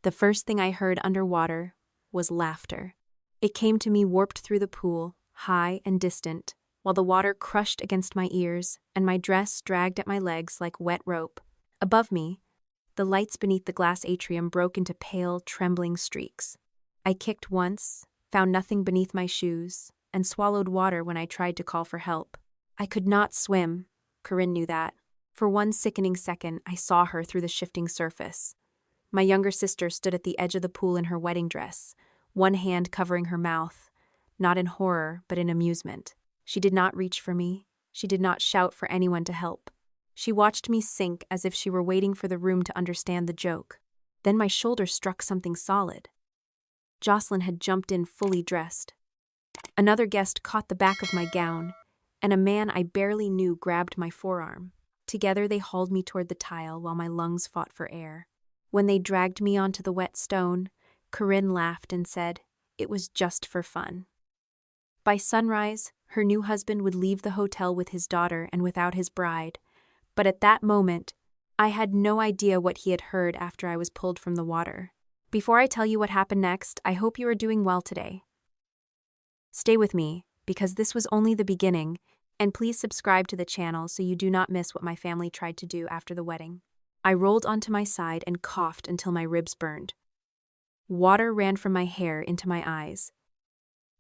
The first thing I heard underwater was laughter. It came to me warped through the pool, high and distant, while the water crushed against my ears and my dress dragged at my legs like wet rope. Above me, the lights beneath the glass atrium broke into pale, trembling streaks. I kicked once, found nothing beneath my shoes, and swallowed water when I tried to call for help. I could not swim. Corinne knew that. For one sickening second, I saw her through the shifting surface. My younger sister stood at the edge of the pool in her wedding dress, one hand covering her mouth, not in horror, but in amusement. She did not reach for me. She did not shout for anyone to help. She watched me sink as if she were waiting for the room to understand the joke. Then my shoulder struck something solid. Jocelyn had jumped in fully dressed. Another guest caught the back of my gown, and a man I barely knew grabbed my forearm. Together they hauled me toward the tile while my lungs fought for air. When they dragged me onto the wet stone, Corinne laughed and said, "It was just for fun." By sunrise, her new husband would leave the hotel with his daughter and without his bride, but at that moment, I had no idea what he had heard after I was pulled from the water. Before I tell you what happened next, I hope you are doing well today. Stay with me, because this was only the beginning, and please subscribe to the channel so you do not miss what my family tried to do after the wedding. I rolled onto my side and coughed until my ribs burned. Water ran from my hair into my eyes.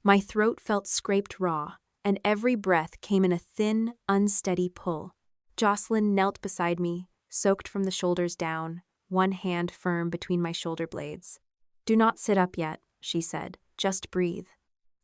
My throat felt scraped raw, and every breath came in a thin, unsteady pull. Jocelyn knelt beside me, soaked from the shoulders down, one hand firm between my shoulder blades. "Do not sit up yet," she said. "Just breathe."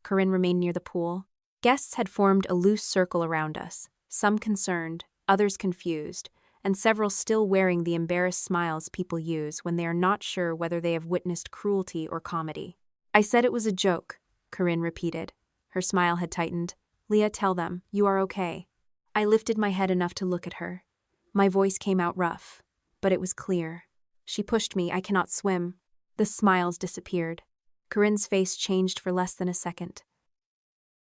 Corinne remained near the pool. Guests had formed a loose circle around us, some concerned, others confused, and several still wearing the embarrassed smiles people use when they are not sure whether they have witnessed cruelty or comedy. "I said it was a joke," Corinne repeated. Her smile had tightened. "Leah, tell them, you are okay." I lifted my head enough to look at her. My voice came out rough, but it was clear. She pushed me. "I cannot swim." The smiles disappeared. Corinne's face changed for less than a second.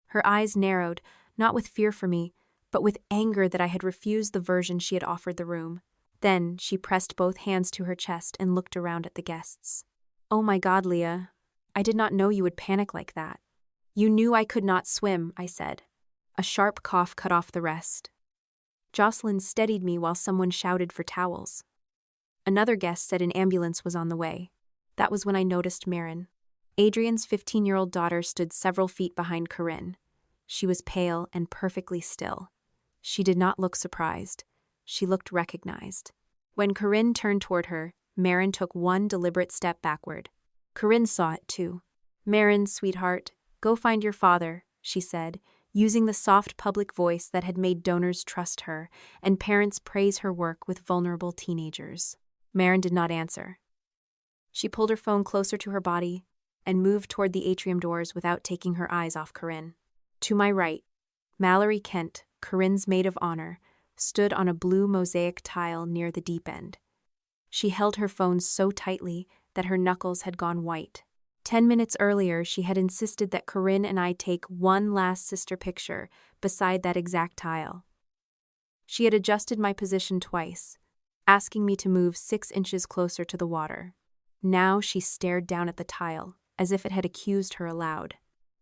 Her eyes narrowed, not with fear for me, but with anger that I had refused the version she had offered the room. Then she pressed both hands to her chest and looked around at the guests. "Oh my God, Leah. I did not know you would panic like that." "You knew I could not swim," I said. A sharp cough cut off the rest. Jocelyn steadied me while someone shouted for towels. Another guest said an ambulance was on the way. That was when I noticed Marin. Adrian's 15-year-old daughter stood several feet behind Corinne. She was pale and perfectly still. She did not look surprised. She looked recognized. When Corinne turned toward her, Marin took one deliberate step backward. Corinne saw it too. "Marin, sweetheart, go find your father," she said, using the soft public voice that had made donors trust her and parents praise her work with vulnerable teenagers. Marin did not answer. She pulled her phone closer to her body and moved toward the atrium doors without taking her eyes off Corinne. To my right, Mallory Kent, Corinne's maid of honor, stood on a blue mosaic tile near the deep end. She held her phone so tightly that her knuckles had gone white. 10 minutes earlier, she had insisted that Corinne and I take one last sister picture beside that exact tile. She had adjusted my position twice, asking me to move 6 inches closer to the water. Now she stared down at the tile, as if it had accused her aloud.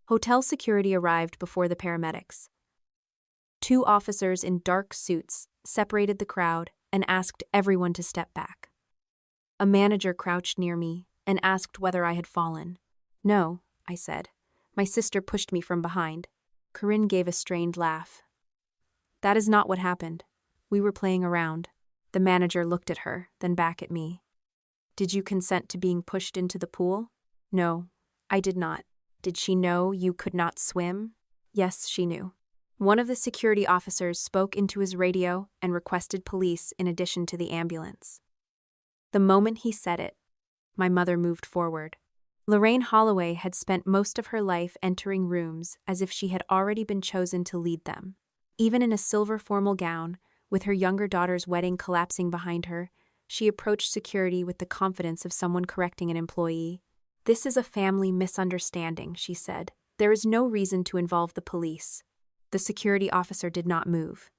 Hotel security arrived before the paramedics. 2 officers in dark suits separated the crowd and asked everyone to step back. A manager crouched near me and asked whether I had fallen. "No," I said. "My sister pushed me from behind." Corinne gave a strained laugh. "That is not what happened. We were playing around." The manager looked at her, then back at me. "Did you consent to being pushed into the pool?" "No, I did not." "Did she know you could not swim?" "Yes, she knew." One of the security officers spoke into his radio and requested police in addition to the ambulance. The moment he said it, my mother moved forward. Lorraine Holloway had spent most of her life entering rooms as if she had already been chosen to lead them. Even in a silver formal gown, with her younger daughter's wedding collapsing behind her, she approached security with the confidence of someone correcting an employee. "This is a family misunderstanding," she said. "There is no reason to involve the police." The security officer did not move.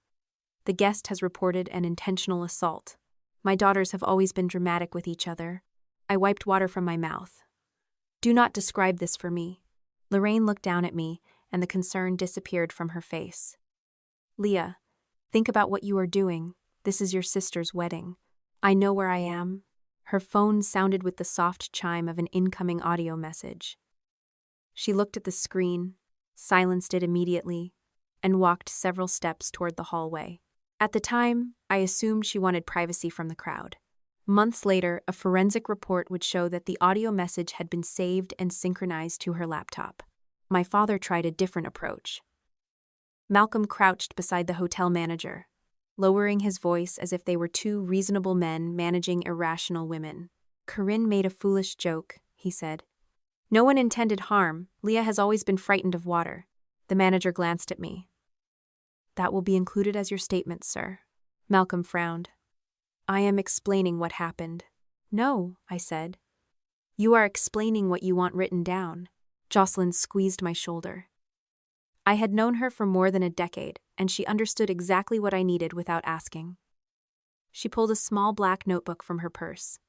"The guest has reported an intentional assault. My daughters have always been dramatic with each other. I wiped water from my mouth. Do not describe this for me. Lorraine looked down at me, and the concern disappeared from her face. Leah, think about what you are doing. This is your sister's wedding. I know where I am. Her phone sounded with the soft chime of an incoming audio message. She looked at the screen, silenced it immediately, and walked several steps toward the hallway. At the time, I assumed she wanted privacy from the crowd. Months later, a forensic report would show that the audio message had been saved and synchronized to her laptop. My father tried a different approach. Malcolm crouched beside the hotel manager, lowering his voice as if they were two reasonable men managing irrational women. Corinne made a foolish joke, he said. No one intended harm. Leah has always been frightened of water. The manager glanced at me. That will be included as your statement, sir. Malcolm frowned. I am explaining what happened. No, I said. You are explaining what you want written down. Jocelyn squeezed my shoulder. I had known her for more than a decade, and she understood exactly what I needed without asking. She pulled a small black notebook from her purse.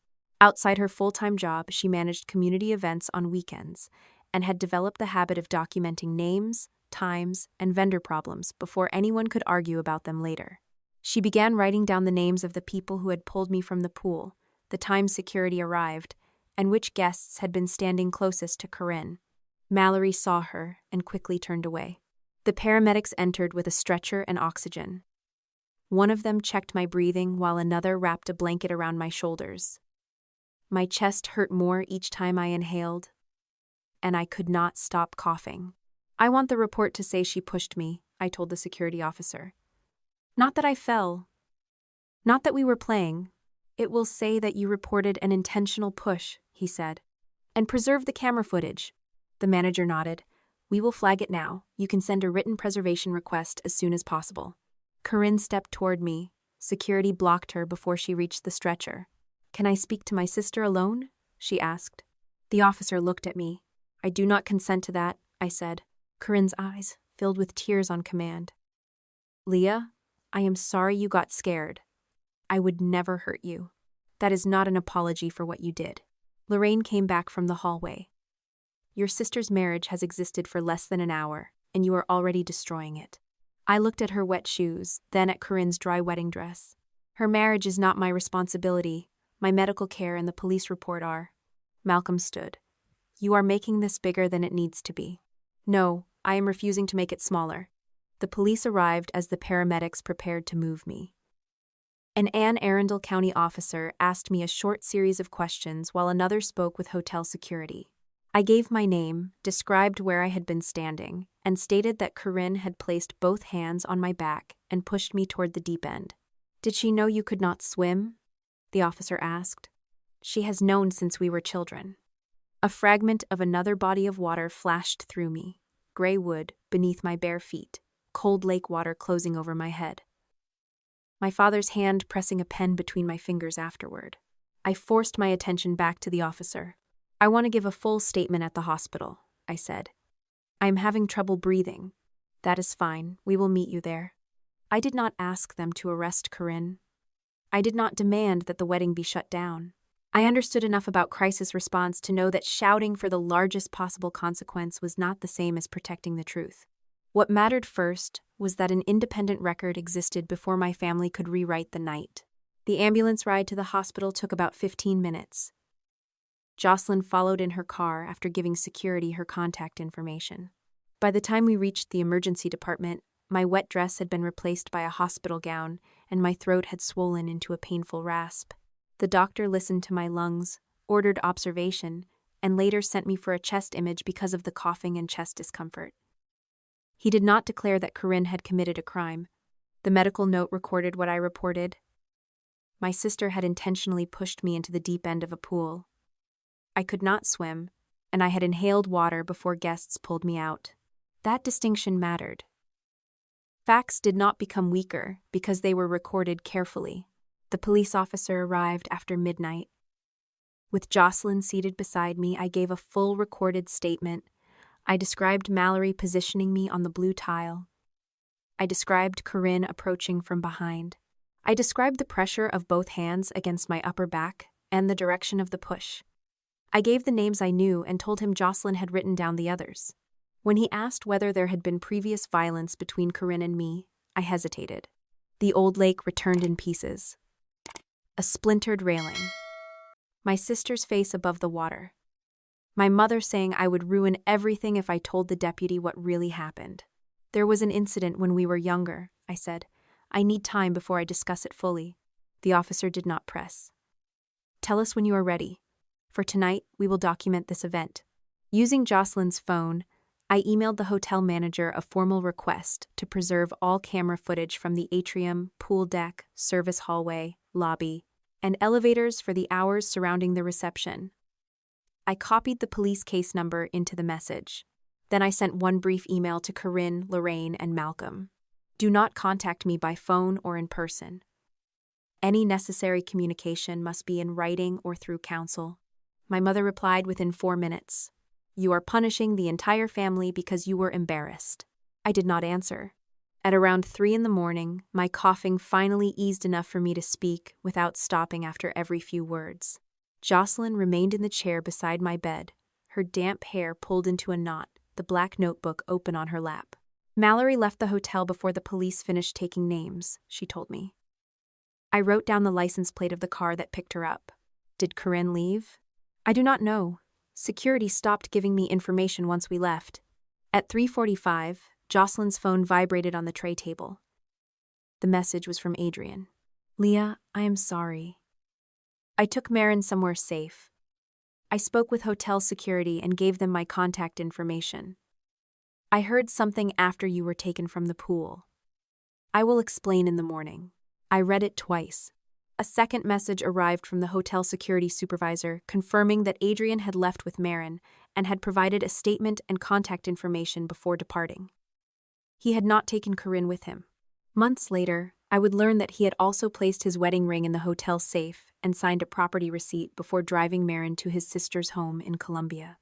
Outside her full-time job, she managed community events on weekends and had developed the habit of documenting names, times, and vendor problems before anyone could argue about them later. She began writing down the names of the people who had pulled me from the pool, the time security arrived, and which guests had been standing closest to Corinne. Mallory saw her and quickly turned away. The paramedics entered with a stretcher and oxygen. One of them checked my breathing while another wrapped a blanket around my shoulders. My chest hurt more each time I inhaled, and I could not stop coughing. I want the report to say she pushed me, I told the security officer. Not that I fell. Not that we were playing. It will say that you reported an intentional push, he said. And preserve the camera footage. The manager nodded. We will flag it now. You can send a written preservation request as soon as possible. Corinne stepped toward me. Security blocked her before she reached the stretcher. Can I speak to my sister alone? She asked. The officer looked at me. I do not consent to that, I said. Corinne's eyes filled with tears on command. Leah, I am sorry you got scared. I would never hurt you. That is not an apology for what you did. Lorraine came back from the hallway. Your sister's marriage has existed for less than an hour, and you are already destroying it. I looked at her wet shoes, then at Corinne's dry wedding dress. Her marriage is not my responsibility. My medical care and the police report are. Malcolm stood. You are making this bigger than it needs to be. No, I am refusing to make it smaller. The police arrived as the paramedics prepared to move me. An Anne Arundel County officer asked me a short series of questions while another spoke with hotel security. I gave my name, described where I had been standing, and stated that Corinne had placed both hands on my back and pushed me toward the deep end. Did she know you could not swim? The officer asked. She has known since we were children. A fragment of another body of water flashed through me, gray wood beneath my bare feet, cold lake water closing over my head. My father's hand pressing a pen between my fingers afterward. I forced my attention back to the officer. I want to give a full statement at the hospital, I said. I am having trouble breathing. That is fine. We will meet you there. I did not ask them to arrest Corinne. I did not demand that the wedding be shut down. I understood enough about crisis response to know that shouting for the largest possible consequence was not the same as protecting the truth. What mattered first was that an independent record existed before my family could rewrite the night. The ambulance ride to the hospital took about 15 minutes. Jocelyn followed in her car after giving security her contact information. By the time we reached the emergency department, my wet dress had been replaced by a hospital gown, and my throat had swollen into a painful rasp. The doctor listened to my lungs, ordered observation, and later sent me for a chest image because of the coughing and chest discomfort. He did not declare that Corinne had committed a crime. The medical note recorded what I reported. My sister had intentionally pushed me into the deep end of a pool. I could not swim, and I had inhaled water before guests pulled me out. That distinction mattered. Facts did not become weaker because they were recorded carefully. The police officer arrived after midnight. With Jocelyn seated beside me, I gave a full recorded statement. I described Mallory positioning me on the blue tile. I described Corinne approaching from behind. I described the pressure of both hands against my upper back and the direction of the push. I gave the names I knew and told him Jocelyn had written down the others. When he asked whether there had been previous violence between Corinne and me, I hesitated. The old lake returned in pieces. A splintered railing. My sister's face above the water. My mother saying I would ruin everything if I told the deputy what really happened. There was an incident when we were younger, I said. I need time before I discuss it fully. The officer did not press. Tell us when you are ready. For tonight, we will document this event. Using Jocelyn's phone, I emailed the hotel manager a formal request to preserve all camera footage from the atrium, pool deck, service hallway, lobby, and elevators for the hours surrounding the reception. I copied the police case number into the message. Then I sent one brief email to Corinne, Lorraine, and Malcolm. Do not contact me by phone or in person. Any necessary communication must be in writing or through counsel. My mother replied within 4 minutes. You are punishing the entire family because you were embarrassed. I did not answer. At around 3 a.m, my coughing finally eased enough for me to speak without stopping after every few words. Jocelyn remained in the chair beside my bed, her damp hair pulled into a knot, the black notebook open on her lap. Mallory left the hotel before the police finished taking names, she told me. I wrote down the license plate of the car that picked her up. Did Corinne leave? I do not know. Security stopped giving me information once we left. At 3:45, Jocelyn's phone vibrated on the tray table. The message was from Adrian. Leah, I am sorry. I took Marin somewhere safe. I spoke with hotel security and gave them my contact information. I heard something after you were taken from the pool. I will explain in the morning. I read it twice. A second message arrived from the hotel security supervisor confirming that Adrian had left with Marin and had provided a statement and contact information before departing. He had not taken Corinne with him. Months later, I would learn that he had also placed his wedding ring in the hotel safe and signed a property receipt before driving Marin to his sister's home in Colombia.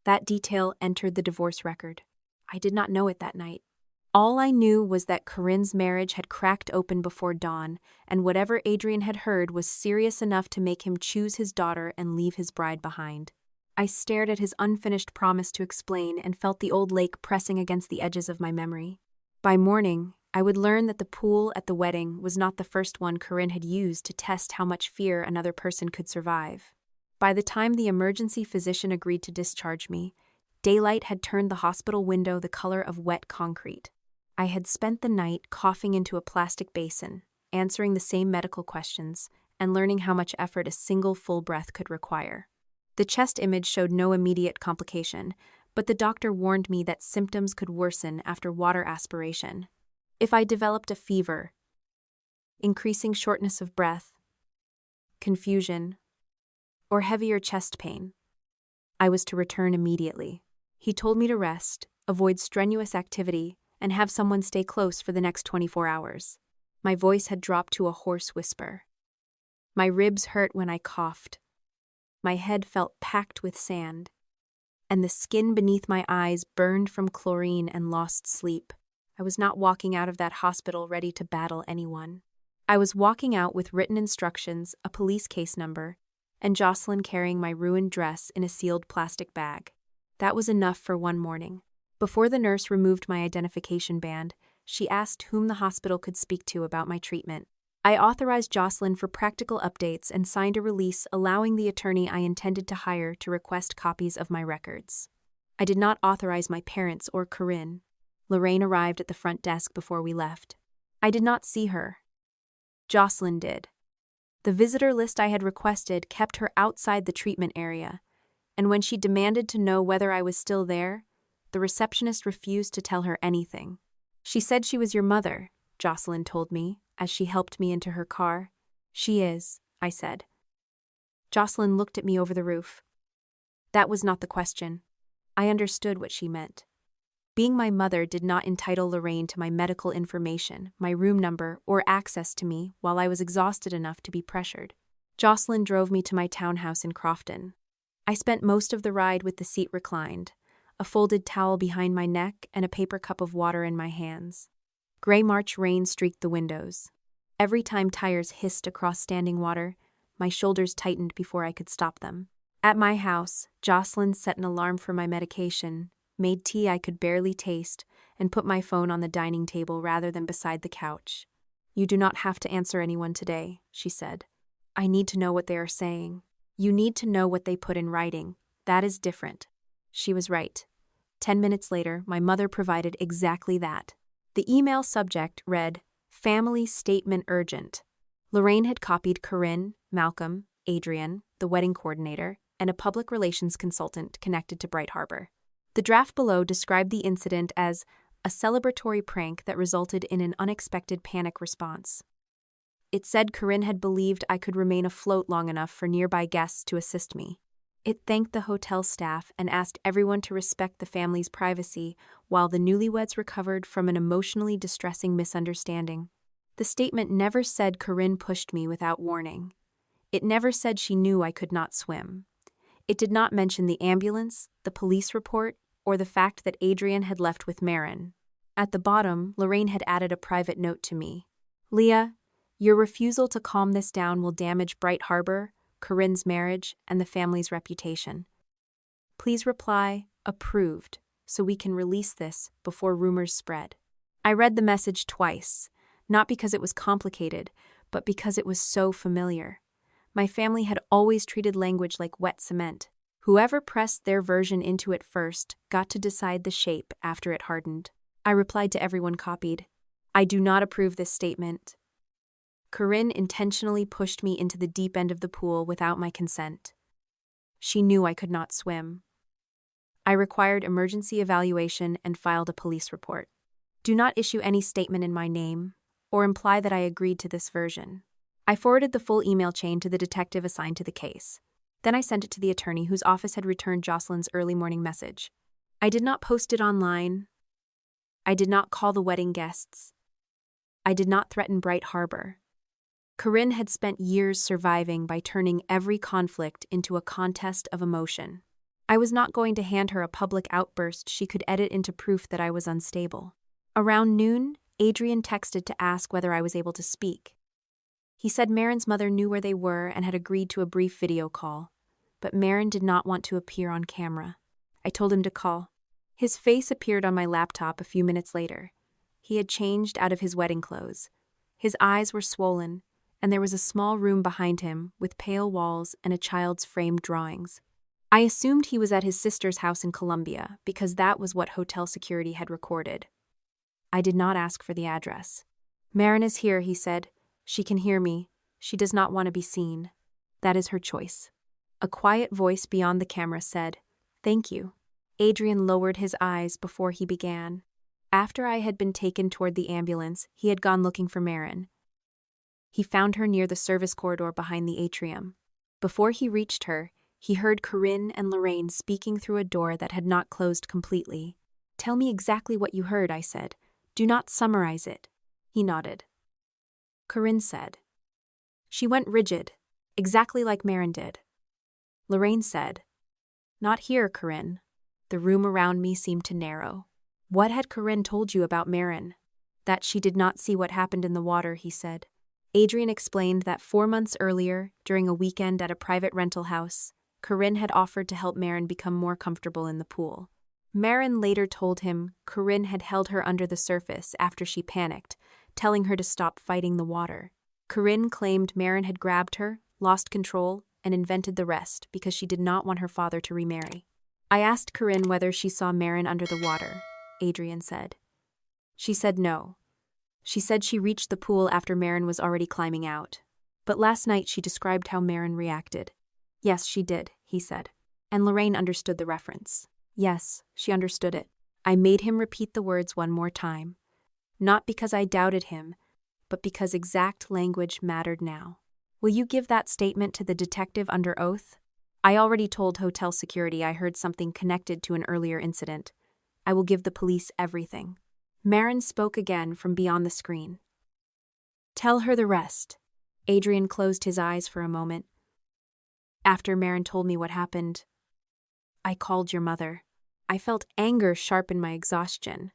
That detail entered the divorce record. I did not know it that night. All I knew was that Corinne's marriage had cracked open before dawn, and whatever Adrian had heard was serious enough to make him choose his daughter and leave his bride behind. I stared at his unfinished promise to explain and felt the old lake pressing against the edges of my memory. By morning, I would learn that the pool at the wedding was not the first one Corinne had used to test how much fear another person could survive. By the time the emergency physician agreed to discharge me, daylight had turned the hospital window the color of wet concrete. I had spent the night coughing into a plastic basin, answering the same medical questions, and learning how much effort a single full breath could require. The chest image showed no immediate complication, but the doctor warned me that symptoms could worsen after water aspiration. If I developed a fever, increasing shortness of breath, confusion, or heavier chest pain, I was to return immediately. He told me to rest, avoid strenuous activity, and have someone stay close for the next 24 hours. My voice had dropped to a hoarse whisper. My ribs hurt when I coughed. My head felt packed with sand, and the skin beneath my eyes burned from chlorine and lost sleep. I was not walking out of that hospital ready to battle anyone. I was walking out with written instructions, a police case number, and Jocelyn carrying my ruined dress in a sealed plastic bag. That was enough for one morning. Before the nurse removed my identification band, she asked whom the hospital could speak to about my treatment. I authorized Jocelyn for practical updates and signed a release allowing the attorney I intended to hire to request copies of my records. I did not authorize my parents or Corinne. Lorraine arrived at the front desk before we left. I did not see her. Jocelyn did. The visitor list I had requested kept her outside the treatment area, and when she demanded to know whether I was still there, the receptionist refused to tell her anything. She said she was your mother, Jocelyn told me, as she helped me into her car. She is, I said. Jocelyn looked at me over the roof. That was not the question. I understood what she meant. Being my mother did not entitle Lorraine to my medical information, my room number, or access to me while I was exhausted enough to be pressured. Jocelyn drove me to my townhouse in Crofton. I spent most of the ride with the seat reclined, a folded towel behind my neck and a paper cup of water in my hands. Gray March rain streaked the windows. Every time tires hissed across standing water, My shoulders tightened before I could stop them. At my house, Jocelyn set an alarm for my medication, made tea I could barely taste, and put my phone on the dining table rather than beside the couch. "You do not have to answer anyone today," she said. "I need to know what they are saying. You need to know what they put in writing. That is different." She was right. 10 minutes later, my mother provided exactly that. The email subject read, "Family Statement Urgent." Lorraine had copied Corinne, Malcolm, Adrian, the wedding coordinator, and a public relations consultant connected to Bright Harbor. The draft below described the incident as a celebratory prank that resulted in an unexpected panic response. It said Corinne had believed I could remain afloat long enough for nearby guests to assist me. It thanked the hotel staff and asked everyone to respect the family's privacy while the newlyweds recovered from an emotionally distressing misunderstanding. The statement never said Corinne pushed me without warning. It never said she knew I could not swim. It did not mention the ambulance, the police report, or the fact that Adrian had left with Marin. At the bottom, Lorraine had added a private note to me. "Leah, your refusal to calm this down will damage Bright Harbor, Corinne's marriage, and the family's reputation. Please reply, 'Approved,' so we can release this before rumors spread." I read the message twice, not because it was complicated, but because it was so familiar. My family had always treated language like wet cement. Whoever pressed their version into it first got to decide the shape after it hardened. I replied to everyone copied, "I do not approve this statement. Corinne intentionally pushed me into the deep end of the pool without my consent. She knew I could not swim. I required emergency evaluation and filed a police report. Do not issue any statement in my name or imply that I agreed to this version." I forwarded the full email chain to the detective assigned to the case. Then I sent it to the attorney whose office had returned Jocelyn's early morning message. I did not post it online. I did not call the wedding guests. I did not threaten Bright Harbor. Corinne had spent years surviving by turning every conflict into a contest of emotion. I was not going to hand her a public outburst she could edit into proof that I was unstable. Around noon, Adrian texted to ask whether I was able to speak. He said Marin's mother knew where they were and had agreed to a brief video call, but Marin did not want to appear on camera. I told him to call. His face appeared on my laptop a few minutes later. He had changed out of his wedding clothes. His eyes were swollen, and there was a small room behind him with pale walls and a child's framed drawings. I assumed he was at his sister's house in Colombia because that was what hotel security had recorded. I did not ask for the address. "Marin is here," he said. "She can hear me. She does not want to be seen. That is her choice." A quiet voice beyond the camera said, "Thank you." Adrian lowered his eyes before he began. After I had been taken toward the ambulance, he had gone looking for Marin. He found her near the service corridor behind the atrium. Before he reached her, he heard Corinne and Lorraine speaking through a door that had not closed completely. "Tell me exactly what you heard," I said. "Do not summarize it." He nodded. Corinne said, "She went rigid, exactly like Marin did." Lorraine said, "Not here, Corinne." The room around me seemed to narrow. "What had Corinne told you about Marin?" "That she did not see what happened in the water," he said. Adrian explained that 4 months earlier, during a weekend at a private rental house, Corinne had offered to help Marin become more comfortable in the pool. Marin later told him Corinne had held her under the surface after she panicked, telling her to stop fighting the water. Corinne claimed Marin had grabbed her, lost control, and invented the rest because she did not want her father to remarry. I asked Corinne whether she saw Marin under the water, Adrian said. She said no. She said she reached the pool after Marin was already climbing out. But last night she described how Marin reacted. "Yes, she did," he said. And Lorraine understood the reference. Yes, she understood it. I made him repeat the words one more time. Not because I doubted him, but because exact language mattered now. "Will you give that statement to the detective under oath?" "I already told hotel security I heard something connected to an earlier incident. I will give the police everything." Marin spoke again from beyond the screen. "Tell her the rest." Adrian closed his eyes for a moment. "After Marin told me what happened, I called your mother. I felt anger sharpen my exhaustion."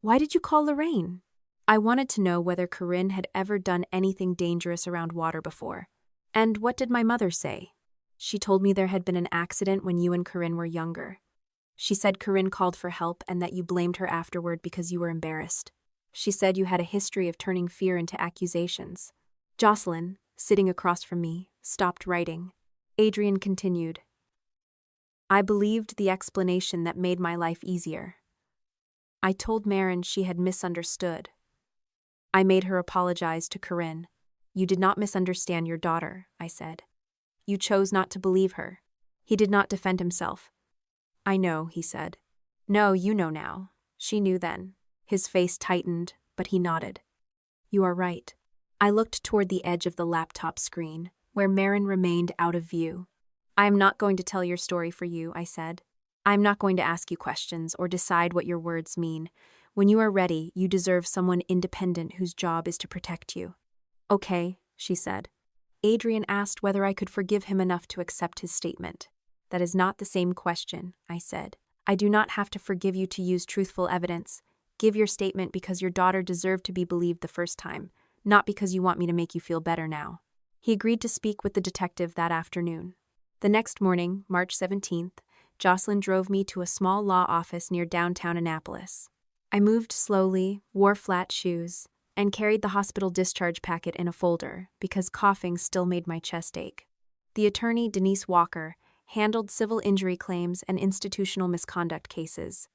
"Why did you call Lorraine?" "I wanted to know whether Corinne had ever done anything dangerous around water before. And what did my mother say? She told me there had been an accident when you and Corinne were younger. She said Corinne called for help and that you blamed her afterward because you were embarrassed. She said you had a history of turning fear into accusations. Jocelyn, sitting across from me, stopped writing. Adrian continued. I believed the explanation that made my life easier. I told Marin she had misunderstood. I made her apologize to Corinne. You did not misunderstand your daughter, I said. You chose not to believe her. He did not defend himself. I know, he said. No, you know now. She knew then. His face tightened, but he nodded. You are right. I looked toward the edge of the laptop screen, where Marin remained out of view. I am not going to tell your story for you, I said. I am not going to ask you questions or decide what your words mean. When you are ready, you deserve someone independent whose job is to protect you. Okay, she said. Adrian asked whether I could forgive him enough to accept his statement. That is not the same question, I said. I do not have to forgive you to use truthful evidence. Give your statement because your daughter deserved to be believed the first time, not because you want me to make you feel better now. He agreed to speak with the detective that afternoon. The next morning, March 17th, Jocelyn drove me to a small law office near downtown Annapolis. I moved slowly, wore flat shoes, and carried the hospital discharge packet in a folder because coughing still made my chest ache. The attorney, Denise Walker, handled civil injury claims and institutional misconduct cases.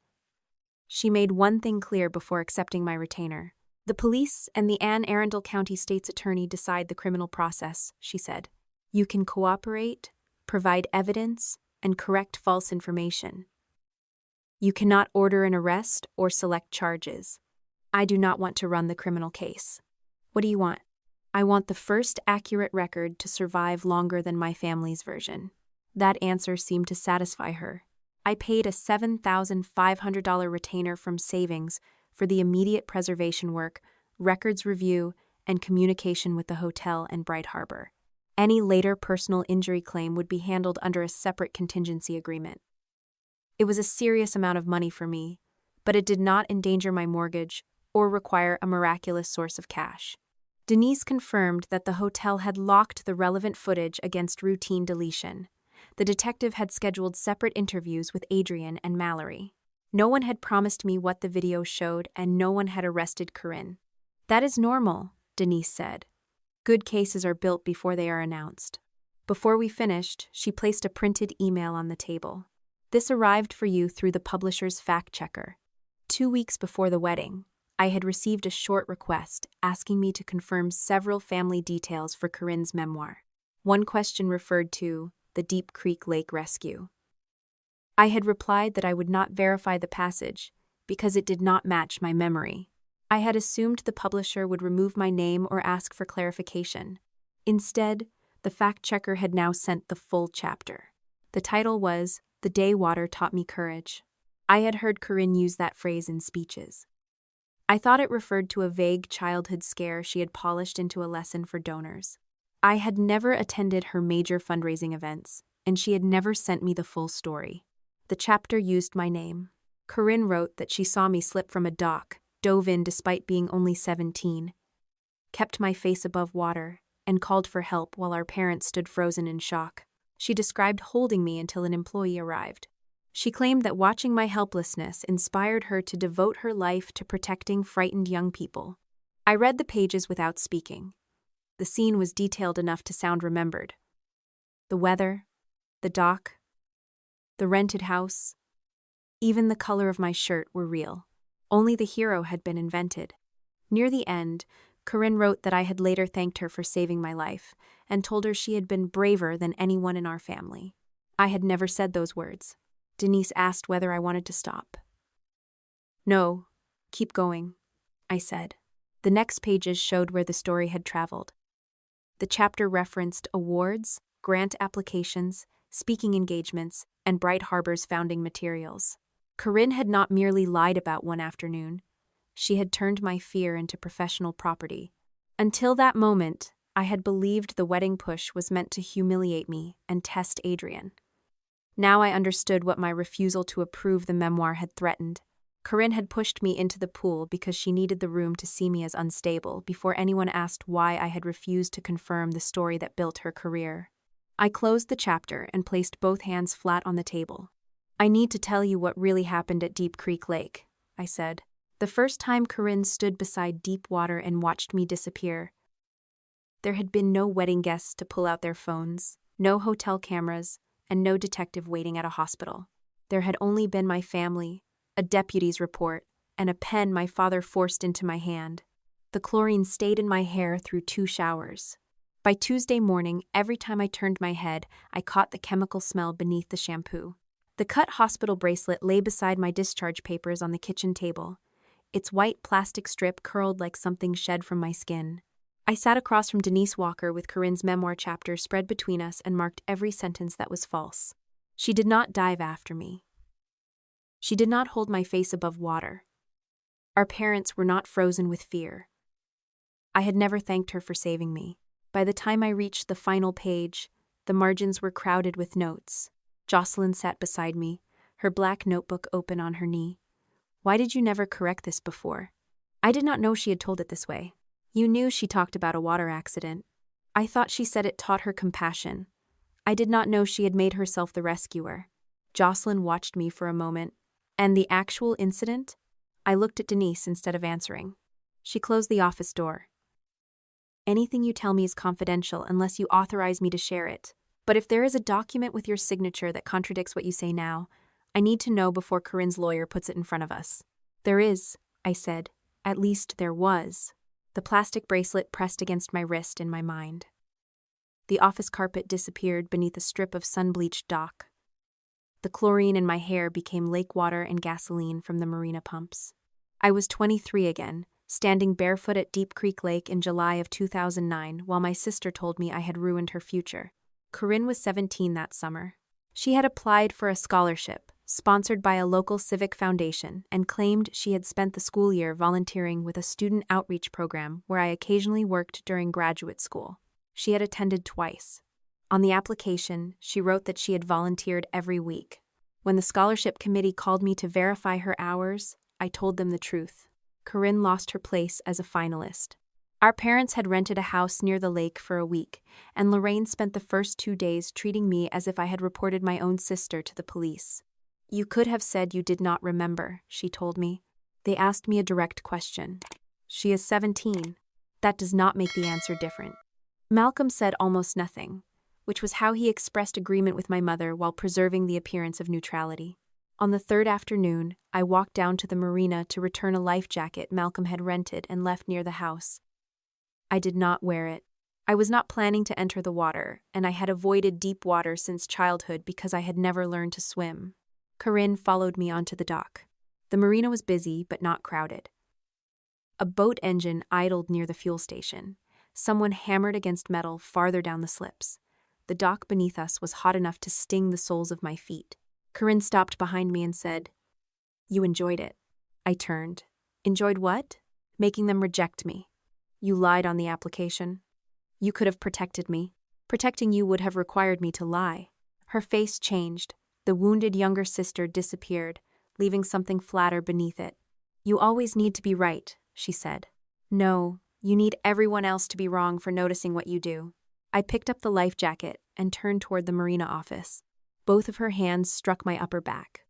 She made one thing clear before accepting my retainer. The police and the Anne Arundel County State's Attorney decide the criminal process, she said. You can cooperate, provide evidence, and correct false information. You cannot order an arrest or select charges. I do not want to run the criminal case. What do you want? I want the first accurate record to survive longer than my family's version. That answer seemed to satisfy her. I paid a $7,500 retainer from savings for the immediate preservation work, records review, and communication with the hotel and Bright Harbor. Any later personal injury claim would be handled under a separate contingency agreement. It was a serious amount of money for me, but it did not endanger my mortgage or require a miraculous source of cash. Denise confirmed that the hotel had locked the relevant footage against routine deletion. The detective had scheduled separate interviews with Adrian and Mallory. No one had promised me what the video showed, and no one had arrested Corinne. That is normal, Denise said. Good cases are built before they are announced. Before we finished, she placed a printed email on the table. This arrived for you through the publisher's fact-checker. 2 weeks before the wedding, I had received a short request asking me to confirm several family details for Corinne's memoir. One question referred to the Deep Creek Lake rescue. I had replied that I would not verify the passage because it did not match my memory. I had assumed the publisher would remove my name or ask for clarification. Instead, the fact-checker had now sent the full chapter. The title was The Day Water Taught Me Courage. I had heard Corinne use that phrase in speeches. I thought it referred to a vague childhood scare she had polished into a lesson for donors. I had never attended her major fundraising events, and she had never sent me the full story. The chapter used my name. Corinne wrote that she saw me slip from a dock, dove in despite being only 17, kept my face above water, and called for help while our parents stood frozen in shock. She described holding me until an employee arrived. She claimed that watching my helplessness inspired her to devote her life to protecting frightened young people. I read the pages without speaking. The scene was detailed enough to sound remembered. The weather, the dock, the rented house, even the color of my shirt were real. Only the hero had been invented. Near the end, Corinne wrote that I had later thanked her for saving my life and told her she had been braver than anyone in our family. I had never said those words. Denise asked whether I wanted to stop. No, keep going, I said. The next pages showed where the story had traveled. The chapter referenced awards, grant applications, speaking engagements, and Bright Harbor's founding materials. Corinne had not merely lied about one afternoon. She had turned my fear into professional property. Until that moment, I had believed the wedding push was meant to humiliate me and test Adrian. Now I understood what my refusal to approve the memoir had threatened. Corinne had pushed me into the pool because she needed the room to see me as unstable before anyone asked why I had refused to confirm the story that built her career. I closed the chapter and placed both hands flat on the table. I need to tell you what really happened at Deep Creek Lake, I said. The first time Corinne stood beside deep water and watched me disappear, there had been no wedding guests to pull out their phones, no hotel cameras, and no detective waiting at a hospital. There had only been my family, a deputy's report, and a pen my father forced into my hand. The chlorine stayed in my hair through 2 showers. By Tuesday morning, every time I turned my head, I caught the chemical smell beneath the shampoo. The cut hospital bracelet lay beside my discharge papers on the kitchen table. Its white plastic strip curled like something shed from my skin. I sat across from Denise Walker with Corinne's memoir chapter spread between us and marked every sentence that was false. She did not dive after me. She did not hold my face above water. Our parents were not frozen with fear. I had never thanked her for saving me. By the time I reached the final page, the margins were crowded with notes. Jocelyn sat beside me, her black notebook open on her knee. Why did you never correct this before? I did not know she had told it this way. You knew she talked about a water accident. I thought she said it taught her compassion. I did not know she had made herself the rescuer. Jocelyn watched me for a moment. And the actual incident? I looked at Denise instead of answering. She closed the office door. Anything you tell me is confidential unless you authorize me to share it. But if there is a document with your signature that contradicts what you say now, I need to know before Corinne's lawyer puts it in front of us. There is, I said. At least there was. The plastic bracelet pressed against my wrist in my mind. The office carpet disappeared beneath a strip of sun-bleached dock. The chlorine in my hair became lake water and gasoline from the marina pumps. I was 23 again, standing barefoot at Deep Creek Lake in July of 2009 while my sister told me I had ruined her future. Corinne was 17 that summer. She had applied for a scholarship, sponsored by a local civic foundation, and claimed she had spent the school year volunteering with a student outreach program where I occasionally worked during graduate school. She had attended twice. On the application, she wrote that she had volunteered every week. When the scholarship committee called me to verify her hours, I told them the truth. Corinne lost her place as a finalist. Our parents had rented a house near the lake for a week, and Lorraine spent the first 2 days treating me as if I had reported my own sister to the police. You could have said you did not remember, she told me. They asked me a direct question. She is 17. That does not make the answer different. Malcolm said almost nothing, which was how he expressed agreement with my mother while preserving the appearance of neutrality. On the 3rd afternoon, I walked down to the marina to return a life jacket Malcolm had rented and left near the house. I did not wear it. I was not planning to enter the water, and I had avoided deep water since childhood because I had never learned to swim. Corinne followed me onto the dock. The marina was busy, but not crowded. A boat engine idled near the fuel station. Someone hammered against metal farther down the slips. The dock beneath us was hot enough to sting the soles of my feet. Corinne stopped behind me and said, "You enjoyed it." I turned. Enjoyed what? Making them reject me. You lied on the application. You could have protected me. Protecting you would have required me to lie. Her face changed. The wounded younger sister disappeared, leaving something flatter beneath it. You always need to be right, she said. No, you need everyone else to be wrong for noticing what you do. I picked up the life jacket and turned toward the marina office. Both of her hands struck my upper back.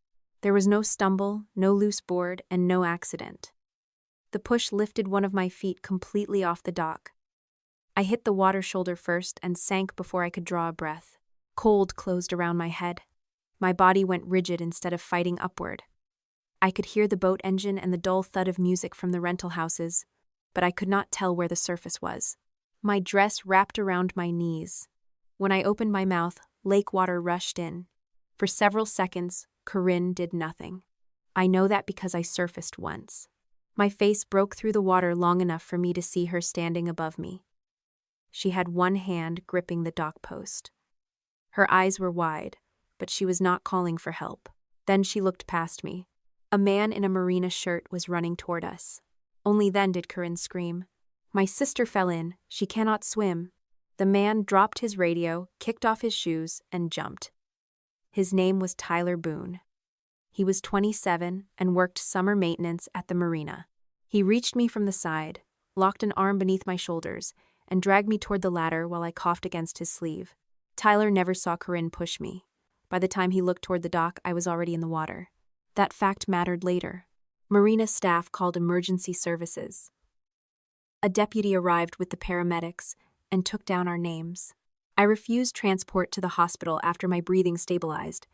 There was no stumble, no loose board, and no accident. The push lifted one of my feet completely off the dock. I hit the water shoulder first and sank before I could draw a breath. Cold closed around my head. My body went rigid instead of fighting upward. I could hear the boat engine and the dull thud of music from the rental houses, but I could not tell where the surface was. My dress wrapped around my knees. When I opened my mouth, lake water rushed in. For several seconds, Corinne did nothing. I know that because I surfaced once. My face broke through the water long enough for me to see her standing above me. She had one hand gripping the dock post. Her eyes were wide, but she was not calling for help. Then she looked past me. A man in a marina shirt was running toward us. Only then did Corinne scream. My sister fell in. She cannot swim. The man dropped his radio, kicked off his shoes, and jumped. His name was Tyler Boone. He was 27 and worked summer maintenance at the marina. He reached me from the side, locked an arm beneath my shoulders, and dragged me toward the ladder while I coughed against his sleeve. Tyler never saw Corinne push me. By the time he looked toward the dock, I was already in the water. That fact mattered later. Marina staff called emergency services. A deputy arrived with the paramedics and took down our names. I refused transport to the hospital after my breathing stabilized,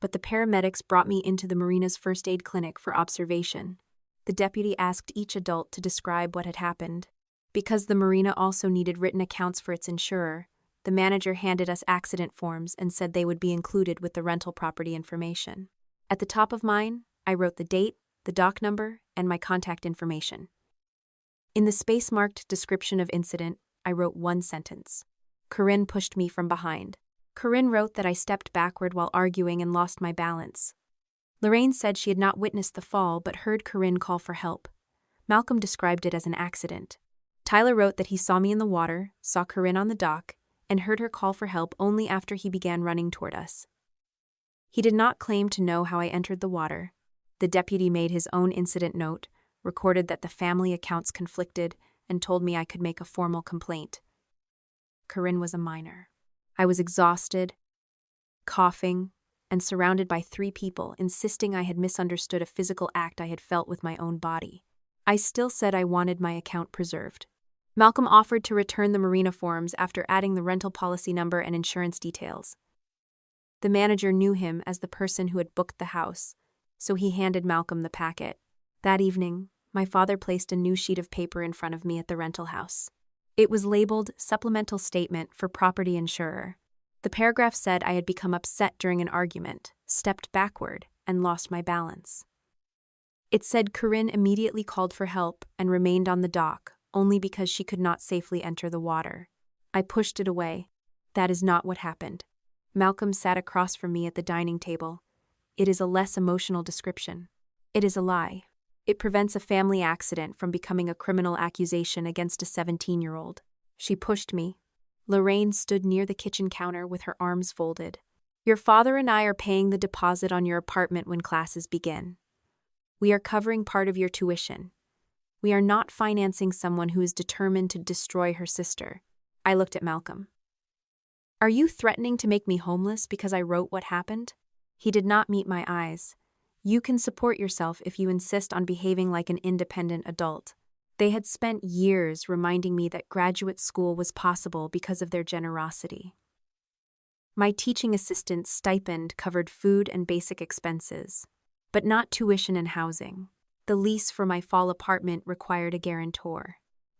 but the paramedics brought me into the marina's first aid clinic for observation. The deputy asked each adult to describe what had happened. Because the marina also needed written accounts for its insurer, the manager handed us accident forms and said they would be included with the rental property information. At the top of mine, I wrote the date, the dock number, and my contact information. In the space-marked description of incident, I wrote one sentence. Corinne pushed me from behind. Corinne wrote that I stepped backward while arguing and lost my balance. Lorraine said she had not witnessed the fall but heard Corinne call for help. Malcolm described it as an accident. Tyler wrote that he saw me in the water, saw Corinne on the dock, and heard her call for help only after he began running toward us. He did not claim to know how I entered the water. The deputy made his own incident note, recorded that the family accounts conflicted, and told me I could make a formal complaint. Corinne was a minor. I was exhausted, coughing, and surrounded by 3 people insisting I had misunderstood a physical act I had felt with my own body. I still said I wanted my account preserved. Malcolm offered to return the marina forms after adding the rental policy number and insurance details. The manager knew him as the person who had booked the house, so he handed Malcolm the packet. That evening, my father placed a new sheet of paper in front of me at the rental house. It was labeled Supplemental Statement for Property Insurer. The paragraph said I had become upset during an argument, stepped backward, and lost my balance. It said Corinne immediately called for help and remained on the dock, only because she could not safely enter the water. I pushed it away. That is not what happened. Malcolm sat across from me at the dining table. It is a less emotional description. It is a lie. It prevents a family accident from becoming a criminal accusation against a 17-year-old. She pushed me. Lorraine stood near the kitchen counter with her arms folded. Your father and I are paying the deposit on your apartment when classes begin. We are covering part of your tuition. We are not financing someone who is determined to destroy her sister. I looked at Malcolm. Are you threatening to make me homeless because I wrote what happened? He did not meet my eyes. You can support yourself if you insist on behaving like an independent adult. They had spent years reminding me that graduate school was possible because of their generosity. My teaching assistant's stipend covered food and basic expenses, but not tuition and housing. The lease for my fall apartment required a guarantor.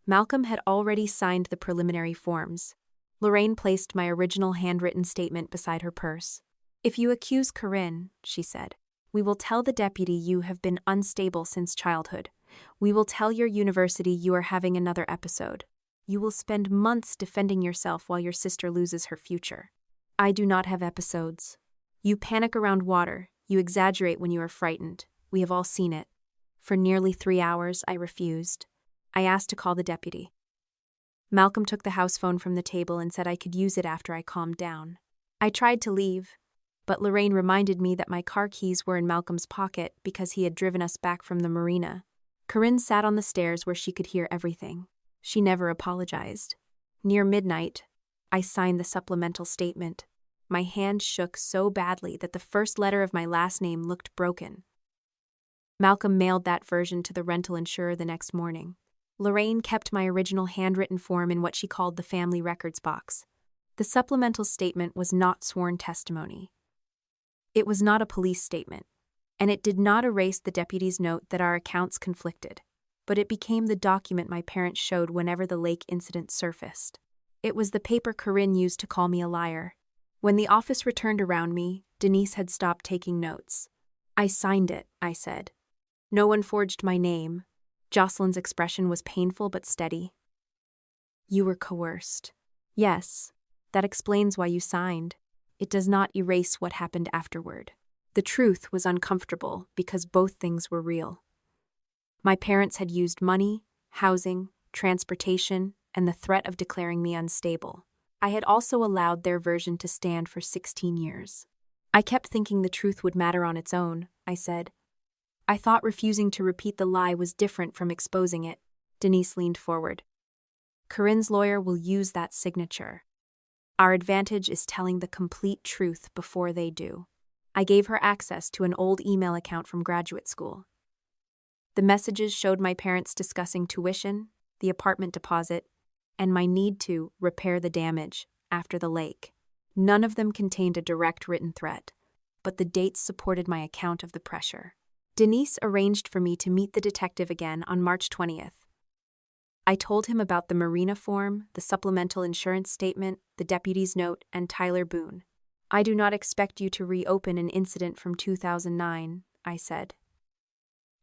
Malcolm had already signed the preliminary forms. Lorraine placed my original handwritten statement beside her purse. If you accuse Corinne, she said, we will tell the deputy you have been unstable since childhood. We will tell your university you are having another episode. You will spend months defending yourself while your sister loses her future. I do not have episodes. You panic around water. You exaggerate when you are frightened. We have all seen it. For nearly 3 hours, I refused. I asked to call the deputy. Malcolm took the house phone from the table and said I could use it after I calmed down. I tried to leave, but Lorraine reminded me that my car keys were in Malcolm's pocket because he had driven us back from the marina. Corinne sat on the stairs where she could hear everything. She never apologized. Near midnight, I signed the supplemental statement. My hand shook so badly that the first letter of my last name looked broken. Malcolm mailed that version to the rental insurer the next morning. Lorraine kept my original handwritten form in what she called the family records box. The supplemental statement was not sworn testimony. It was not a police statement, and it did not erase the deputy's note that our accounts conflicted, but it became the document my parents showed whenever the lake incident surfaced. It was the paper Corinne used to call me a liar. When the office returned around me, Denise had stopped taking notes. I signed it, I said. No one forged my name. Jocelyn's expression was painful but steady. You were coerced. Yes, that explains why you signed. It does not erase what happened afterward. The truth was uncomfortable because both things were real. My parents had used money, housing, transportation, and the threat of declaring me unstable. I had also allowed their version to stand for 16 years. I kept thinking the truth would matter on its own, I said. I thought refusing to repeat the lie was different from exposing it. Denise leaned forward. Corinne's lawyer will use that signature. Our advantage is telling the complete truth before they do. I gave her access to an old email account from graduate school. The messages showed my parents discussing tuition, the apartment deposit, and my need to repair the damage after the lake. None of them contained a direct written threat, but the dates supported my account of the pressure. Denise arranged for me to meet the detective again on March 20th. I told him about the marina form, the supplemental insurance statement, the deputy's note, and Tyler Boone. I do not expect you to reopen an incident from 2009, I said.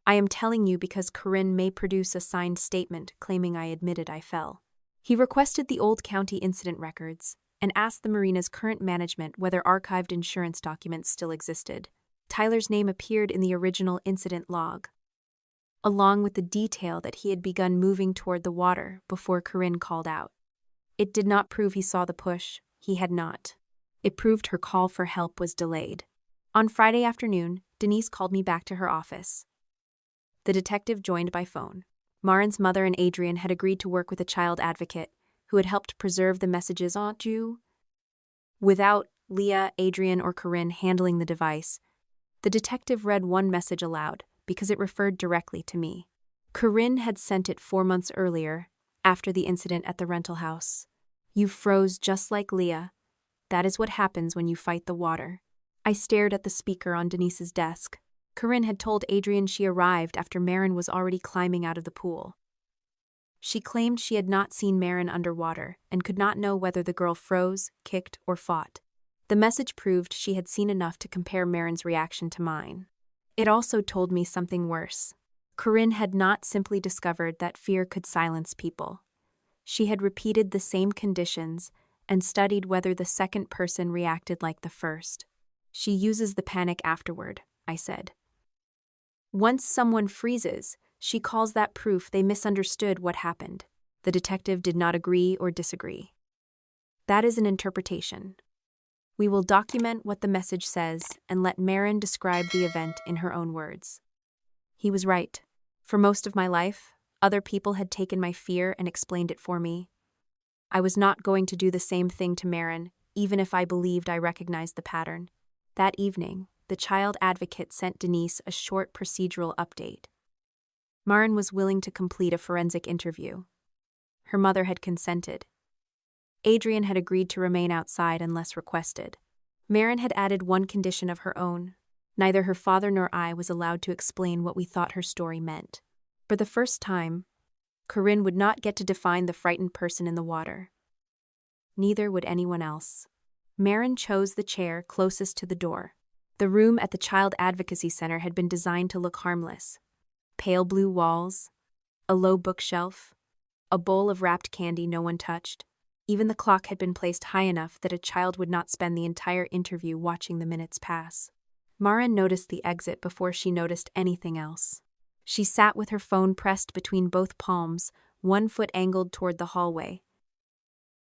I am telling you because Corinne may produce a signed statement claiming I admitted I fell. He requested the old county incident records and asked the marina's current management whether archived insurance documents still existed. Tyler's name appeared in the original incident log, along with the detail that he had begun moving toward the water before Corinne called out. It did not prove he saw the push. He had not. It proved her call for help was delayed. On Friday afternoon, Denise called me back to her office. The detective joined by phone. Marin's mother and Adrian had agreed to work with a child advocate who had helped preserve the messages on you. Without Leah, Adrian, or Corinne handling the device, the detective read one message aloud because it referred directly to me. Corinne had sent it 4 months earlier, after the incident at the rental house. You froze just like Leah. That is what happens when you fight the water. I stared at the speaker on Denise's desk. Corinne had told Adrian she arrived after Marin was already climbing out of the pool. She claimed she had not seen Marin underwater and could not know whether the girl froze, kicked, or fought. The message proved she had seen enough to compare Marin's reaction to mine. It also told me something worse. Corinne had not simply discovered that fear could silence people. She had repeated the same conditions and studied whether the second person reacted like the first. She uses the panic afterward, I said. Once someone freezes, she calls that proof they misunderstood what happened. The detective did not agree or disagree. That is an interpretation. We will document what the message says and let Marin describe the event in her own words. He was right. For most of my life, other people had taken my fear and explained it for me. I was not going to do the same thing to Marin, even if I believed I recognized the pattern. That evening, the child advocate sent Denise a short procedural update. Marin was willing to complete a forensic interview. Her mother had consented. Adrian had agreed to remain outside unless requested. Marin had added one condition of her own. Neither her father nor I was allowed to explain what we thought her story meant. For the first time, Corinne would not get to define the frightened person in the water. Neither would anyone else. Marin chose the chair closest to the door. The room at the Child Advocacy Center had been designed to look harmless. Pale blue walls, a low bookshelf, a bowl of wrapped candy no one touched. Even the clock had been placed high enough that a child would not spend the entire interview watching the minutes pass. Marin noticed the exit before she noticed anything else. She sat with her phone pressed between both palms, one foot angled toward the hallway.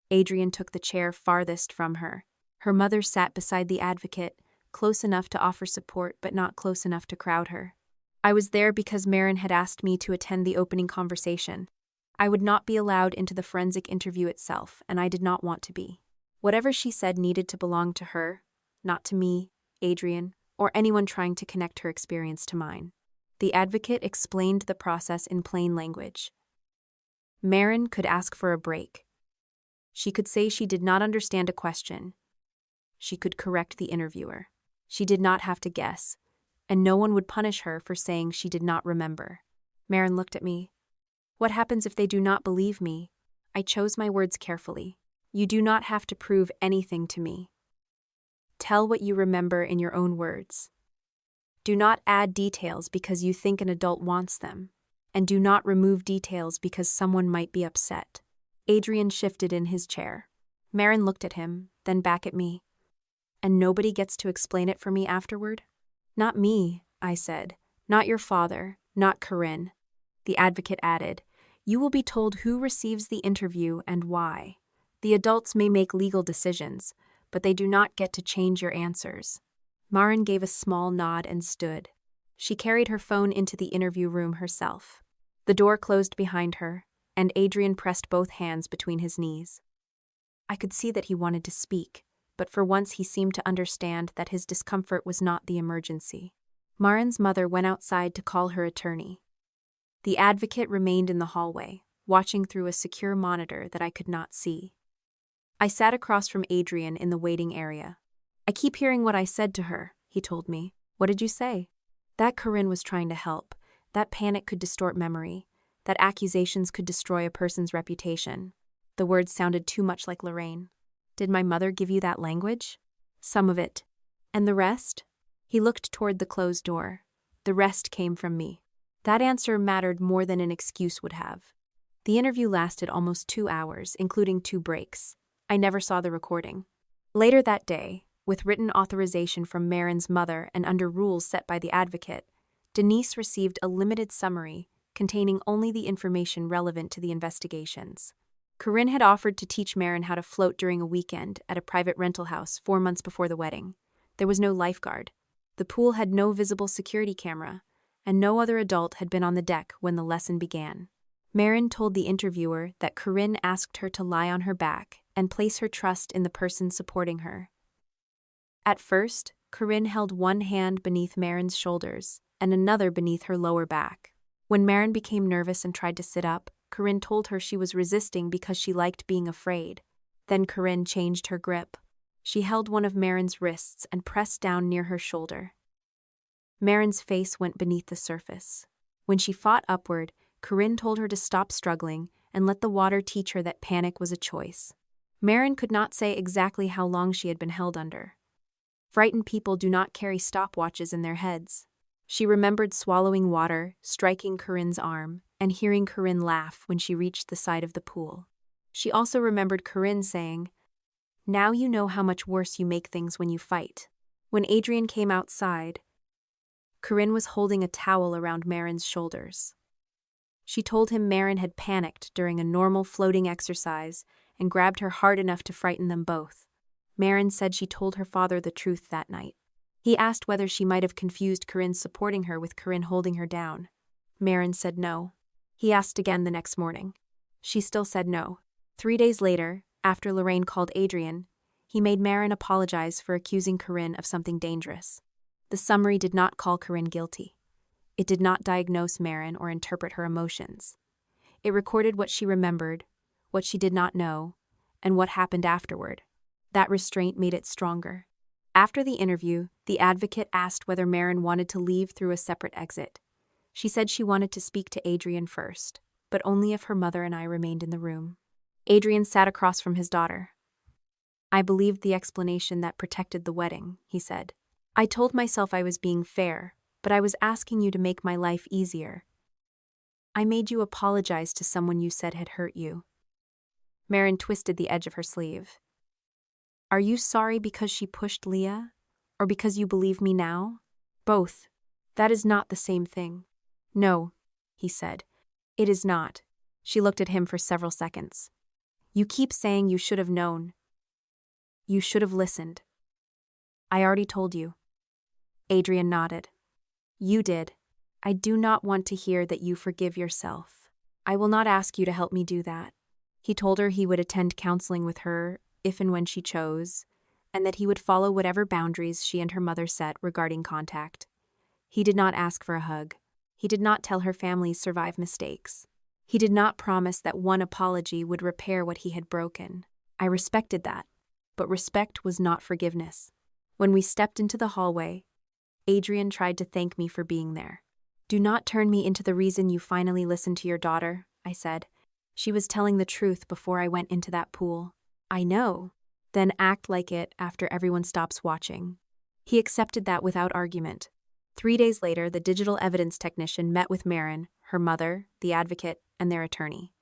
Adrian took the chair farthest from her. Her mother sat beside the advocate, close enough to offer support but not close enough to crowd her. I was there because Marin had asked me to attend the opening conversation. I would not be allowed into the forensic interview itself, and I did not want to be. Whatever she said needed to belong to her, not to me, Adrian, or anyone trying to connect her experience to mine. The advocate explained the process in plain language. Marin could ask for a break. She could say she did not understand a question. She could correct the interviewer. She did not have to guess, and no one would punish her for saying she did not remember. Marin looked at me. What happens if they do not believe me? I chose my words carefully. You do not have to prove anything to me. Tell what you remember in your own words. Do not add details because you think an adult wants them, and do not remove details because someone might be upset. Adrian shifted in his chair. Marin looked at him, then back at me. And nobody gets to explain it for me afterward? Not me, I said. Not your father, not Corinne. The advocate added, you will be told who receives the interview and why. The adults may make legal decisions, but they do not get to change your answers. Marin gave a small nod and stood. She carried her phone into the interview room herself. The door closed behind her, and Adrian pressed both hands between his knees. I could see that he wanted to speak, but for once he seemed to understand that his discomfort was not the emergency. Marin's mother went outside to call her attorney. The advocate remained in the hallway, watching through a secure monitor that I could not see. I sat across from Adrian in the waiting area. I keep hearing what I said to her, he told me. What did you say? That Corinne was trying to help. That panic could distort memory. That accusations could destroy a person's reputation. The words sounded too much like Lorraine. Did my mother give you that language? Some of it. And the rest? He looked toward the closed door. The rest came from me. That answer mattered more than an excuse would have. The interview lasted almost 2 hours, including 2 breaks. I never saw the recording. Later that day, with written authorization from Marin's mother and under rules set by the advocate, Denise received a limited summary containing only the information relevant to the investigations. Corinne had offered to teach Marin how to float during a weekend at a private rental house 4 months before the wedding. There was no lifeguard. The pool had no visible security camera, and no other adult had been on the deck when the lesson began. Marin told the interviewer that Corinne asked her to lie on her back and place her trust in the person supporting her. At first, Corinne held one hand beneath Marin's shoulders and another beneath her lower back. When Marin became nervous and tried to sit up, Corinne told her she was resisting because she liked being afraid. Then Corinne changed her grip. She held one of Marin's wrists and pressed down near her shoulder. Marin's face went beneath the surface. When she fought upward, Corinne told her to stop struggling and let the water teach her that panic was a choice. Marin could not say exactly how long she had been held under. Frightened people do not carry stopwatches in their heads. She remembered swallowing water, striking Corinne's arm, and hearing Corinne laugh when she reached the side of the pool. She also remembered Corinne saying, "Now you know how much worse you make things when you fight." When Adrian came outside, Corinne was holding a towel around Marin's shoulders. She told him Marin had panicked during a normal floating exercise and grabbed her hard enough to frighten them both. Marin said she told her father the truth that night. He asked whether she might have confused Corinne supporting her with Corinne holding her down. Marin said no. He asked again the next morning. She still said no. 3 days later, after Lorraine called Adrian, he made Marin apologize for accusing Corinne of something dangerous. The summary did not call Corinne guilty. It did not diagnose Marin or interpret her emotions. It recorded what she remembered, what she did not know, and what happened afterward. That restraint made it stronger. After the interview, the advocate asked whether Marin wanted to leave through a separate exit. She said she wanted to speak to Adrian first, but only if her mother and I remained in the room. Adrian sat across from his daughter. "I believed the explanation that protected the wedding," he said. "I told myself I was being fair, but I was asking you to make my life easier. I made you apologize to someone you said had hurt you." Marin twisted the edge of her sleeve. "Are you sorry because she pushed Leah? Or because you believe me now?" "Both. That is not the same thing." "No," he said. "It is not." She looked at him for several seconds. "You keep saying you should have known. You should have listened." "I already told you." Adrian nodded. "You did. I do not want to hear that you forgive yourself. I will not ask you to help me do that." He told her he would attend counseling with her if and when she chose, and that he would follow whatever boundaries she and her mother set regarding contact. He did not ask for a hug. He did not tell her families survive mistakes. He did not promise that one apology would repair what he had broken. I respected that, but respect was not forgiveness. When we stepped into the hallway, Adrian tried to thank me for being there. "Do not turn me into the reason you finally listened to your daughter," I said. "She was telling the truth before I went into that pool." "I know." "Then act like it after everyone stops watching." He accepted that without argument. 3 days later, the digital evidence technician met with Marin, her mother, the advocate, and their attorney.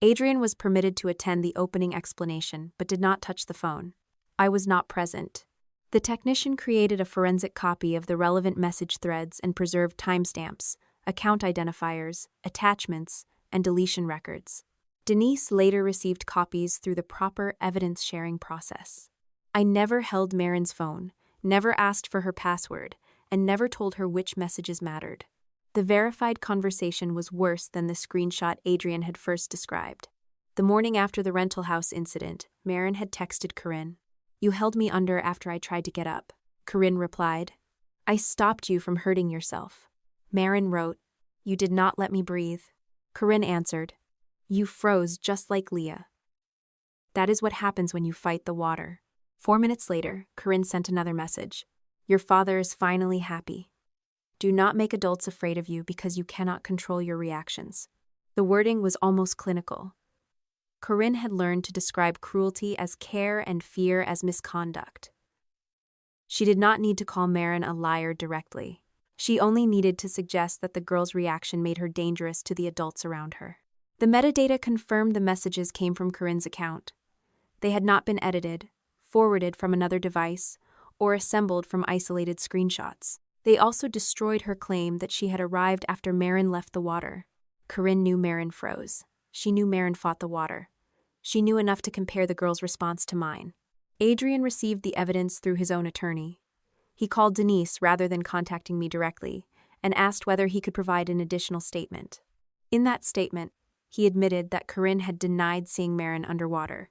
Adrian was permitted to attend the opening explanation, but did not touch the phone. I was not present. The technician created a forensic copy of the relevant message threads and preserved timestamps, account identifiers, attachments, and deletion records. Denise later received copies through the proper evidence-sharing process. I never held Marin's phone, never asked for her password, and never told her which messages mattered. The verified conversation was worse than the screenshot Adrian had first described. The morning after the rental house incident, Maren had texted Corinne. "You held me under after I tried to get up." Corinne replied, "I stopped you from hurting yourself." Maren wrote, "You did not let me breathe." Corinne answered, "You froze just like Leah." That is what happens when you fight the water. 4 minutes later, Corinne sent another message. "Your father is finally happy. Do not make adults afraid of you because you cannot control your reactions." The wording was almost clinical. Corinne had learned to describe cruelty as care and fear as misconduct. She did not need to call Maren a liar directly. She only needed to suggest that the girl's reaction made her dangerous to the adults around her. The metadata confirmed the messages came from Corinne's account. They had not been edited, forwarded from another device, or assembled from isolated screenshots. They also destroyed her claim that she had arrived after Maren left the water. Corinne knew Maren froze. She knew Maren fought the water. She knew enough to compare the girl's response to mine. Adrian received the evidence through his own attorney. He called Denise rather than contacting me directly, and asked whether he could provide an additional statement. In that statement, he admitted that Corinne had denied seeing Maren underwater.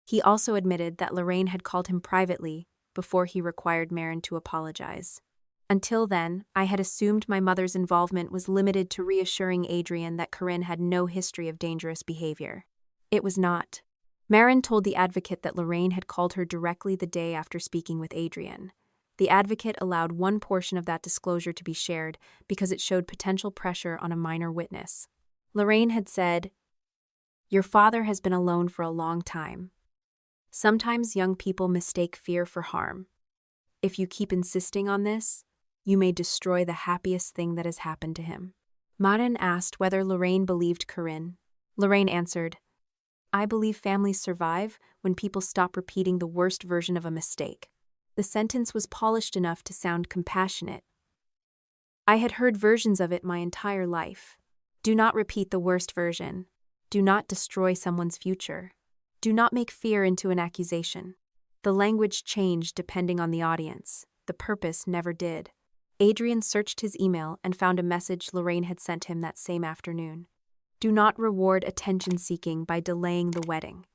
He also admitted that Lorraine had called him privately before he required Maren to apologize. Until then, I had assumed my mother's involvement was limited to reassuring Adrian that Corinne had no history of dangerous behavior. It was not. Maren told the advocate that Lorraine had called her directly the day after speaking with Adrian. The advocate allowed one portion of that disclosure to be shared because it showed potential pressure on a minor witness. Lorraine had said, "Your father has been alone for a long time. Sometimes young people mistake fear for harm. If you keep insisting on this, you may destroy the happiest thing that has happened to him." Maren asked whether Lorraine believed Corinne. Lorraine answered, "I believe families survive when people stop repeating the worst version of a mistake." The sentence was polished enough to sound compassionate. I had heard versions of it my entire life. Do not repeat the worst version. Do not destroy someone's future. Do not make fear into an accusation. The language changed depending on the audience. The purpose never did. Adrian searched his email and found a message Lorraine had sent him that same afternoon. "Do not reward attention-seeking by delaying the wedding.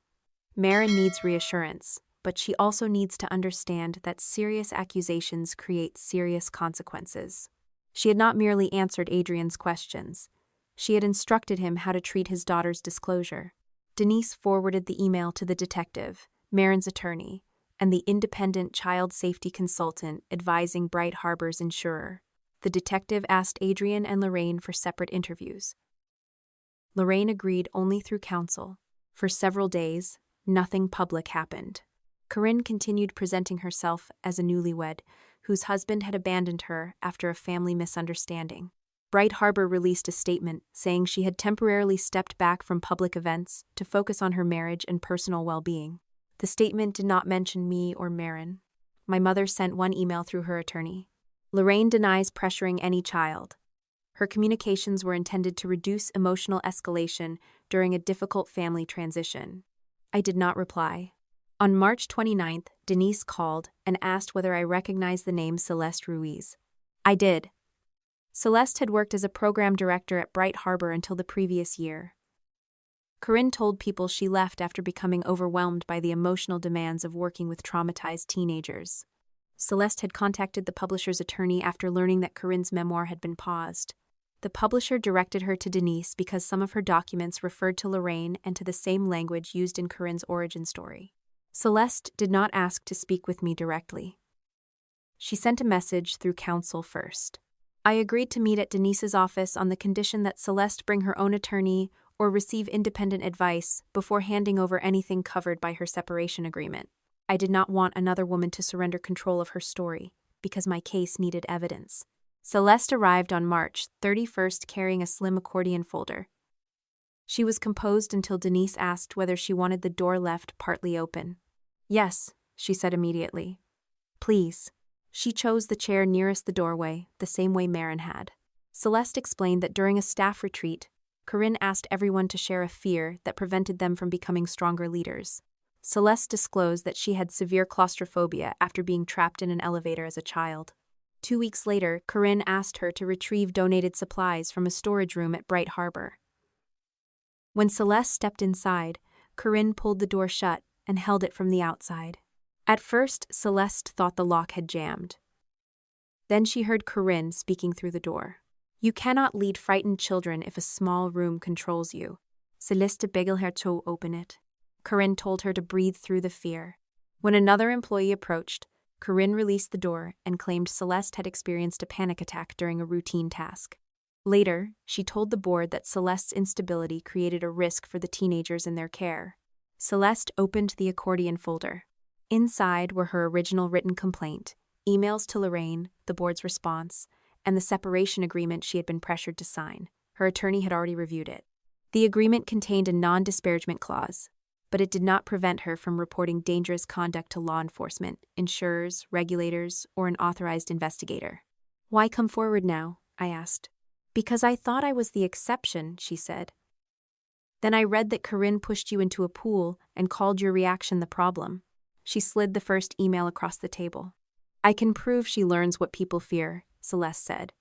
Maren needs reassurance, but she also needs to understand that serious accusations create serious consequences." She had not merely answered Adrian's questions. She had instructed him how to treat his daughter's disclosure. Denise forwarded the email to the detective, Maren's attorney, and the independent child safety consultant advising Bright Harbor's insurer. The detective asked Adrian and Lorraine for separate interviews. Lorraine agreed only through counsel. For several days, nothing public happened. Corinne continued presenting herself as a newlywed, whose husband had abandoned her after a family misunderstanding. Bright Harbor released a statement saying she had temporarily stepped back from public events to focus on her marriage and personal well-being. The statement did not mention me or Maren. My mother sent one email through her attorney. Lorraine denies pressuring any child. Her communications were intended to reduce emotional escalation during a difficult family transition. I did not reply. On March 29th, Denise called and asked whether I recognized the name Celeste Ruiz. I did. Celeste had worked as a program director at Bright Harbor until the previous year. Corinne told people she left after becoming overwhelmed by the emotional demands of working with traumatized teenagers. Celeste had contacted the publisher's attorney after learning that Corinne's memoir had been paused. The publisher directed her to Denise because some of her documents referred to Lorraine and to the same language used in Corinne's origin story. Celeste did not ask to speak with me directly. She sent a message through counsel first. I agreed to meet at Denise's office on the condition that Celeste bring her own attorney or receive independent advice before handing over anything covered by her separation agreement. I did not want another woman to surrender control of her story because my case needed evidence. Celeste arrived on March 31st carrying a slim accordion folder. She was composed until Denise asked whether she wanted the door left partly open. "Yes," she said immediately. "Please." She chose the chair nearest the doorway, the same way Maren had. Celeste explained that during a staff retreat, Corinne asked everyone to share a fear that prevented them from becoming stronger leaders. Celeste disclosed that she had severe claustrophobia after being trapped in an elevator as a child. 2 weeks later, Corinne asked her to retrieve donated supplies from a storage room at Bright Harbor. When Celeste stepped inside, Corinne pulled the door shut and held it from the outside. At first, Celeste thought the lock had jammed. Then she heard Corinne speaking through the door. "You cannot lead frightened children if a small room controls you. Celeste begel her to open it." Corinne told her to breathe through the fear. When another employee approached, Corinne released the door and claimed Celeste had experienced a panic attack during a routine task. Later, she told the board that Celeste's instability created a risk for the teenagers in their care. Celeste opened the accordion folder. Inside were her original written complaint, emails to Lorraine, the board's response, and the separation agreement she had been pressured to sign. Her attorney had already reviewed it. The agreement contained a non-disparagement clause, but it did not prevent her from reporting dangerous conduct to law enforcement, insurers, regulators, or an authorized investigator. "Why come forward now?" I asked. "Because I thought I was the exception," she said. "Then I read that Corinne pushed you into a pool and called your reaction the problem." She slid the first email across the table. "I can prove she learns what people fear," Celeste said.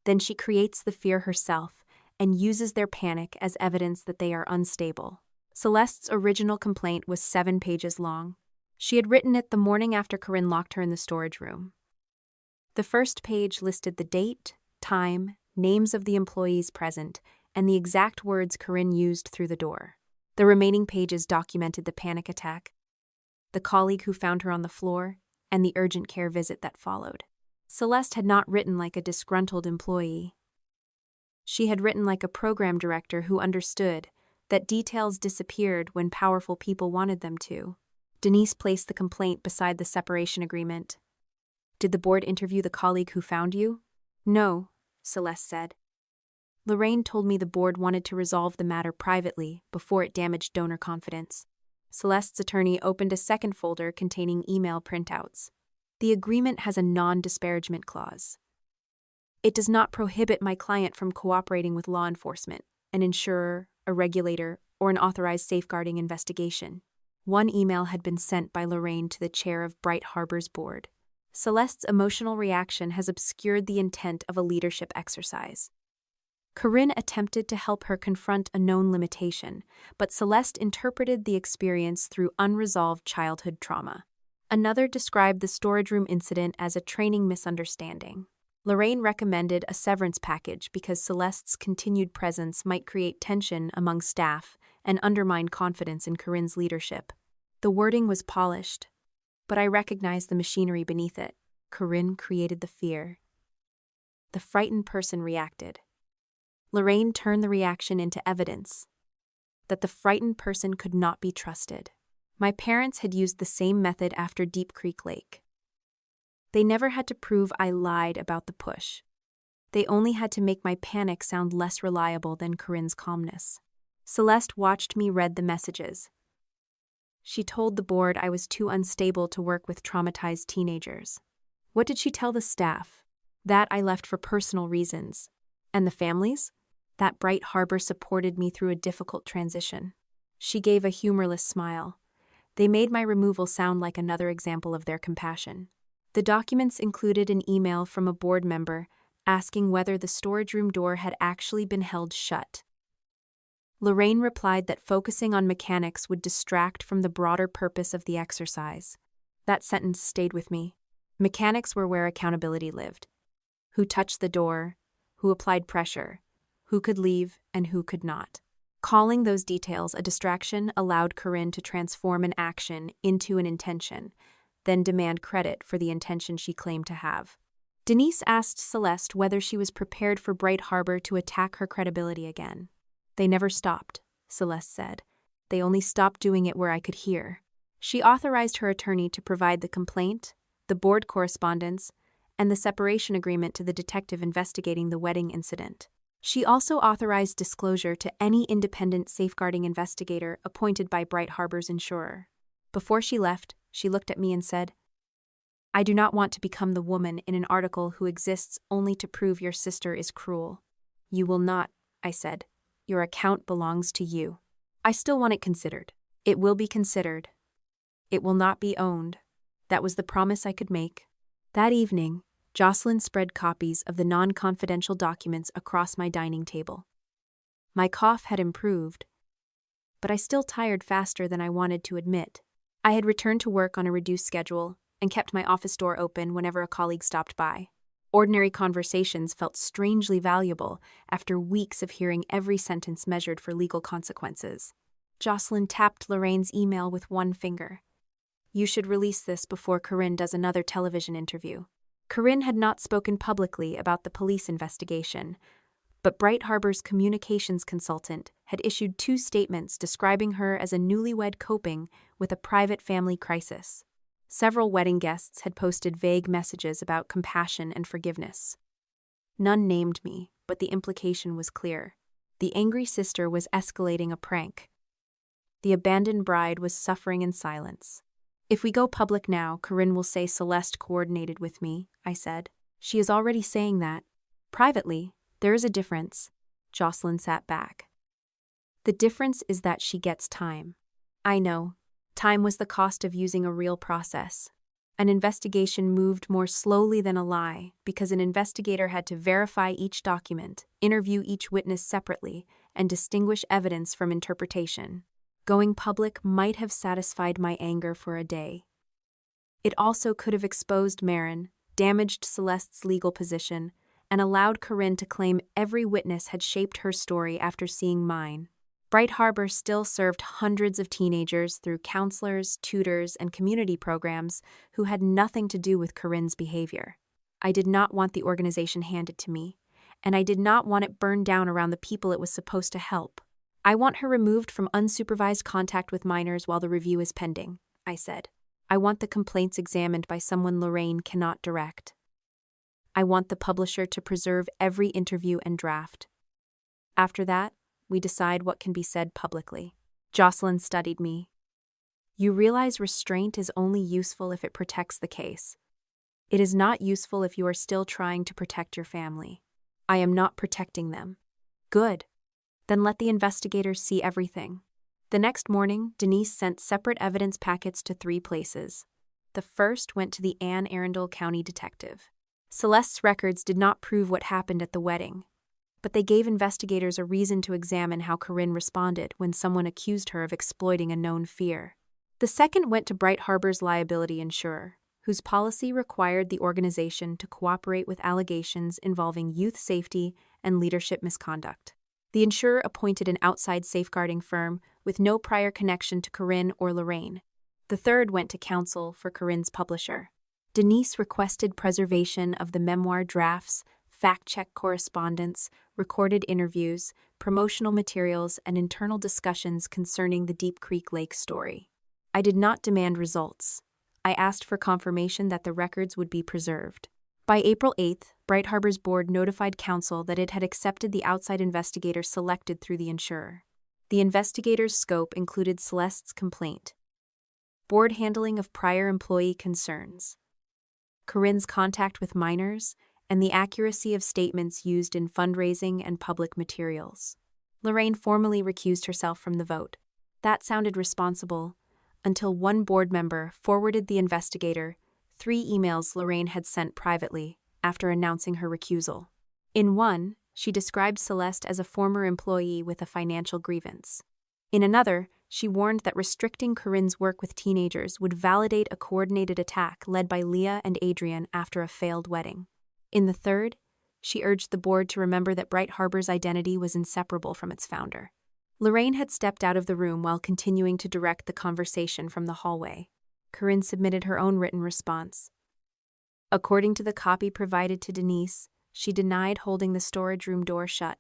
"Then she creates the fear herself and uses their panic as evidence that they are unstable." Celeste's original complaint was 7 pages long. She had written it the morning after Corinne locked her in the storage room. The first page listed the date, time, names of the employees present, and the exact words Corinne used through the door. The remaining pages documented the panic attack, the colleague who found her on the floor, and the urgent care visit that followed. Celeste had not written like a disgruntled employee. She had written like a program director who understood that details disappeared when powerful people wanted them to. Denise placed the complaint beside the separation agreement. "Did the board interview the colleague who found you?" "No," Celeste said. "Lorraine told me the board wanted to resolve the matter privately before it damaged donor confidence." Celeste's attorney opened a second folder containing email printouts. "The agreement has a non-disparagement clause. It does not prohibit my client from cooperating with law enforcement, an insurer, a regulator, or an authorized safeguarding investigation." One email had been sent by Lorraine to the chair of Bright Harbor's board. Celeste's emotional reaction has obscured the intent of a leadership exercise. Corinne attempted to help her confront a known limitation, but Celeste interpreted the experience through unresolved childhood trauma. Another described the storage room incident as a training misunderstanding. Lorraine recommended a severance package because Celeste's continued presence might create tension among staff and undermine confidence in Corinne's leadership. The wording was polished, but I recognized the machinery beneath it. Corinne created the fear. The frightened person reacted. Lorraine turned the reaction into evidence that the frightened person could not be trusted. My parents had used the same method after Deep Creek Lake. They never had to prove I lied about the push. They only had to make my panic sound less reliable than Corinne's calmness. Celeste watched me read the messages. She told the board I was too unstable to work with traumatized teenagers. What did she tell the staff? That I left for personal reasons. And the families? That Bright Harbor supported me through a difficult transition. She gave a humorless smile. They made my removal sound like another example of their compassion. The documents included an email from a board member asking whether the storage room door had actually been held shut. Lorraine replied that focusing on mechanics would distract from the broader purpose of the exercise. That sentence stayed with me. Mechanics were where accountability lived. Who touched the door, who applied pressure, who could leave and who could not. Calling those details a distraction allowed Corinne to transform an action into an intention, then demand credit for the intention she claimed to have. Denise asked Celeste whether she was prepared for Bright Harbor to attack her credibility again. "They never stopped," Celeste said. "They only stopped doing it where I could hear." She authorized her attorney to provide the complaint, the board correspondence, and the separation agreement to the detective investigating the wedding incident. She also authorized disclosure to any independent safeguarding investigator appointed by Bright Harbor's insurer. Before she left, she looked at me and said, "I do not want to become the woman in an article who exists only to prove your sister is cruel." "You will not," I said. "Your account belongs to you." "I still want it considered." "It will be considered. It will not be owned." That was the promise I could make. That evening, Jocelyn spread copies of the non-confidential documents across my dining table. My cough had improved, but I still tired faster than I wanted to admit. I had returned to work on a reduced schedule and kept my office door open whenever a colleague stopped by. Ordinary conversations felt strangely valuable after weeks of hearing every sentence measured for legal consequences. Jocelyn tapped Lorraine's email with one finger. "You should release this before Corinne does another television interview." Corinne had not spoken publicly about the police investigation, but Bright Harbor's communications consultant had issued 2 statements describing her as a newlywed coping with a private family crisis. Several wedding guests had posted vague messages about compassion and forgiveness. None named me, but the implication was clear. The angry sister was escalating a prank. The abandoned bride was suffering in silence. "If we go public now, Corinne will say Celeste coordinated with me," I said. "She is already saying that. Privately, there is a difference." Jocelyn sat back. "The difference is that she gets time." I know. Time was the cost of using a real process. An investigation moved more slowly than a lie because an investigator had to verify each document, interview each witness separately, and distinguish evidence from interpretation. Going public might have satisfied my anger for a day. It also could have exposed Marin, damaged Celeste's legal position, and allowed Corinne to claim every witness had shaped her story after seeing mine. Bright Harbor still served hundreds of teenagers through counselors, tutors, and community programs who had nothing to do with Corinne's behavior. I did not want the organization handed to me, and I did not want it burned down around the people it was supposed to help. "I want her removed from unsupervised contact with minors while the review is pending," I said. "I want the complaints examined by someone Lorraine cannot direct. I want the publisher to preserve every interview and draft. After that, we decide what can be said publicly." Jocelyn studied me. "You realize restraint is only useful if it protects the case. It is not useful if you are still trying to protect your family." "I am not protecting them." "Good. Then let the investigators see everything." The next morning, Denise sent separate evidence packets to 3 places. The first went to the Anne Arundel County detective. Celeste's records did not prove what happened at the wedding, but they gave investigators a reason to examine how Corinne responded when someone accused her of exploiting a known fear. The second went to Bright Harbor's liability insurer, whose policy required the organization to cooperate with allegations involving youth safety and leadership misconduct. The insurer appointed an outside safeguarding firm with no prior connection to Corinne or Lorraine. The third went to counsel for Corinne's publisher. Denise requested preservation of the memoir drafts, fact-check correspondence, recorded interviews, promotional materials, and internal discussions concerning the Deep Creek Lake story. I did not demand results. I asked for confirmation that the records would be preserved. By April 8th, Bright Harbor's board notified counsel that it had accepted the outside investigator selected through the insurer. The investigator's scope included Celeste's complaint, board handling of prior employee concerns, Corinne's contact with minors, and the accuracy of statements used in fundraising and public materials. Lorraine formally recused herself from the vote. That sounded responsible, until one board member forwarded the investigator 3 emails Lorraine had sent privately after announcing her recusal. In one, she described Celeste as a former employee with a financial grievance. In another, she warned that restricting Corinne's work with teenagers would validate a coordinated attack led by Leah and Adrian after a failed wedding. In the third, she urged the board to remember that Bright Harbor's identity was inseparable from its founder. Lorraine had stepped out of the room while continuing to direct the conversation from the hallway. Corinne submitted her own written response. According to the copy provided to Denise, she denied holding the storage room door shut.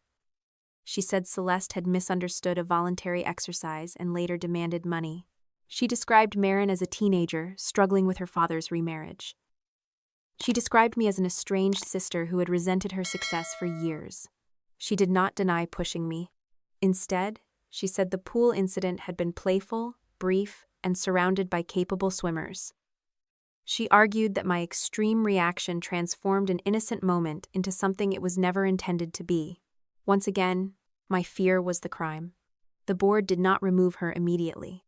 She said Celeste had misunderstood a voluntary exercise and later demanded money. She described Marin as a teenager struggling with her father's remarriage. She described me as an estranged sister who had resented her success for years. She did not deny pushing me. Instead, she said the pool incident had been playful, brief, and surrounded by capable swimmers. She argued that my extreme reaction transformed an innocent moment into something it was never intended to be. Once again, my fear was the crime. The board did not remove her immediately.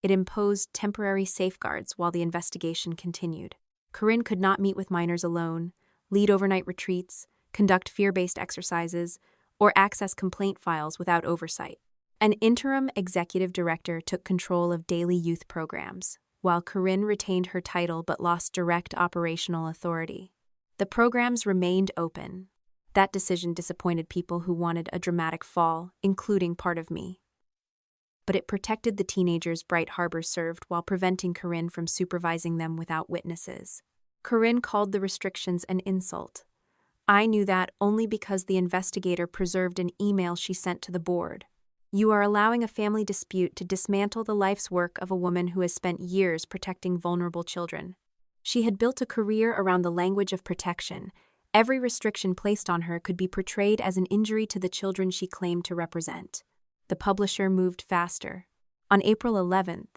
It imposed temporary safeguards while the investigation continued. Corinne could not meet with minors alone. lead overnight retreats, conduct fear-based exercises, or access complaint files without oversight. An interim executive director took control of daily youth programs, while Corinne retained her title but lost direct operational authority. The programs remained open. That decision disappointed people who wanted a dramatic fall, including part of me. But it protected the teenagers Bright Harbor served while preventing Corinne from supervising them without witnesses. Corinne called the restrictions an insult. I knew that only because the investigator preserved an email she sent to the board. You are allowing a family dispute to dismantle the life's work of a woman who has spent years protecting vulnerable children. She had built a career around the language of protection. Every restriction placed on her could be portrayed as an injury to the children she claimed to represent. The publisher moved faster. On April 11th,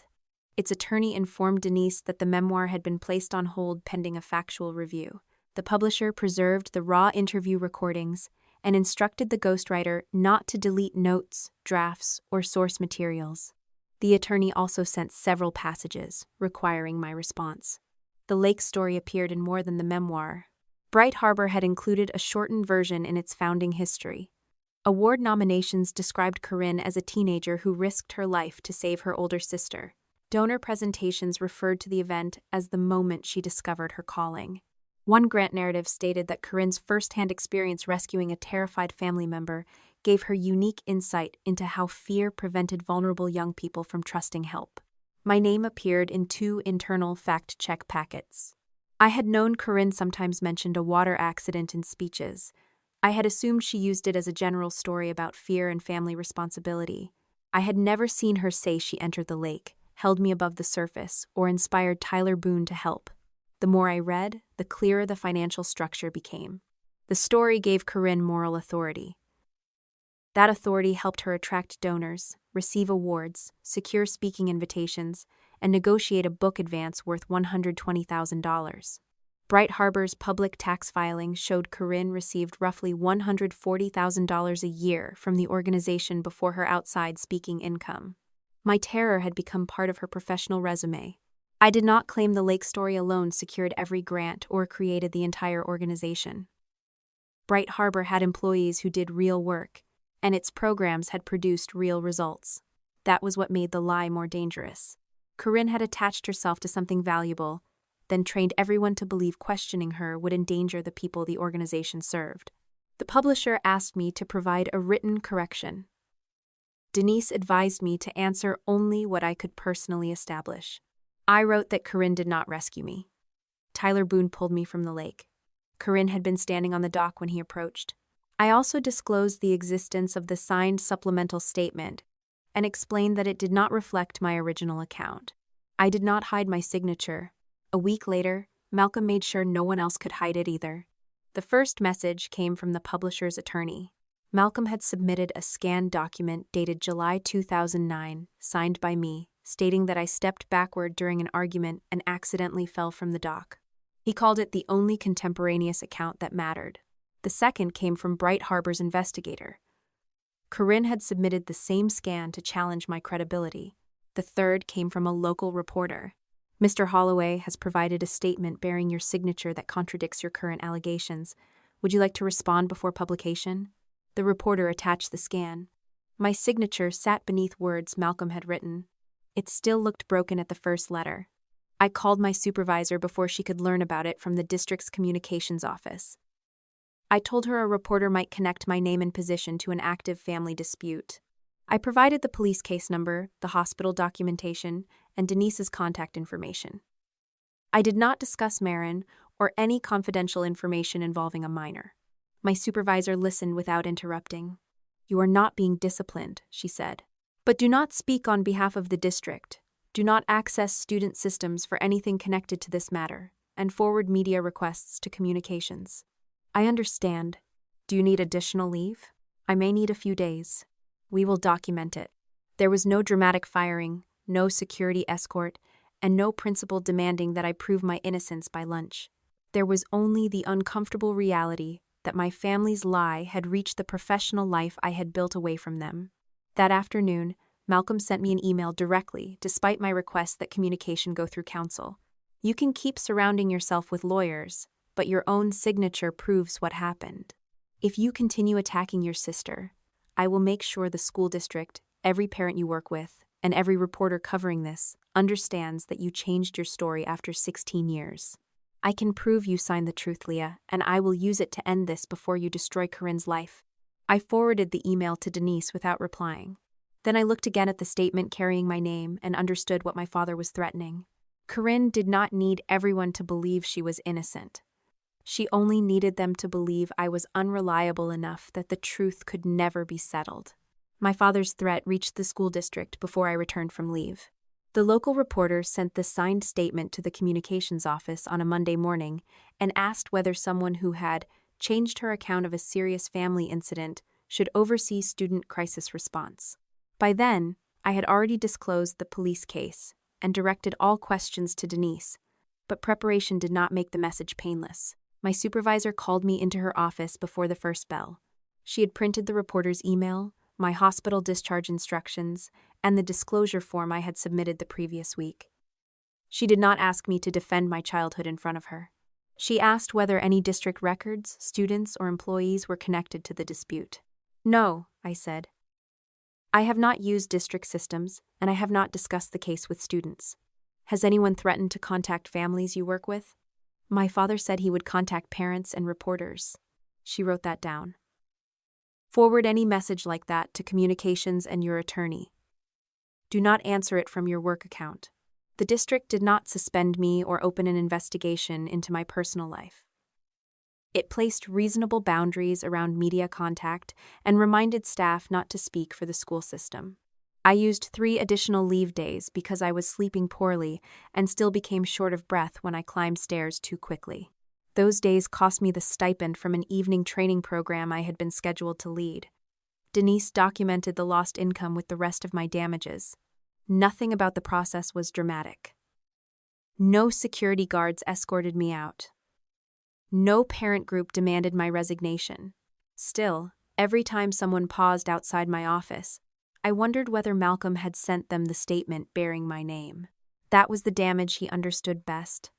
its attorney informed Denise that the memoir had been placed on hold pending a factual review. The publisher preserved the raw interview recordings and instructed the ghostwriter not to delete notes, drafts, or source materials. The attorney also sent several passages requiring my response. The lake story appeared in more than the memoir. Bright Harbor had included a shortened version in its founding history. Award nominations described Corinne as a teenager who risked her life to save her older sister. Donor presentations referred to the event as the moment she discovered her calling. One grant narrative stated that Corinne's first-hand experience rescuing a terrified family member gave her unique insight into how fear prevented vulnerable young people from trusting help. My name appeared in 2 internal fact-check packets. I had known Corinne sometimes mentioned a water accident in speeches. I had assumed she used it as a general story about fear and family responsibility. I had never seen her say she entered the lake, held me above the surface, or inspired Tyler Boone to help. The more I read, the clearer the financial structure became. The story gave Corinne moral authority. That authority helped her attract donors, receive awards, secure speaking invitations, and negotiate a book advance worth $120,000. Bright Harbor's public tax filings showed Corinne received roughly $140,000 a year from the organization before her outside speaking income. My terror had become part of her professional resume. I did not claim the lake story alone secured every grant or created the entire organization. Bright Harbor had employees who did real work, and its programs had produced real results. That was what made the lie more dangerous. Corinne had attached herself to something valuable, then trained everyone to believe questioning her would endanger the people the organization served. The publisher asked me to provide a written correction. Denise advised me to answer only what I could personally establish. I wrote that Corinne did not rescue me. Tyler Boone pulled me from the lake. Corinne had been standing on the dock when he approached. I also disclosed the existence of the signed supplemental statement and explained that it did not reflect my original account. I did not hide my signature. A week later, Malcolm made sure no one else could hide it either. The first message came from the publisher's attorney. Malcolm had submitted a scanned document dated July 2009, signed by me, stating that I stepped backward during an argument and accidentally fell from the dock. He called it the only contemporaneous account that mattered. The second came from Bright Harbor's investigator. Corinne had submitted the same scan to challenge my credibility. The third came from a local reporter. Mr. Holloway has provided a statement bearing your signature that contradicts your current allegations. Would you like to respond before publication? The reporter attached the scan. My signature sat beneath words Malcolm had written. It still looked broken at the first letter. I called my supervisor before she could learn about it from the district's communications office. I told her a reporter might connect my name and position to an active family dispute. I provided the police case number, the hospital documentation, and Denise's contact information. I did not discuss Marin or any confidential information involving a minor. My supervisor listened without interrupting. "You are not being disciplined," she said. "But do not speak on behalf of the district. Do not access student systems for anything connected to this matter, and forward media requests to communications." "I understand. Do you need additional leave?" "I may need a few days. We will document it." There was no dramatic firing, no security escort, and no principal demanding that I prove my innocence by lunch. There was only the uncomfortable reality that my family's lie had reached the professional life I had built away from them. That afternoon, Malcolm sent me an email directly, despite my request that communication go through counsel. "You can keep surrounding yourself with lawyers, but your own signature proves what happened. If you continue attacking your sister, I will make sure the school district, every parent you work with, and every reporter covering this understands that you changed your story after 16 years. I can prove you signed the truth, Leah, and I will use it to end this before you destroy Corinne's life. I forwarded the email to Denise without replying. Then I looked again at the statement carrying my name and understood what my father was threatening. Corinne did not need everyone to believe she was innocent. She only needed them to believe I was unreliable enough that the truth could never be settled. My father's threat reached the school district before I returned from leave. The local reporter sent the signed statement to the communications office on a Monday morning and asked whether someone who had changed her account of a serious family incident should oversee student crisis response. By then, I had already disclosed the police case and directed all questions to Denise, but preparation did not make the message painless. My supervisor called me into her office before the first bell. She had printed the reporter's email, my hospital discharge instructions, and the disclosure form I had submitted the previous week. She did not ask me to defend my childhood in front of her. She asked whether any district records, students, or employees were connected to the dispute. No, I said. I have not used district systems, and I have not discussed the case with students. Has anyone threatened to contact families you work with? My father said he would contact parents and reporters. She wrote that down. Forward any message like that to communications and your attorney. Do not answer it from your work account. The district did not suspend me or open an investigation into my personal life. It placed reasonable boundaries around media contact and reminded staff not to speak for the school system. I used 3 additional leave days because I was sleeping poorly and still became short of breath when I climbed stairs too quickly. Those days cost me the stipend from an evening training program I had been scheduled to lead. Denise documented the lost income with the rest of my damages. Nothing about the process was dramatic. No security guards escorted me out. No parent group demanded my resignation. Still, every time someone paused outside my office, I wondered whether Malcolm had sent them the statement bearing my name. That was the damage he understood best.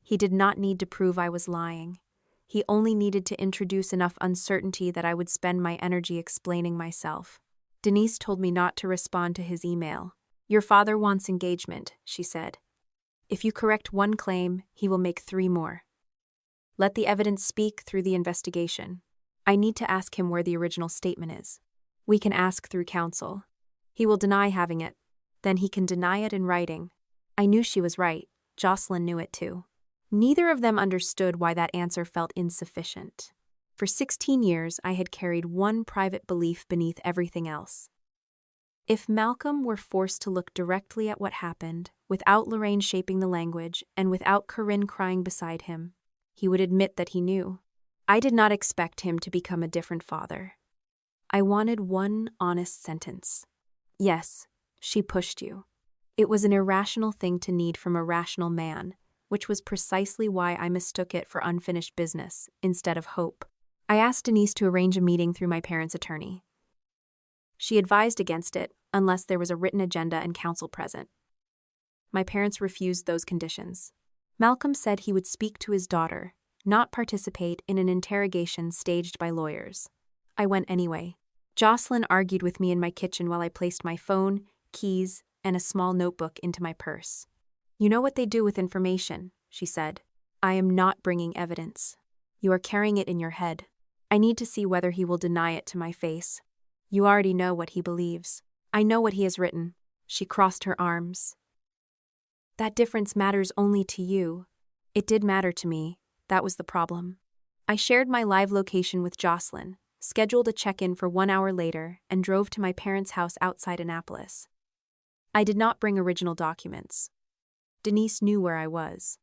He did not need to prove I was lying. He only needed to introduce enough uncertainty that I would spend my energy explaining myself. Denise told me not to respond to his email. Your father wants engagement, she said. If you correct one claim, he will make 3 more. Let the evidence speak through the investigation. I need to ask him where the original statement is. We can ask through counsel. He will deny having it. Then he can deny it in writing. I knew she was right. Jocelyn knew it too. Neither of them understood why that answer felt insufficient. For 16 years, I had carried one private belief beneath everything else. If Malcolm were forced to look directly at what happened, without Lorraine shaping the language, and without Corinne crying beside him, he would admit that he knew. I did not expect him to become a different father. I wanted one honest sentence. Yes, she pushed you. It was an irrational thing to need from a rational man, which was precisely why I mistook it for unfinished business instead of hope. I asked Denise to arrange a meeting through my parents' attorney. She advised against it unless there was a written agenda and counsel present. My parents refused those conditions. Malcolm said he would speak to his daughter, not participate in an interrogation staged by lawyers. I went anyway. Jocelyn argued with me in my kitchen while I placed my phone, keys, and a small notebook into my purse. You know what they do with information, she said. I am not bringing evidence. You are carrying it in your head. I need to see whether he will deny it to my face. You already know what he believes. I know what he has written. She crossed her arms. That difference matters only to you. It did matter to me. That was the problem. I shared my live location with Jocelyn, scheduled a check-in for 1 hour later, and drove to my parents' house outside Annapolis. I did not bring original documents. Denise knew where I was.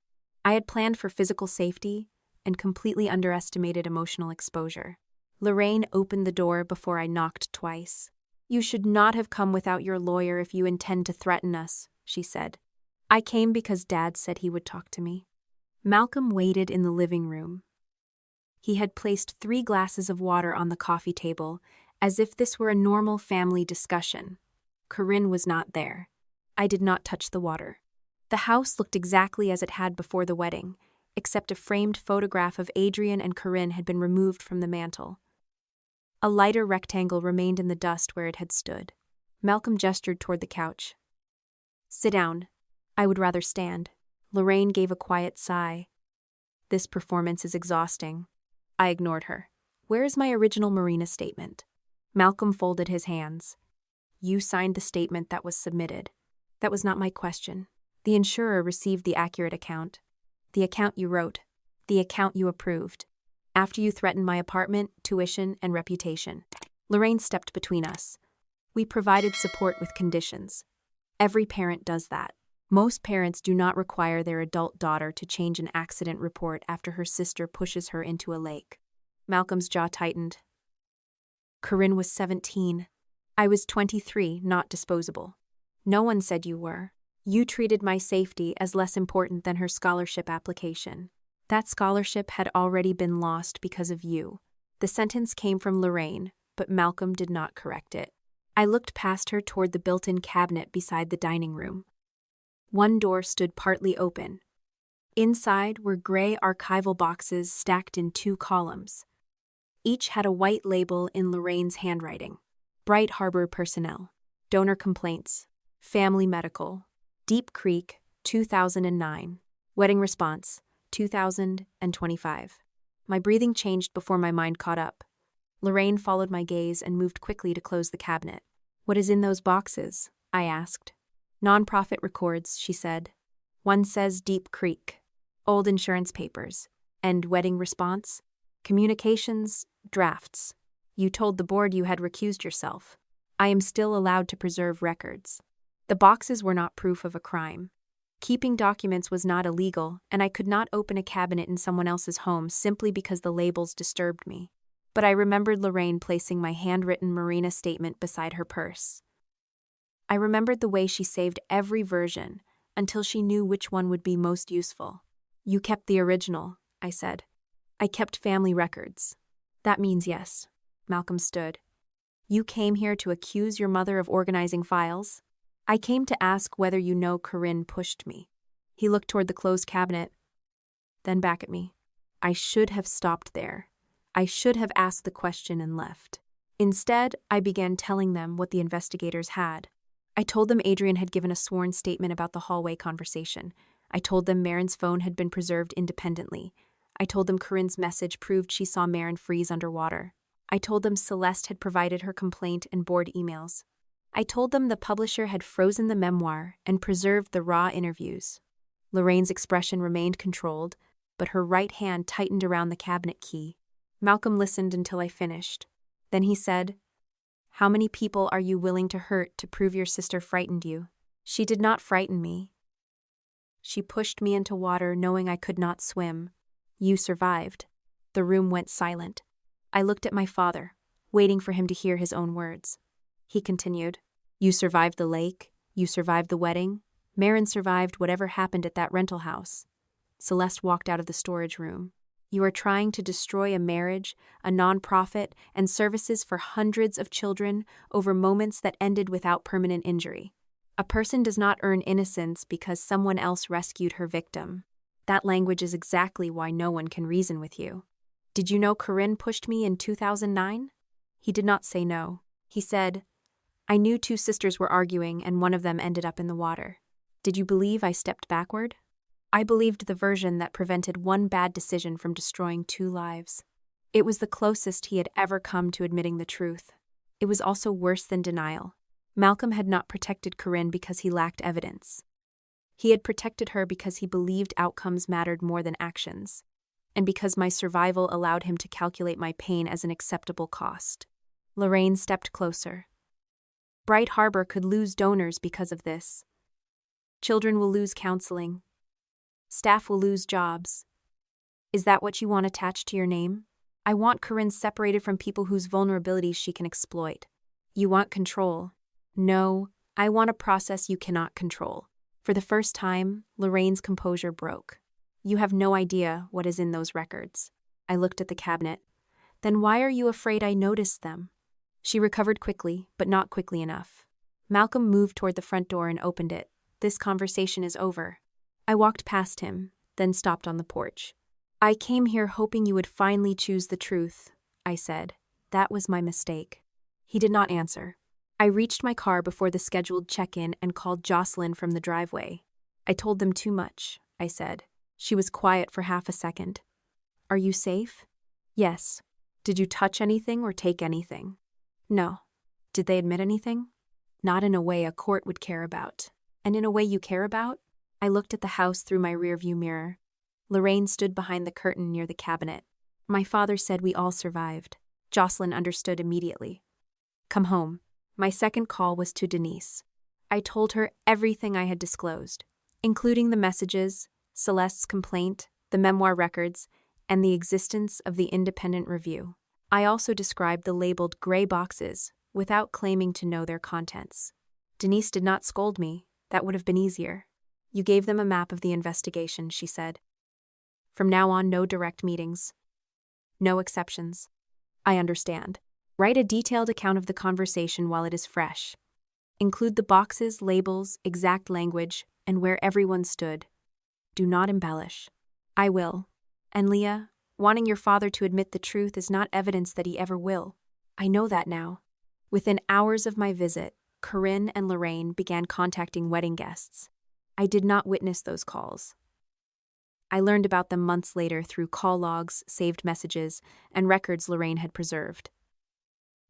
I had planned for physical safety and completely underestimated emotional exposure. Lorraine opened the door before I knocked twice. You should not have come without your lawyer if you intend to threaten us, she said. I came because Dad said he would talk to me. Malcolm waited in the living room. He had placed 3 glasses of water on the coffee table, as if this were a normal family discussion. Corinne was not there. I did not touch the water. The house looked exactly as it had before the wedding, except a framed photograph of Adrian and Corinne had been removed from the mantel. A lighter rectangle remained in the dust where it had stood. Malcolm gestured toward the couch. "Sit down. I would rather stand." Lorraine gave a quiet sigh. "This performance is exhausting." I ignored her. "Where is my original Marina statement?" Malcolm folded his hands. "You signed the statement that was submitted." "That was not my question. The insurer received the accurate account. The account you wrote. The account you approved. After you threatened my apartment, tuition, and reputation." Lorraine stepped between us. "We provided support with conditions. Every parent does that. Most parents do not require their adult daughter to change an accident report after her sister pushes her into a lake." Malcolm's jaw tightened. "Corinne was 17. I was 23, not disposable." "No one said you were. You treated my safety as less important than her scholarship application. That scholarship had already been lost because of you." The sentence came from Lorraine, but Malcolm did not correct it. I looked past her toward the built-in cabinet beside the dining room. One door stood partly open. Inside were gray archival boxes stacked in 2 columns. Each had a white label in Lorraine's handwriting. Bright Harbor Personnel. Donor Complaints. Family Medical. Deep Creek, 2009. Wedding Response, 2025. My breathing changed before my mind caught up. Lorraine followed my gaze and moved quickly to close the cabinet. "What is in those boxes?" I asked. "Nonprofit records," she said. "One says Deep Creek, old insurance papers, and Wedding Response, communications, drafts. You told the board you had recused yourself. I am still allowed to preserve records." The boxes were not proof of a crime. Keeping documents was not illegal, and I could not open a cabinet in someone else's home simply because the labels disturbed me. But I remembered Lorraine placing my handwritten Marina statement beside her purse. I remembered the way she saved every version until she knew which one would be most useful. "You kept the original," I said. "I kept family records." "That means yes." Malcolm stood. "You came here to accuse your mother of organizing files?" "I came to ask whether you know Corinne pushed me." He looked toward the closed cabinet, then back at me. I should have stopped there. I should have asked the question and left. Instead, I began telling them what the investigators had. I told them Adrian had given a sworn statement about the hallway conversation. I told them Marin's phone had been preserved independently. I told them Corinne's message proved she saw Marin freeze underwater. I told them Celeste had provided her complaint and board emails. I told them the publisher had frozen the memoir and preserved the raw interviews. Lorraine's expression remained controlled, but her right hand tightened around the cabinet key. Malcolm listened until I finished. Then he said, "How many people are you willing to hurt to prove your sister frightened you?" "She did not frighten me. She pushed me into water knowing I could not swim. You survived." The room went silent. I looked at my father, waiting for him to hear his own words. He continued, "You survived the lake. You survived the wedding. Marin survived whatever happened at that rental house." Celeste walked out of the storage room. "You are trying to destroy a marriage, a nonprofit, and services for hundreds of children over moments that ended without permanent injury. A person does not earn innocence because someone else rescued her victim. That language is exactly why no one can reason with you. Did you know Corinne pushed me in 2009? He did not say no. He said, "I knew 2 sisters were arguing and one of them ended up in the water." Did you believe I stepped backward? I believed the version that prevented one bad decision from destroying 2 lives. It was the closest he had ever come to admitting the truth. It was also worse than denial. Malcolm had not protected Corinne because he lacked evidence. He had protected her because he believed outcomes mattered more than actions, and because my survival allowed him to calculate my pain as an acceptable cost. Lorraine stepped closer. Bright Harbor could lose donors because of this. Children will lose counseling. Staff will lose jobs. Is that what you want attached to your name? I want Corinne separated from people whose vulnerabilities she can exploit. You want control. No, I want a process you cannot control. For the first time, Lorraine's composure broke. You have no idea what is in those records. I looked at the cabinet. Then why are you afraid I noticed them? She recovered quickly, but not quickly enough. Malcolm moved toward the front door and opened it. This conversation is over. I walked past him, then stopped on the porch. "I came here hoping you would finally choose the truth," I said. "That was my mistake." He did not answer. I reached my car before the scheduled check-in and called Jocelyn from the driveway. "I told them too much," I said. She was quiet for half a second. "Are you safe?" "Yes." "Did you touch anything or take anything?" "No." "Did they admit anything?" "Not in a way a court would care about." "And in a way you care about?" I looked at the house through my rearview mirror. Lorraine stood behind the curtain near the cabinet. "My father said we all survived." Jocelyn understood immediately. "Come home." My second call was to Denise. I told her everything I had disclosed, including the messages, Celeste's complaint, the memoir records, and the existence of the independent review. I also described the labeled gray boxes without claiming to know their contents. Denise did not scold me. That would have been easier. "You gave them a map of the investigation," she said. "From now on, no direct meetings. No exceptions." "I understand." "Write a detailed account of the conversation while it is fresh. Include the boxes, labels, exact language, and where everyone stood. Do not embellish." "I will." "And Leah, wanting your father to admit the truth is not evidence that he ever will. I know that now." Within hours of my visit, Corinne and Lorraine began contacting wedding guests. I did not witness those calls. I learned about them months later through call logs, saved messages, and records Lorraine had preserved.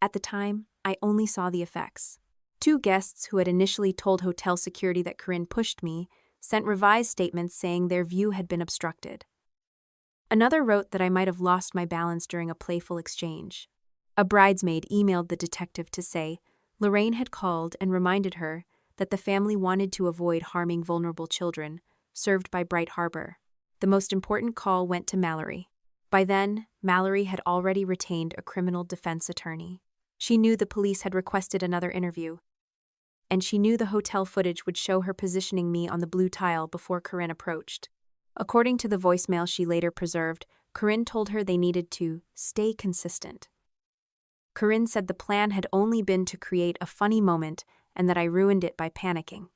At the time, I only saw the effects. 2 guests who had initially told hotel security that Corinne pushed me sent revised statements saying their view had been obstructed. Another wrote that I might have lost my balance during a playful exchange. A bridesmaid emailed the detective to say Lorraine had called and reminded her that the family wanted to avoid harming vulnerable children, served by Bright Harbor. The most important call went to Mallory. By then, Mallory had already retained a criminal defense attorney. She knew the police had requested another interview, and she knew the hotel footage would show her positioning me on the blue tile before Corinne approached. According to the voicemail she later preserved, Corinne told her they needed to stay consistent. Corinne said the plan had only been to create a funny moment and that I ruined it by panicking.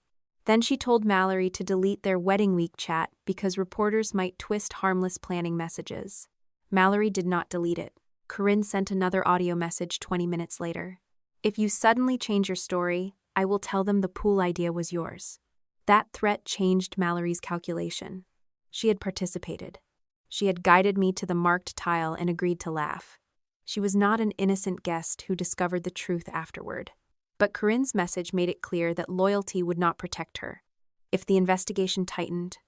Then she told Mallory to delete their wedding week chat because reporters might twist harmless planning messages. Mallory did not delete it. Corinne sent another audio message 20 minutes later. "If you suddenly change your story, I will tell them the pool idea was yours." That threat changed Mallory's calculation. She had participated. She had guided me to the marked tile and agreed to laugh. She was not an innocent guest who discovered the truth afterward. But Corinne's message made it clear that loyalty would not protect her. If the investigation tightened,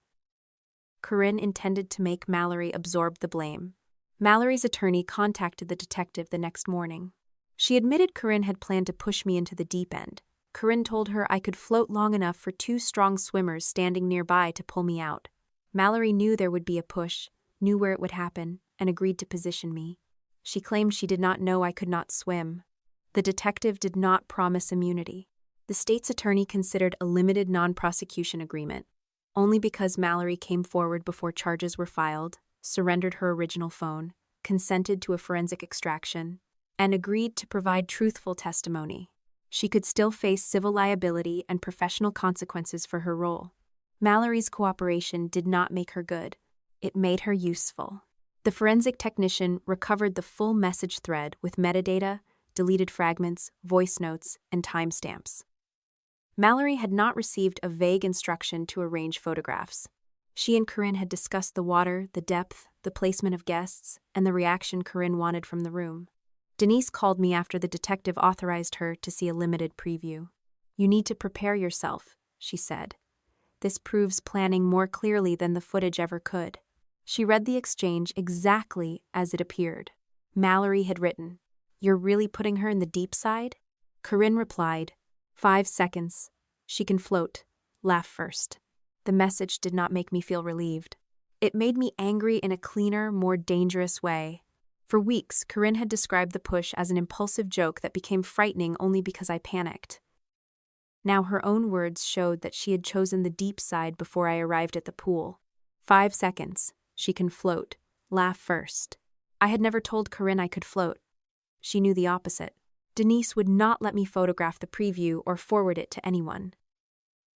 Corinne intended to make Mallory absorb the blame. Mallory's attorney contacted the detective the next morning. She admitted Corinne had planned to push me into the deep end. Corinne told her I could float long enough for 2 strong swimmers standing nearby to pull me out. Mallory knew there would be a push, knew where it would happen, and agreed to position me. She claimed she did not know I could not swim. The detective did not promise immunity. The state's attorney considered a limited non-prosecution agreement, only because Mallory came forward before charges were filed, surrendered her original phone, consented to a forensic extraction, and agreed to provide truthful testimony. She could still face civil liability and professional consequences for her role. Mallory's cooperation did not make her good. It made her useful. The forensic technician recovered the full message thread with metadata, deleted fragments, voice notes, and timestamps. Mallory had not received a vague instruction to arrange photographs. She and Corinne had discussed the water, the depth, the placement of guests, and the reaction Corinne wanted from the room. Denise called me after the detective authorized her to see a limited preview. "You need to prepare yourself," she said. "This proves planning more clearly than the footage ever could." She read the exchange exactly as it appeared. Mallory had written, "You're really putting her in the deep side?" Corinne replied, 5 seconds. She can float. Laugh first." The message did not make me feel relieved. It made me angry in a cleaner, more dangerous way. For weeks, Corinne had described the push as an impulsive joke that became frightening only because I panicked. Now her own words showed that she had chosen the deep side before I arrived at the pool. 5 seconds. She can float. Laugh first. I had never told Corinne I could float. She knew the opposite. Denise would not let me photograph the preview or forward it to anyone.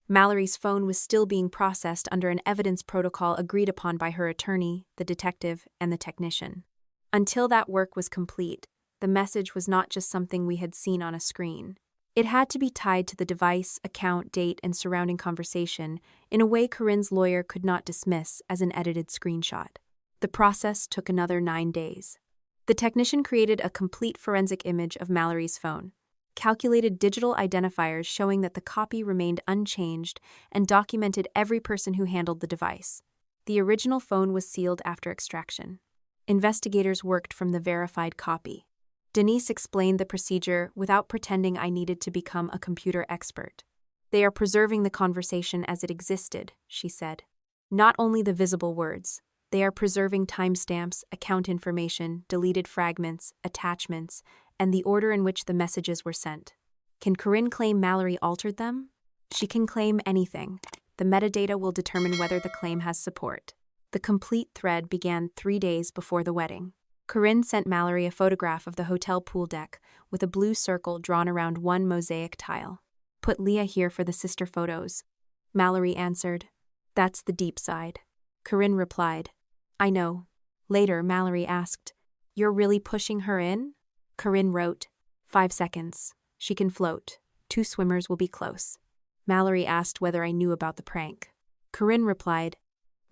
Mallory's phone was still being processed under an evidence protocol agreed upon by her attorney, the detective, and the technician. Until that work was complete, the message was not just something we had seen on a screen. It had to be tied to the device, account, date, and surrounding conversation in a way Corinne's lawyer could not dismiss as an edited screenshot. The process took another 9 days. The technician created a complete forensic image of Mallory's phone, calculated digital identifiers showing that the copy remained unchanged, and documented every person who handled the device. The original phone was sealed after extraction. Investigators worked from the verified copy. Denise explained the procedure without pretending I needed to become a computer expert. "They are preserving the conversation as it existed," she said. "Not only the visible words. They are preserving timestamps, account information, deleted fragments, attachments, and the order in which the messages were sent. Can Corinne claim Mallory altered them? She can claim anything. The metadata will determine whether the claim has support." The complete thread began 3 days before the wedding. Corinne sent Mallory a photograph of the hotel pool deck with a blue circle drawn around one mosaic tile. "Put Leah here for the sister photos." Mallory answered, "That's the deep side." Corinne replied, "I know." Later, Mallory asked, "You're really pushing her in?" Corinne wrote, "5 seconds. She can float. 2 swimmers will be close." Mallory asked whether I knew about the prank. Corinne replied,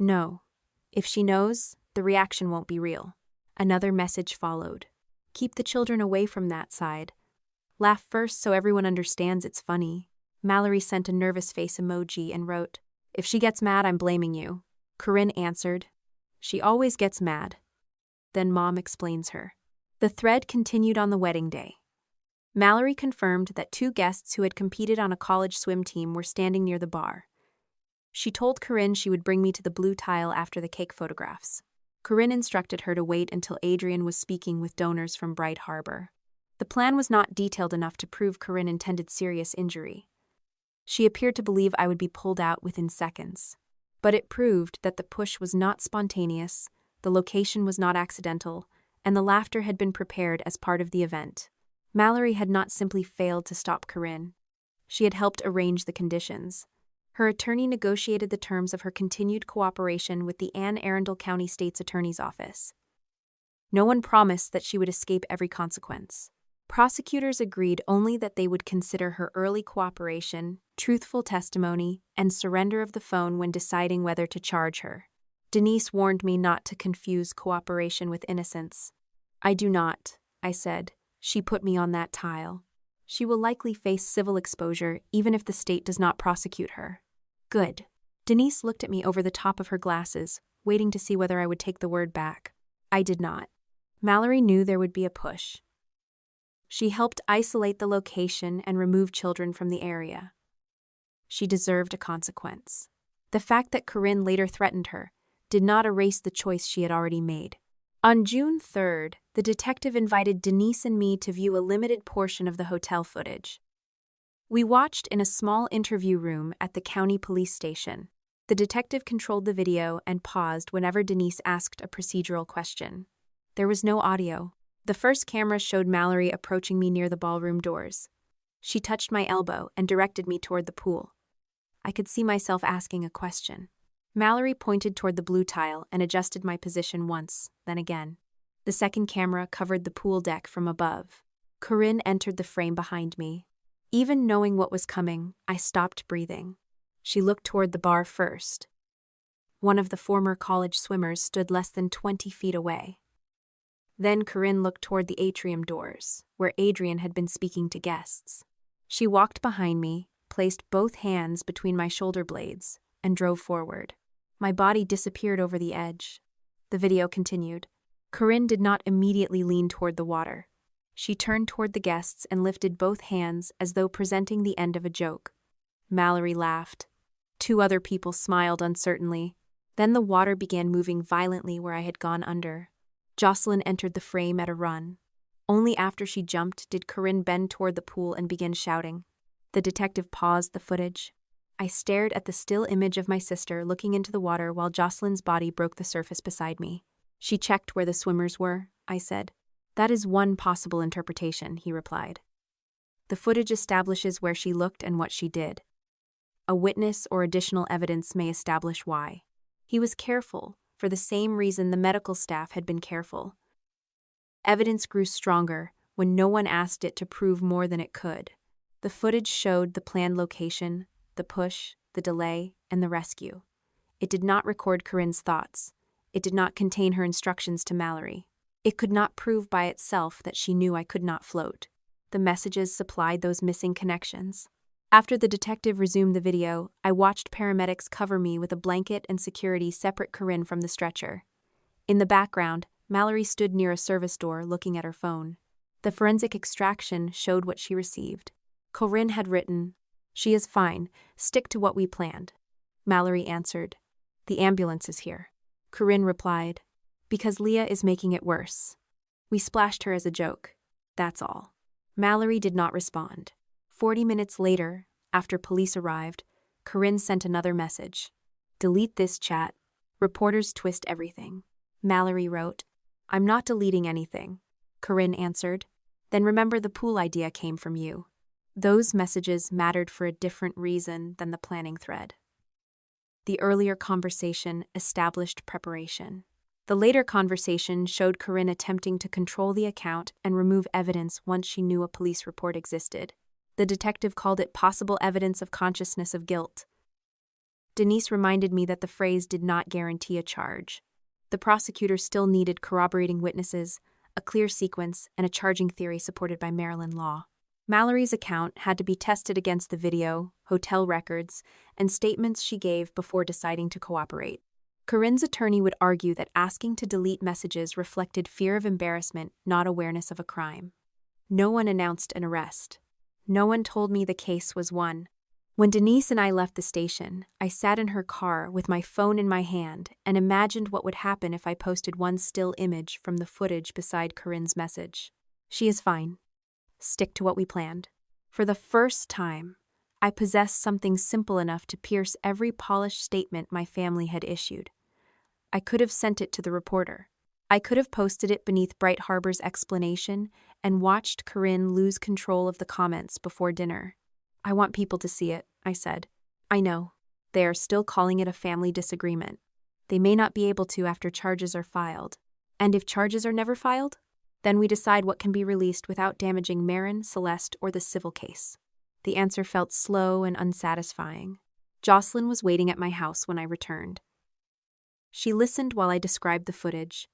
"No. If she knows, the reaction won't be real." Another message followed. "Keep the children away from that side. Laugh first so everyone understands it's funny." Mallory sent a nervous face emoji and wrote, "If she gets mad, I'm blaming you." Corinne answered, "She always gets mad." Then Mom explains her. The thread continued on the wedding day. Mallory confirmed that 2 guests who had competed on a college swim team were standing near the bar. She told Corinne she would bring me to the blue tile after the cake photographs. Corinne instructed her to wait until Adrian was speaking with donors from Bright Harbor. The plan was not detailed enough to prove Corinne intended serious injury. She appeared to believe I would be pulled out within seconds. But it proved that the push was not spontaneous, the location was not accidental, and the laughter had been prepared as part of the event. Mallory had not simply failed to stop Corinne. She had helped arrange the conditions. Her attorney negotiated the terms of her continued cooperation with the Anne Arundel County State's Attorney's Office. No one promised that she would escape every consequence. Prosecutors agreed only that they would consider her early cooperation, truthful testimony, and surrender of the phone when deciding whether to charge her. Denise warned me not to confuse cooperation with innocence. "I do not," I said. "She put me on that tile. She will likely face civil exposure even if the state does not prosecute her." "Good." Denise looked at me over the top of her glasses, waiting to see whether I would take the word back. I did not. Mallory knew there would be a push. She helped isolate the location and remove children from the area. She deserved a consequence. The fact that Corinne later threatened her did not erase the choice she had already made. On June 3rd, the detective invited Denise and me to view a limited portion of the hotel footage. We watched in a small interview room at the county police station. The detective controlled the video and paused whenever Denise asked a procedural question. There was no audio. The first camera showed Mallory approaching me near the ballroom doors. She touched my elbow and directed me toward the pool. I could see myself asking a question. Mallory pointed toward the blue tile and adjusted my position once, then again. The second camera covered the pool deck from above. Corinne entered the frame behind me. Even knowing what was coming, I stopped breathing. She looked toward the bar first. One of the former college swimmers stood less than 20 feet away. Then Corinne looked toward the atrium doors, where Adrian had been speaking to guests. She walked behind me, placed both hands between my shoulder blades, and drove forward. My body disappeared over the edge. The video continued. Corinne did not immediately lean toward the water. She turned toward the guests and lifted both hands as though presenting the end of a joke. Mallory laughed. 2 other people smiled uncertainly. Then the water began moving violently where I had gone under. Jocelyn entered the frame at a run. Only after she jumped did Corinne bend toward the pool and begin shouting. The detective paused the footage. I stared at the still image of my sister looking into the water while Jocelyn's body broke the surface beside me. "She checked where the swimmers were," I said. "That is one possible interpretation," he replied. "The footage establishes where she looked and what she did." A witness or additional evidence may establish why. He was careful, for the same reason the medical staff had been careful. Evidence grew stronger when no one asked it to prove more than it could. The footage showed the planned location, the push, the delay, and the rescue. It did not record Corinne's thoughts. It did not contain her instructions to Mallory. It could not prove by itself that she knew I could not float. The messages supplied those missing connections. After the detective resumed the video, I watched paramedics cover me with a blanket and security separate Corinne from the stretcher. In the background, Mallory stood near a service door looking at her phone. The forensic extraction showed what she received. Corinne had written, "She is fine. Stick to what we planned." Mallory answered, "The ambulance is here." Corinne replied, "Because Leah is making it worse. We splashed her as a joke. That's all." Mallory did not respond. 40 minutes later, after police arrived, Corinne sent another message. "Delete this chat. Reporters twist everything." Mallory wrote, "I'm not deleting anything." Corinne answered, "Then remember the pool idea came from you." Those messages mattered for a different reason than the planning thread. The earlier conversation established preparation. The later conversation showed Corinne attempting to control the account and remove evidence once she knew a police report existed. The detective called it possible evidence of consciousness of guilt. Denise reminded me that the phrase did not guarantee a charge. The prosecutor still needed corroborating witnesses, a clear sequence, and a charging theory supported by Maryland law. Mallory's account had to be tested against the video, hotel records, and statements she gave before deciding to cooperate. Corinne's attorney would argue that asking to delete messages reflected fear of embarrassment, not awareness of a crime. No one announced an arrest. No one told me the case was won. When Denise and I left the station, I sat in her car with my phone in my hand and imagined what would happen if I posted one still image from the footage beside Corinne's message. "She is fine. Stick to what we planned." For the first time, I possessed something simple enough to pierce every polished statement my family had issued. I could have sent it to the reporter. I could have posted it beneath Bright Harbor's explanation and watched Corinne lose control of the comments before dinner. "I want people to see it," I said. "I know. They are still calling it a family disagreement. They may not be able to after charges are filed. And if charges are never filed, then we decide what can be released without damaging Marin, Celeste, or the civil case." The answer felt slow and unsatisfying. Jocelyn was waiting at my house when I returned. She listened while I described the footage,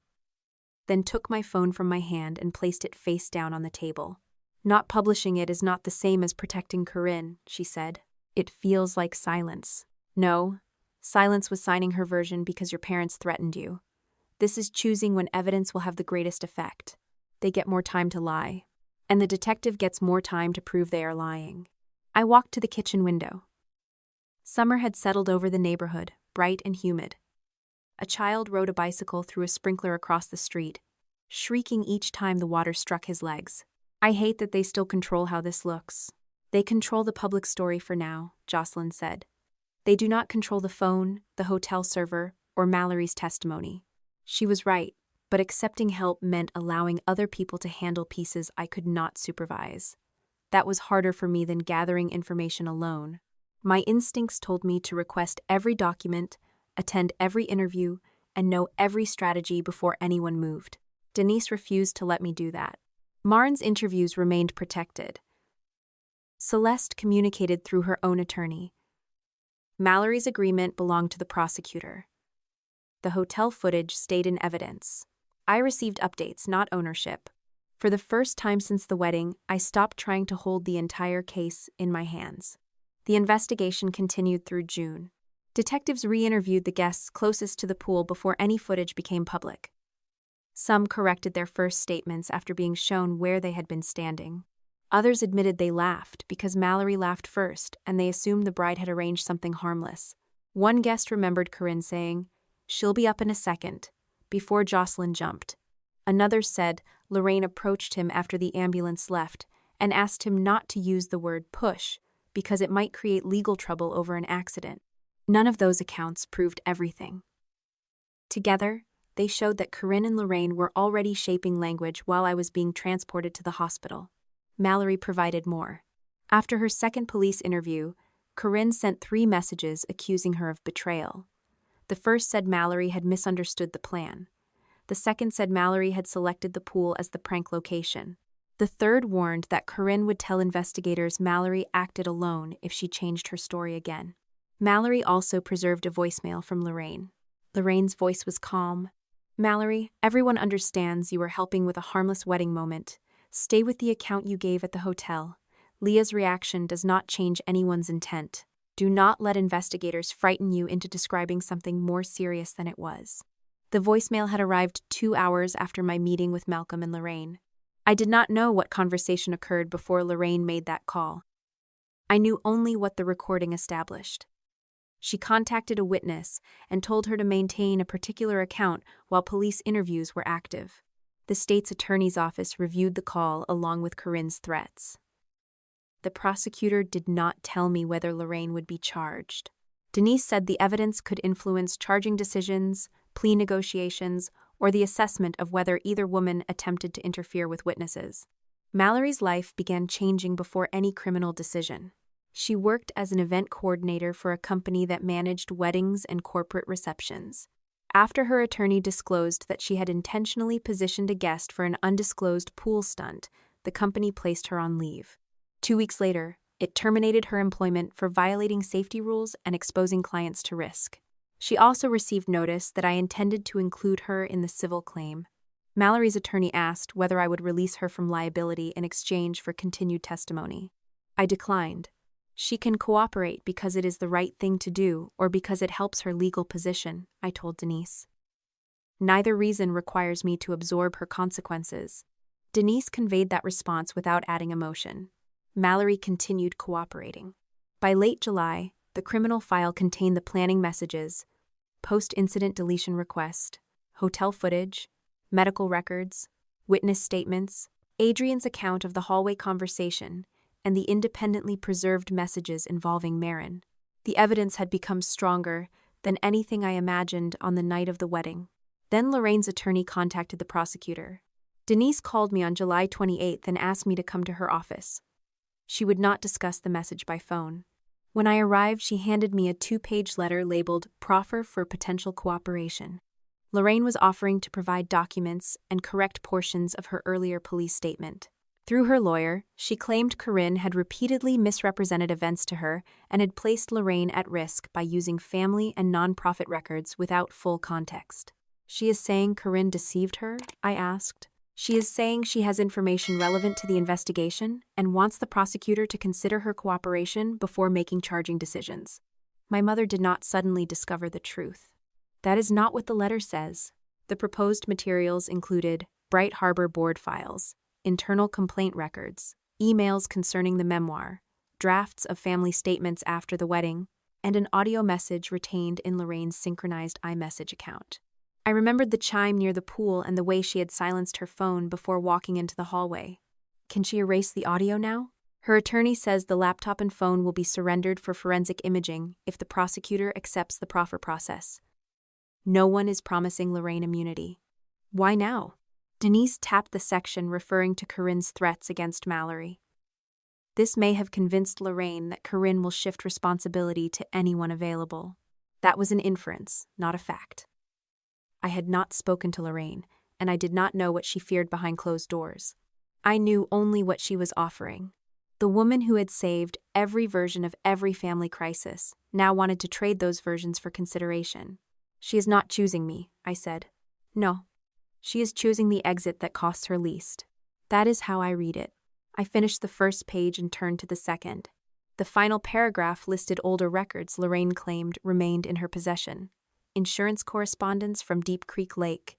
then took my phone from my hand and placed it face down on the table. "Not publishing it is not the same as protecting Corinne," she said. "It feels like silence." "No, silence was signing her version because your parents threatened you. This is choosing when evidence will have the greatest effect. They get more time to lie, and the detective gets more time to prove they are lying." I walked to the kitchen window. Summer had settled over the neighborhood, bright and humid. A child rode a bicycle through a sprinkler across the street, shrieking each time the water struck his legs. "I hate that they still control how this looks." "They control the public story for now," Jocelyn said. "They do not control the phone, the hotel server, or Mallory's testimony." She was right, but accepting help meant allowing other people to handle pieces I could not supervise. That was harder for me than gathering information alone. My instincts told me to request every document, attend every interview, and know every strategy before anyone moved. Denise refused to let me do that. Marin's interviews remained protected. Celeste communicated through her own attorney. Mallory's agreement belonged to the prosecutor. The hotel footage stayed in evidence. I received updates, not ownership. For the first time since the wedding, I stopped trying to hold the entire case in my hands. The investigation continued through June. Detectives re-interviewed the guests closest to the pool before any footage became public. Some corrected their first statements after being shown where they had been standing. Others admitted they laughed because Mallory laughed first and they assumed the bride had arranged something harmless. One guest remembered Corinne saying, "She'll be up in a second," before Jocelyn jumped. Another said Lorraine approached him after the ambulance left and asked him not to use the word push because it might create legal trouble over an accident. None of those accounts proved everything. Together, they showed that Corinne and Lorraine were already shaping language while I was being transported to the hospital. Mallory provided more. After her second police interview, Corinne sent 3 messages accusing her of betrayal. The first said Mallory had misunderstood the plan. The second said Mallory had selected the pool as the prank location. The third warned that Corinne would tell investigators Mallory acted alone if she changed her story again. Mallory also preserved a voicemail from Lorraine. Lorraine's voice was calm. "Mallory, everyone understands you were helping with a harmless wedding moment. Stay with the account you gave at the hotel. Leah's reaction does not change anyone's intent. Do not let investigators frighten you into describing something more serious than it was." The voicemail had arrived 2 hours after my meeting with Malcolm and Lorraine. I did not know what conversation occurred before Lorraine made that call. I knew only what the recording established. She contacted a witness and told her to maintain a particular account while police interviews were active. The state's attorney's office reviewed the call along with Corinne's threats. The prosecutor did not tell me whether Lorraine would be charged. Denise said the evidence could influence charging decisions, plea negotiations, or the assessment of whether either woman attempted to interfere with witnesses. Mallory's life began changing before any criminal decision. She worked as an event coordinator for a company that managed weddings and corporate receptions. After her attorney disclosed that she had intentionally positioned a guest for an undisclosed pool stunt, the company placed her on leave. 2 weeks later, it terminated her employment for violating safety rules and exposing clients to risk. She also received notice that I intended to include her in the civil claim. Mallory's attorney asked whether I would release her from liability in exchange for continued testimony. I declined. She can cooperate because it is the right thing to do or because it helps her legal position, I told Denise. Neither reason requires me to absorb her consequences. Denise conveyed that response without adding emotion. Mallory continued cooperating. By late July, the criminal file contained the planning messages, post-incident deletion request, hotel footage, medical records, witness statements, Adrian's account of the hallway conversation, and the independently preserved messages involving Marin. The evidence had become stronger than anything I imagined on the night of the wedding. Then Lorraine's attorney contacted the prosecutor. Denise called me on July 28th and asked me to come to her office. She would not discuss the message by phone. When I arrived, she handed me a 2-page letter labeled Proffer for Potential Cooperation. Lorraine was offering to provide documents and correct portions of her earlier police statement. Through her lawyer, she claimed Corinne had repeatedly misrepresented events to her and had placed Lorraine at risk by using family and nonprofit records without full context. "She is saying Corinne deceived her?" I asked. "She is saying she has information relevant to the investigation and wants the prosecutor to consider her cooperation before making charging decisions." My mother did not suddenly discover the truth. That is not what the letter says. The proposed materials included Bright Harbor board files, internal complaint records, emails concerning the memoir, drafts of family statements after the wedding, and an audio message retained in Lorraine's synchronized iMessage account. I remembered the chime near the pool and the way she had silenced her phone before walking into the hallway. Can she erase the audio now? Her attorney says the laptop and phone will be surrendered for forensic imaging if the prosecutor accepts the proffer process. No one is promising Lorraine immunity. Why now? Denise tapped the section referring to Corinne's threats against Mallory. This may have convinced Lorraine that Corinne will shift responsibility to anyone available. That was an inference, not a fact. I had not spoken to Lorraine, and I did not know what she feared behind closed doors. I knew only what she was offering. The woman who had saved every version of every family crisis now wanted to trade those versions for consideration. "She is not choosing me," I said. "No. She is choosing the exit that costs her least." That is how I read it. I finished the first page and turned to the second. The final paragraph listed older records Lorraine claimed remained in her possession. Insurance correspondence from Deep Creek Lake,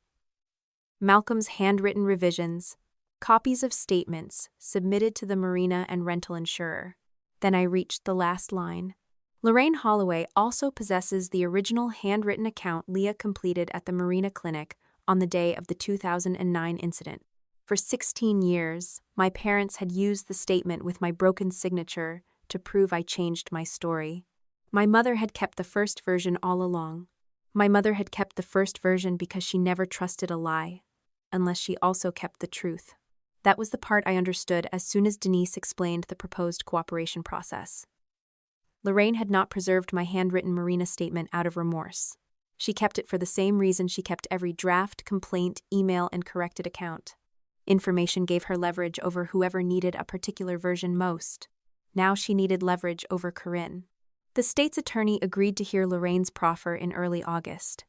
Malcolm's handwritten revisions, copies of statements submitted to the marina and rental insurer. Then I reached the last line. Lorraine Holloway also possesses the original handwritten account Leah completed at the marina clinic on the day of the 2009 incident. For 16 years, my parents had used the statement with my broken signature to prove I changed my story. My mother had kept the first version all along. My mother had kept the first version because she never trusted a lie, unless she also kept the truth. That was the part I understood as soon as Denise explained the proposed cooperation process. Lorraine had not preserved my handwritten Marina statement out of remorse. She kept it for the same reason she kept every draft, complaint, email, and corrected account. Information gave her leverage over whoever needed a particular version most. Now she needed leverage over Corinne. The state's attorney agreed to hear Lorraine's proffer in early August.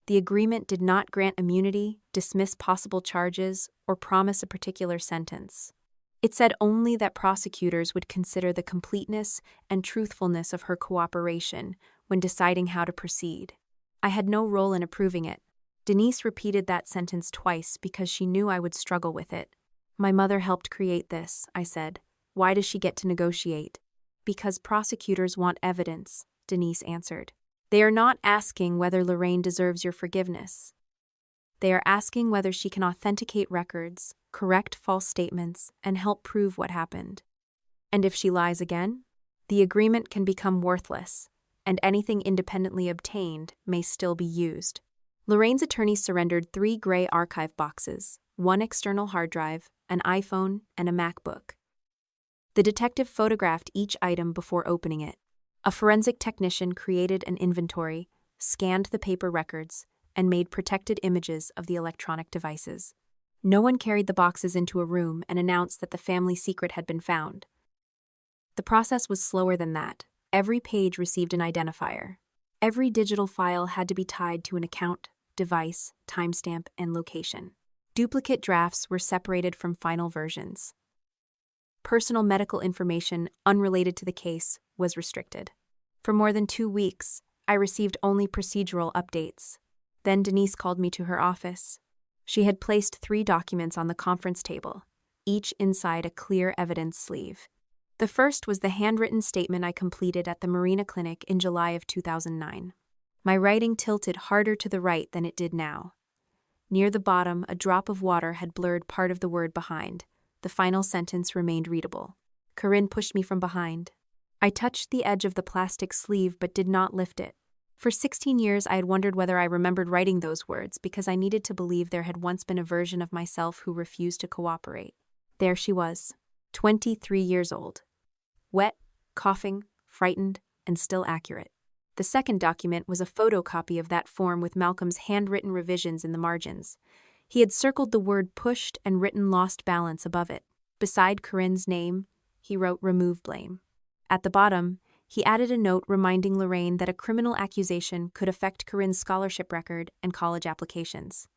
The agreement did not grant immunity, dismiss possible charges, or promise a particular sentence. It said only that prosecutors would consider the completeness and truthfulness of her cooperation when deciding how to proceed. I had no role in approving it. Denise repeated that sentence twice because she knew I would struggle with it. "My mother helped create this," I said. "Why does she get to negotiate?" "Because prosecutors want evidence," Denise answered. "They are not asking whether Lorraine deserves your forgiveness. They are asking whether she can authenticate records, correct false statements, and help prove what happened. And if she lies again, the agreement can become worthless, and anything independently obtained may still be used." Lorraine's attorney surrendered 3 gray archive boxes, 1 external hard drive, an iPhone, and a MacBook. The detective photographed each item before opening it. A forensic technician created an inventory, scanned the paper records, and made protected images of the electronic devices. No one carried the boxes into a room and announced that the family secret had been found. The process was slower than that. Every page received an identifier. Every digital file had to be tied to an account, device, timestamp, and location. Duplicate drafts were separated from final versions. Personal medical information unrelated to the case was restricted. For more than 2 weeks, I received only procedural updates. Then Denise called me to her office. She had placed 3 documents on the conference table, each inside a clear evidence sleeve. The first was the handwritten statement I completed at the Marina Clinic in July of 2009. My writing tilted harder to the right than it did now. Near the bottom, a drop of water had blurred part of the word behind. The final sentence remained readable. Corinne pushed me from behind. I touched the edge of the plastic sleeve but did not lift it. For 16 years, I had wondered whether I remembered writing those words because I needed to believe there had once been a version of myself who refused to cooperate. There she was, 23 years old. Wet, coughing, frightened, and still accurate. The second document was a photocopy of that form with Malcolm's handwritten revisions in the margins. He had circled the word pushed and written lost balance above it. Beside Corinne's name, he wrote remove blame. At the bottom, he added a note reminding Lorraine that a criminal accusation could affect Corinne's scholarship record and college applications.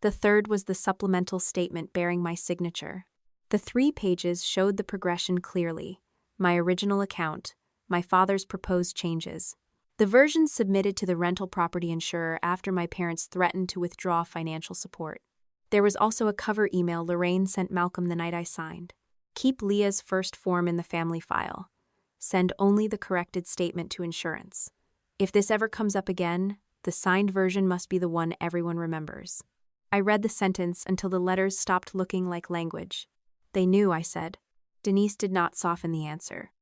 The third was the supplemental statement bearing my signature. The 3 pages showed the progression clearly: my original account, my father's proposed changes, the version submitted to the rental property insurer after my parents threatened to withdraw financial support. There was also a cover email Lorraine sent Malcolm the night I signed. Keep Leah's first form in the family file. Send only the corrected statement to insurance. If this ever comes up again, the signed version must be the one everyone remembers. I read the sentence until the letters stopped looking like language. They knew, I said. Denise did not soften the answer.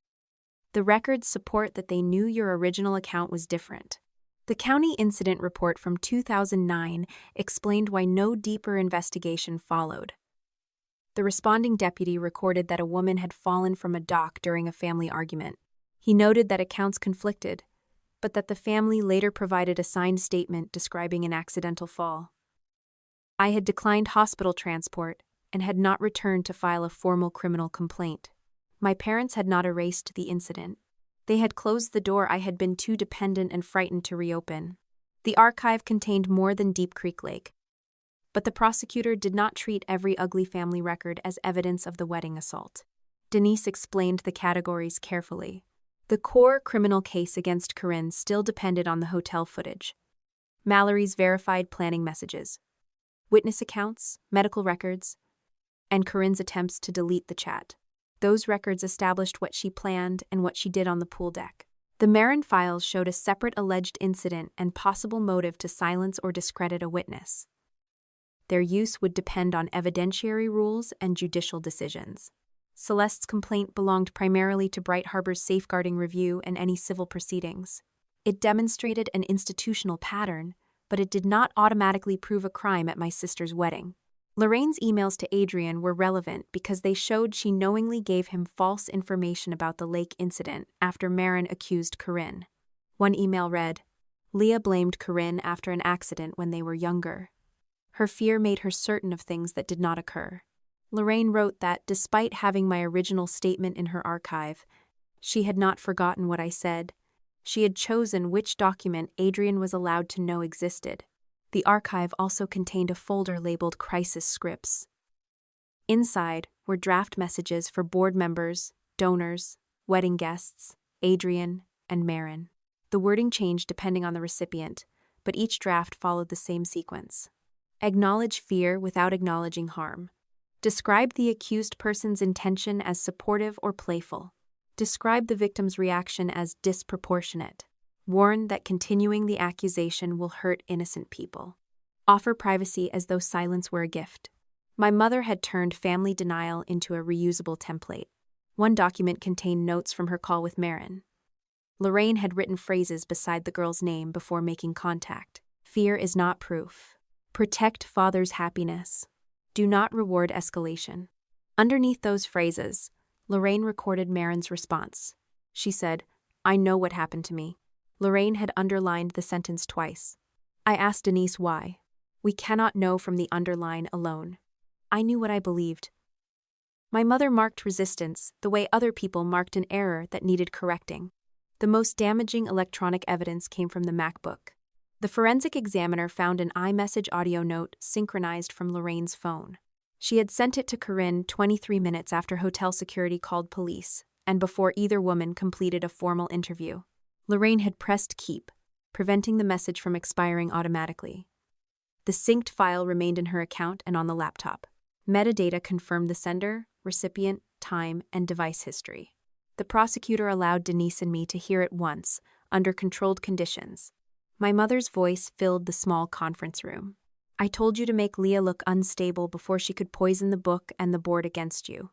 The records support that they knew your original account was different. The county incident report from 2009 explained why no deeper investigation followed. The responding deputy recorded that a woman had fallen from a dock during a family argument. He noted that accounts conflicted, but that the family later provided a signed statement describing an accidental fall. I had declined hospital transport and had not returned to file a formal criminal complaint. My parents had not erased the incident. They had closed the door I had been too dependent and frightened to reopen. The archive contained more than Deep Creek Lake. But the prosecutor did not treat every ugly family record as evidence of the wedding assault. Denise explained the categories carefully. The core criminal case against Corinne still depended on the hotel footage, Mallory's verified planning messages, witness accounts, medical records, and Corinne's attempts to delete the chat. Those records established what she planned and what she did on the pool deck. The Marin files showed a separate alleged incident and possible motive to silence or discredit a witness. Their use would depend on evidentiary rules and judicial decisions. Celeste's complaint belonged primarily to Bright Harbor's safeguarding review and any civil proceedings. It demonstrated an institutional pattern, but it did not automatically prove a crime at my sister's wedding. Lorraine's emails to Adrian were relevant because they showed she knowingly gave him false information about the lake incident after Marin accused Corinne. One email read, "Leah blamed Corinne after an accident when they were younger. Her fear made her certain of things that did not occur." Lorraine wrote that, despite having my original statement in her archive, she had not forgotten what I said. She had chosen which document Adrian was allowed to know existed. The archive also contained a folder labeled Crisis Scripts. Inside were draft messages for board members, donors, wedding guests, Adrian, and Marin. The wording changed depending on the recipient, but each draft followed the same sequence. Acknowledge fear without acknowledging harm. Describe the accused person's intention as supportive or playful. Describe the victim's reaction as disproportionate. Warn that continuing the accusation will hurt innocent people. Offer privacy as though silence were a gift. My mother had turned family denial into a reusable template. One document contained notes from her call with Marin. Lorraine had written phrases beside the girl's name before making contact. Fear is not proof. Protect father's happiness. Do not reward escalation. Underneath those phrases, Lorraine recorded Marin's response. She said, "I know what happened to me." Lorraine had underlined the sentence twice. I asked Denise why. "We cannot know from the underline alone." I knew what I believed. My mother marked resistance the way other people marked an error that needed correcting. The most damaging electronic evidence came from the MacBook. The forensic examiner found an iMessage audio note synchronized from Lorraine's phone. She had sent it to Corinne 23 minutes after hotel security called police, and before either woman completed a formal interview. Lorraine had pressed keep, preventing the message from expiring automatically. The synced file remained in her account and on the laptop. Metadata confirmed the sender, recipient, time, and device history. The prosecutor allowed Denise and me to hear it once, under controlled conditions. My mother's voice filled the small conference room. "I told you to make Leah look unstable before she could poison the book and the board against you.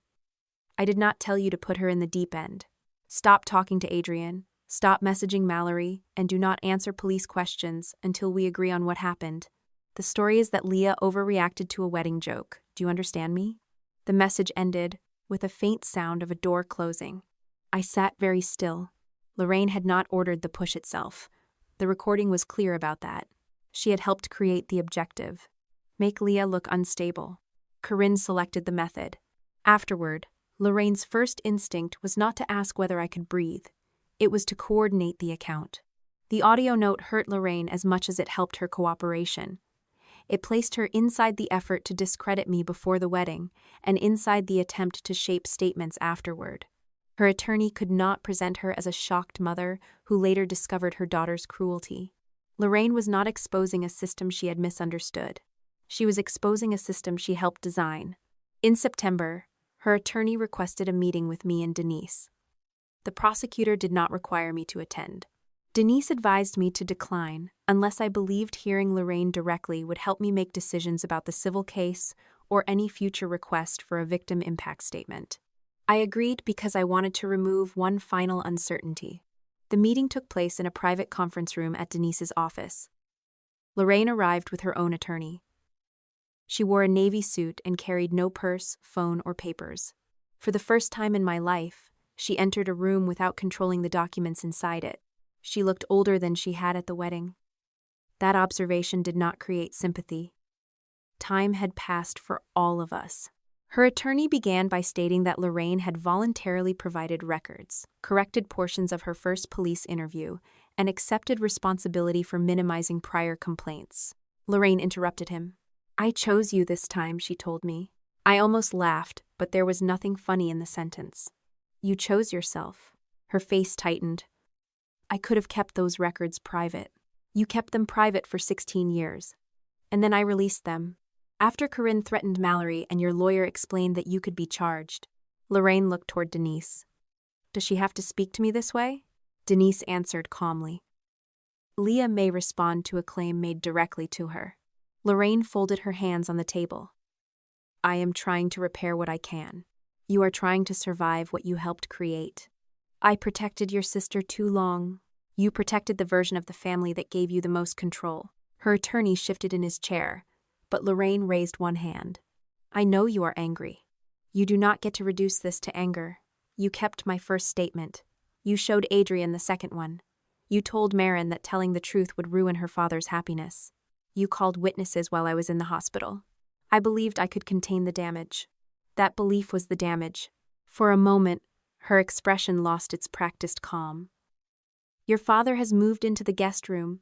I did not tell you to put her in the deep end. Stop talking to Adrian. Stop messaging Mallory, and do not answer police questions until we agree on what happened. The story is that Leah overreacted to a wedding joke. Do you understand me?" The message ended with a faint sound of a door closing. I sat very still. Lorraine had not ordered the push itself. The recording was clear about that. She had helped create the objective. Make Leah look unstable. Corinne selected the method. Afterward, Lorraine's first instinct was not to ask whether I could breathe. It was to coordinate the account. The audio note hurt Lorraine as much as it helped her cooperation. It placed her inside the effort to discredit me before the wedding and inside the attempt to shape statements afterward. Her attorney could not present her as a shocked mother who later discovered her daughter's cruelty. Lorraine was not exposing a system she had misunderstood. She was exposing a system she helped design. In September, her attorney requested a meeting with me and Denise. The prosecutor did not require me to attend. Denise advised me to decline unless I believed hearing Lorraine directly would help me make decisions about the civil case or any future request for a victim impact statement. I agreed because I wanted to remove one final uncertainty. The meeting took place in a private conference room at Denise's office. Lorraine arrived with her own attorney. She wore a navy suit and carried no purse, phone, or papers. For the first time in my life, she entered a room without controlling the documents inside it. She looked older than she had at the wedding. That observation did not create sympathy. Time had passed for all of us. Her attorney began by stating that Lorraine had voluntarily provided records, corrected portions of her first police interview, and accepted responsibility for minimizing prior complaints. Lorraine interrupted him. "I chose you this time," she told me. I almost laughed, but there was nothing funny in the sentence. "You chose yourself." Her face tightened. "I could have kept those records private. You kept them private for 16 years. And then I released them. After Corinne threatened Mallory and your lawyer explained that you could be charged." Lorraine looked toward Denise. "Does she have to speak to me this way?" Denise answered calmly. "Leah may respond to a claim made directly to her." Lorraine folded her hands on the table. "I am trying to repair what I can. You are trying to survive what you helped create. I protected your sister too long. You protected the version of the family that gave you the most control." Her attorney shifted in his chair, but Lorraine raised one hand. I know you are angry. You do not get to reduce this to anger. You kept my first statement. You showed Adrian the second one. You told Marin that telling the truth would ruin her father's happiness. You called witnesses while I was in the hospital. I believed I could contain the damage. That belief was the damage. For a moment, her expression lost its practiced calm. Your father has moved into the guest room.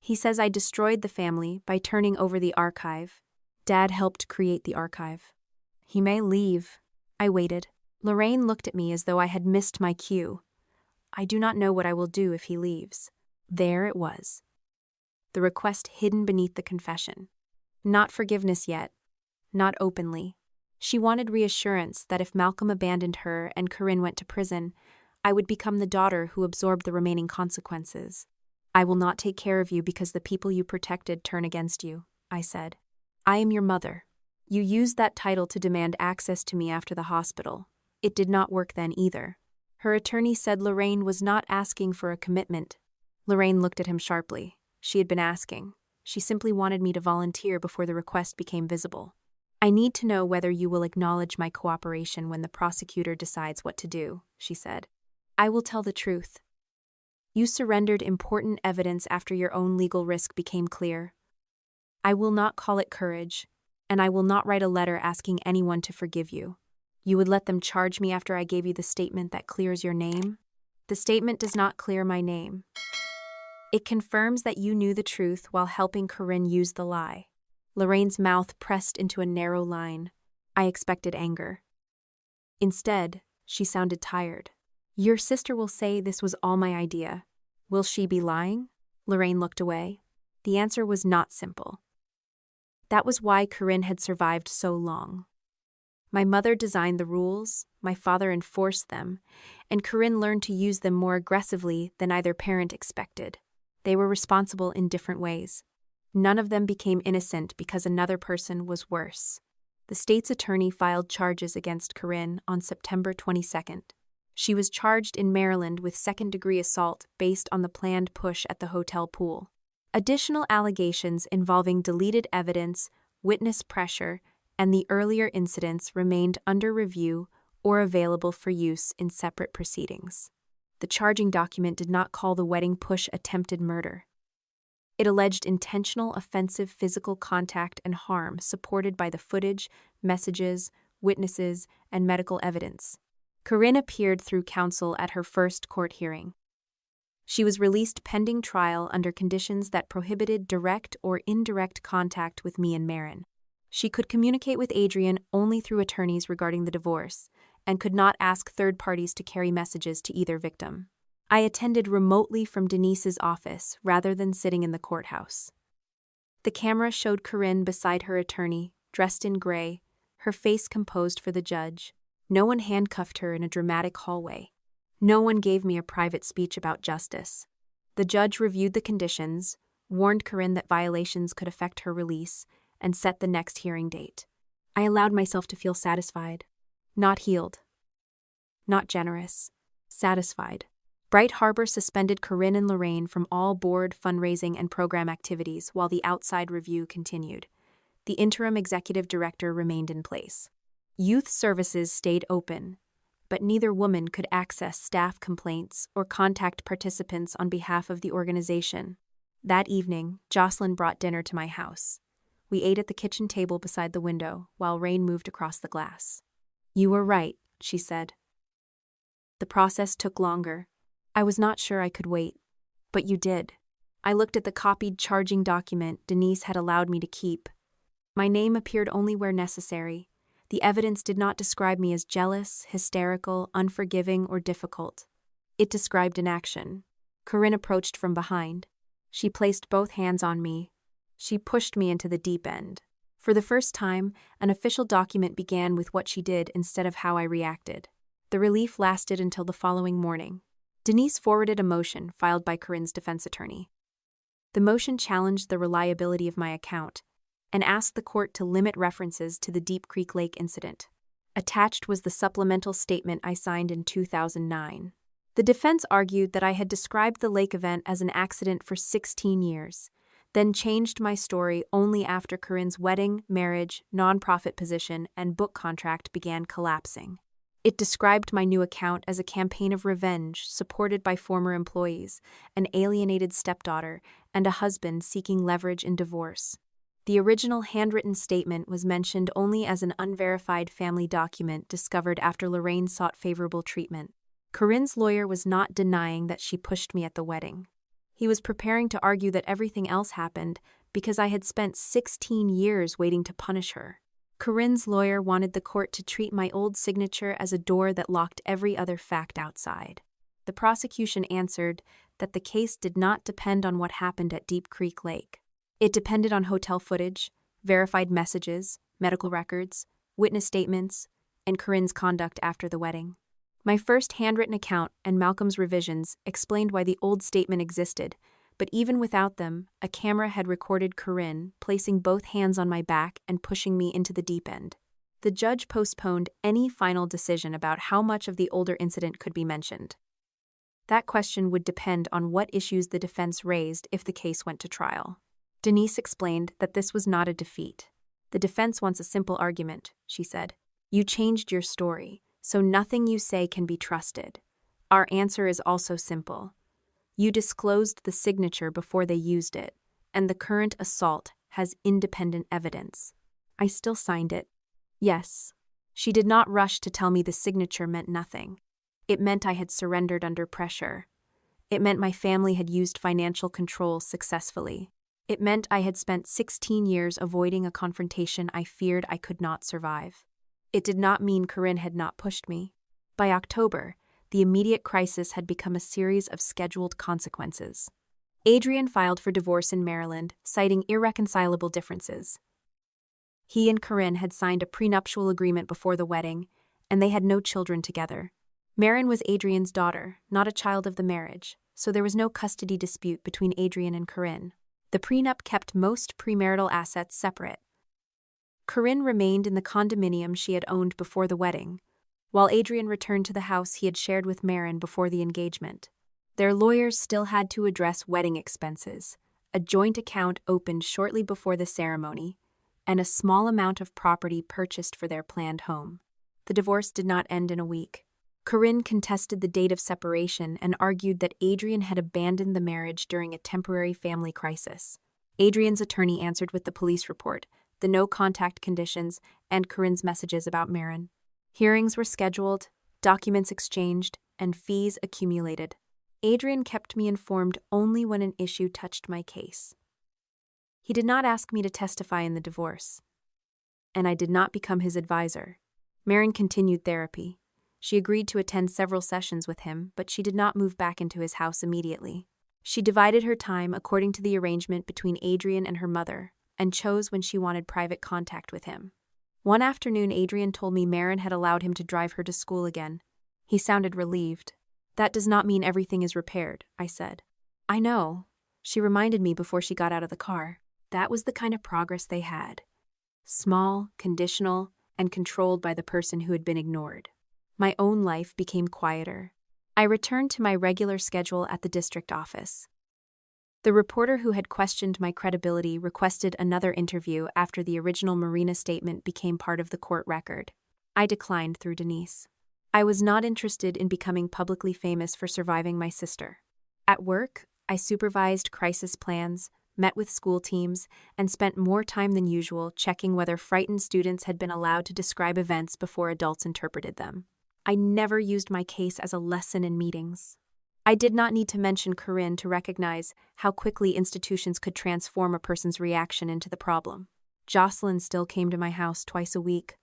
He says I destroyed the family by turning over the archive. Dad helped create the archive. He may leave. I waited. Lorraine looked at me as though I had missed my cue. I do not know what I will do if he leaves. There it was. The request hidden beneath the confession. Not forgiveness yet. Not openly. She wanted reassurance that if Malcolm abandoned her and Corinne went to prison, I would become the daughter who absorbed the remaining consequences. I will not take care of you because the people you protected turn against you, I said. I am your mother. You used that title to demand access to me after the hospital. It did not work then either. Her attorney said Lorraine was not asking for a commitment. Lorraine looked at him sharply. She had been asking. She simply wanted me to volunteer before the request became visible. I need to know whether you will acknowledge my cooperation when the prosecutor decides what to do, she said. I will tell the truth. You surrendered important evidence after your own legal risk became clear. I will not call it courage, and I will not write a letter asking anyone to forgive you. You would let them charge me after I gave you the statement that clears your name? The statement does not clear my name. It confirms that you knew the truth while helping Corinne use the lie. Lorraine's mouth pressed into a narrow line. I expected anger. Instead, she sounded tired. Your sister will say this was all my idea. Will she be lying? Lorraine looked away. The answer was not simple. That was why Corinne had survived so long. My mother designed the rules, my father enforced them, and Corinne learned to use them more aggressively than either parent expected. They were responsible in different ways. None of them became innocent because another person was worse. The state's attorney filed charges against Corinne on September 22nd. She was charged in Maryland with second-degree assault based on the planned push at the hotel pool. Additional allegations involving deleted evidence, witness pressure, and the earlier incidents remained under review or available for use in separate proceedings. The charging document did not call the wedding push attempted murder. It alleged intentional offensive physical contact and harm supported by the footage, messages, witnesses, and medical evidence. Corinne appeared through counsel at her first court hearing. She was released pending trial under conditions that prohibited direct or indirect contact with me and Marin. She could communicate with Adrian only through attorneys regarding the divorce, and could not ask third parties to carry messages to either victim. I attended remotely from Denise's office rather than sitting in the courthouse. The camera showed Corinne beside her attorney, dressed in gray, her face composed for the judge. No one handcuffed her in a dramatic hallway. No one gave me a private speech about justice. The judge reviewed the conditions, warned Corinne that violations could affect her release, and set the next hearing date. I allowed myself to feel satisfied. Not healed. Not generous. Satisfied. Bright Harbor suspended Corinne and Lorraine from all board, fundraising, and program activities while the outside review continued. The interim executive director remained in place. Youth services stayed open, but neither woman could access staff complaints or contact participants on behalf of the organization. That evening, Jocelyn brought dinner to my house. We ate at the kitchen table beside the window while rain moved across the glass. You were right, she said. The process took longer. I was not sure I could wait, but you did. I looked at the copied charging document Denise had allowed me to keep. My name appeared only where necessary. The evidence did not describe me as jealous, hysterical, unforgiving, or difficult. It described inaction. Corinne approached from behind. She placed both hands on me. She pushed me into the deep end. For the first time, an official document began with what she did instead of how I reacted. The relief lasted until the following morning. Denise forwarded a motion filed by Corinne's defense attorney. The motion challenged the reliability of my account and asked the court to limit references to the Deep Creek Lake incident. Attached was the supplemental statement I signed in 2009. The defense argued that I had described the lake event as an accident for 16 years, then changed my story only after Corinne's wedding, marriage, nonprofit position, and book contract began collapsing. It described my new account as a campaign of revenge supported by former employees, an alienated stepdaughter, and a husband seeking leverage in divorce. The original handwritten statement was mentioned only as an unverified family document discovered after Lorraine sought favorable treatment. Corinne's lawyer was not denying that she pushed me at the wedding. He was preparing to argue that everything else happened because I had spent 16 years waiting to punish her. Corinne's lawyer wanted the court to treat my old signature as a door that locked every other fact outside. The prosecution answered that the case did not depend on what happened at Deep Creek Lake. It depended on hotel footage, verified messages, medical records, witness statements, and Corinne's conduct after the wedding. My first handwritten account and Malcolm's revisions explained why the old statement existed, but even without them, a camera had recorded Corinne placing both hands on my back and pushing me into the deep end. The judge postponed any final decision about how much of the older incident could be mentioned. That question would depend on what issues the defense raised if the case went to trial. Denise explained that this was not a defeat. The defense wants a simple argument, she said. You changed your story, so nothing you say can be trusted. Our answer is also simple. You disclosed the signature before they used it, and the current assault has independent evidence. I still signed it. Yes. She did not rush to tell me the signature meant nothing. It meant I had surrendered under pressure. It meant my family had used financial control successfully. It meant I had spent 16 years avoiding a confrontation I feared I could not survive. It did not mean Corinne had not pushed me. By October, the immediate crisis had become a series of scheduled consequences. Adrian filed for divorce in Maryland, citing irreconcilable differences. He and Corinne had signed a prenuptial agreement before the wedding, and they had no children together. Marin was Adrian's daughter, not a child of the marriage, so there was no custody dispute between Adrian and Corinne. The prenup kept most premarital assets separate. Corinne remained in the condominium she had owned before the wedding, while Adrian returned to the house he had shared with Marin before the engagement. Their lawyers still had to address wedding expenses, a joint account opened shortly before the ceremony, and a small amount of property purchased for their planned home. The divorce did not end in a week. Corinne contested the date of separation and argued that Adrian had abandoned the marriage during a temporary family crisis. Adrian's attorney answered with the police report, the no-contact conditions, and Corinne's messages about Marin. Hearings were scheduled, documents exchanged, and fees accumulated. Adrian kept me informed only when an issue touched my case. He did not ask me to testify in the divorce, and I did not become his advisor. Marin continued therapy. She agreed to attend several sessions with him, but she did not move back into his house immediately. She divided her time according to the arrangement between Adrian and her mother, and chose when she wanted private contact with him. One afternoon, Adrian told me Marin had allowed him to drive her to school again. He sounded relieved. That does not mean everything is repaired, I said. I know. She reminded me before she got out of the car. That was the kind of progress they had. Small, conditional, and controlled by the person who had been ignored. My own life became quieter. I returned to my regular schedule at the district office. The reporter who had questioned my credibility requested another interview after the original Marina statement became part of the court record. I declined through Denise. I was not interested in becoming publicly famous for surviving my sister. At work, I supervised crisis plans, met with school teams, and spent more time than usual checking whether frightened students had been allowed to describe events before adults interpreted them. I never used my case as a lesson in meetings. I did not need to mention Corinne to recognize how quickly institutions could transform a person's reaction into the problem. Jocelyn still came to my house twice a week,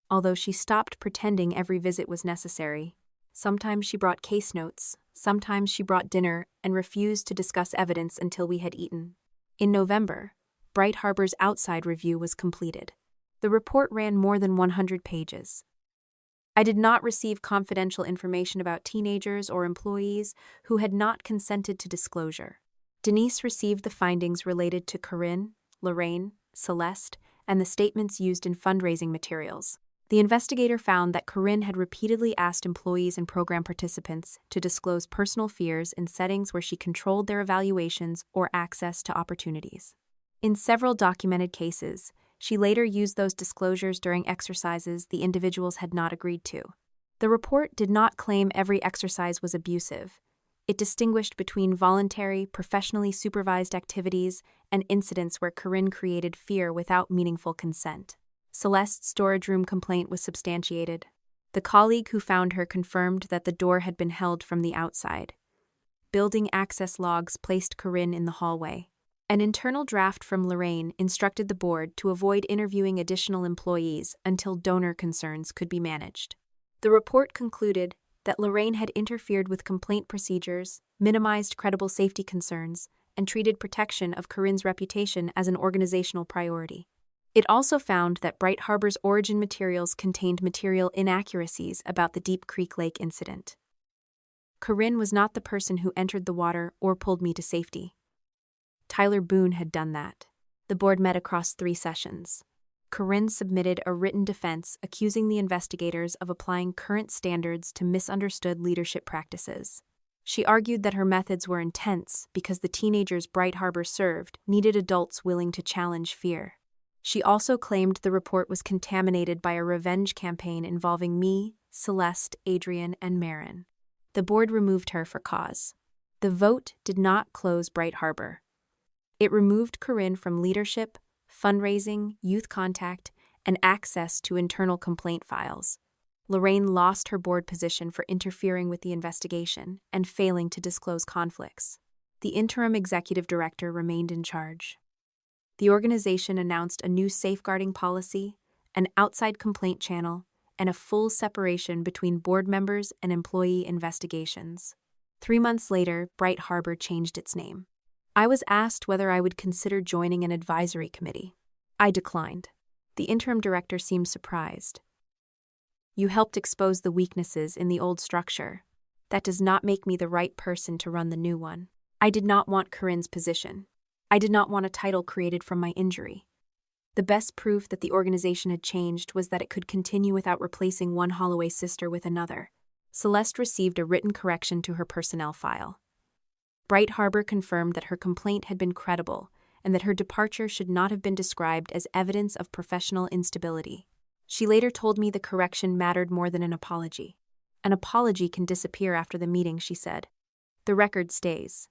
although she stopped pretending every visit was necessary. Sometimes she brought case notes, sometimes she brought dinner and refused to discuss evidence until we had eaten. In November, Bright Harbor's outside review was completed. The report ran more than 100 pages. I did not receive confidential information about teenagers or employees who had not consented to disclosure. Denise received the findings related to Corinne, Lorraine, Celeste, and the statements used in fundraising materials. The investigator found that Corinne had repeatedly asked employees and program participants to disclose personal fears in settings where she controlled their evaluations or access to opportunities. In several documented cases, she later used those disclosures during exercises the individuals had not agreed to. The report did not claim every exercise was abusive. It distinguished between voluntary, professionally supervised activities and incidents where Corinne created fear without meaningful consent. Celeste's storage room complaint was substantiated. The colleague who found her confirmed that the door had been held from the outside. Building access logs placed Corinne in the hallway. An internal draft from Lorraine instructed the board to avoid interviewing additional employees until donor concerns could be managed. The report concluded that Lorraine had interfered with complaint procedures, minimized credible safety concerns, and treated protection of Corinne's reputation as an organizational priority. It also found that Bright Harbor's origin materials contained material inaccuracies about the Deep Creek Lake incident. Corinne was not the person who entered the water or pulled me to safety. Tyler Boone had done that. The board met across 3 sessions. Corinne submitted a written defense accusing the investigators of applying current standards to misunderstood leadership practices. She argued that her methods were intense because the teenagers Bright Harbor served needed adults willing to challenge fear. She also claimed the report was contaminated by a revenge campaign involving me, Celeste, Adrian, and Marin. The board removed her for cause. The vote did not close Bright Harbor. It removed Corinne from leadership, fundraising, youth contact, and access to internal complaint files. Lorraine lost her board position for interfering with the investigation and failing to disclose conflicts. The interim executive director remained in charge. The organization announced a new safeguarding policy, an outside complaint channel, and a full separation between board members and employee investigations. 3 months later, Bright Harbor changed its name. I was asked whether I would consider joining an advisory committee. I declined. The interim director seemed surprised. "You helped expose the weaknesses in the old structure. That does not make me the right person to run the new one." I did not want Corinne's position. I did not want a title created from my injury. The best proof that the organization had changed was that it could continue without replacing one Holloway sister with another. Celeste received a written correction to her personnel file. Bright Harbor confirmed that her complaint had been credible and that her departure should not have been described as evidence of professional instability. She later told me the correction mattered more than an apology. "An apology can disappear after the meeting," she said. "The record stays."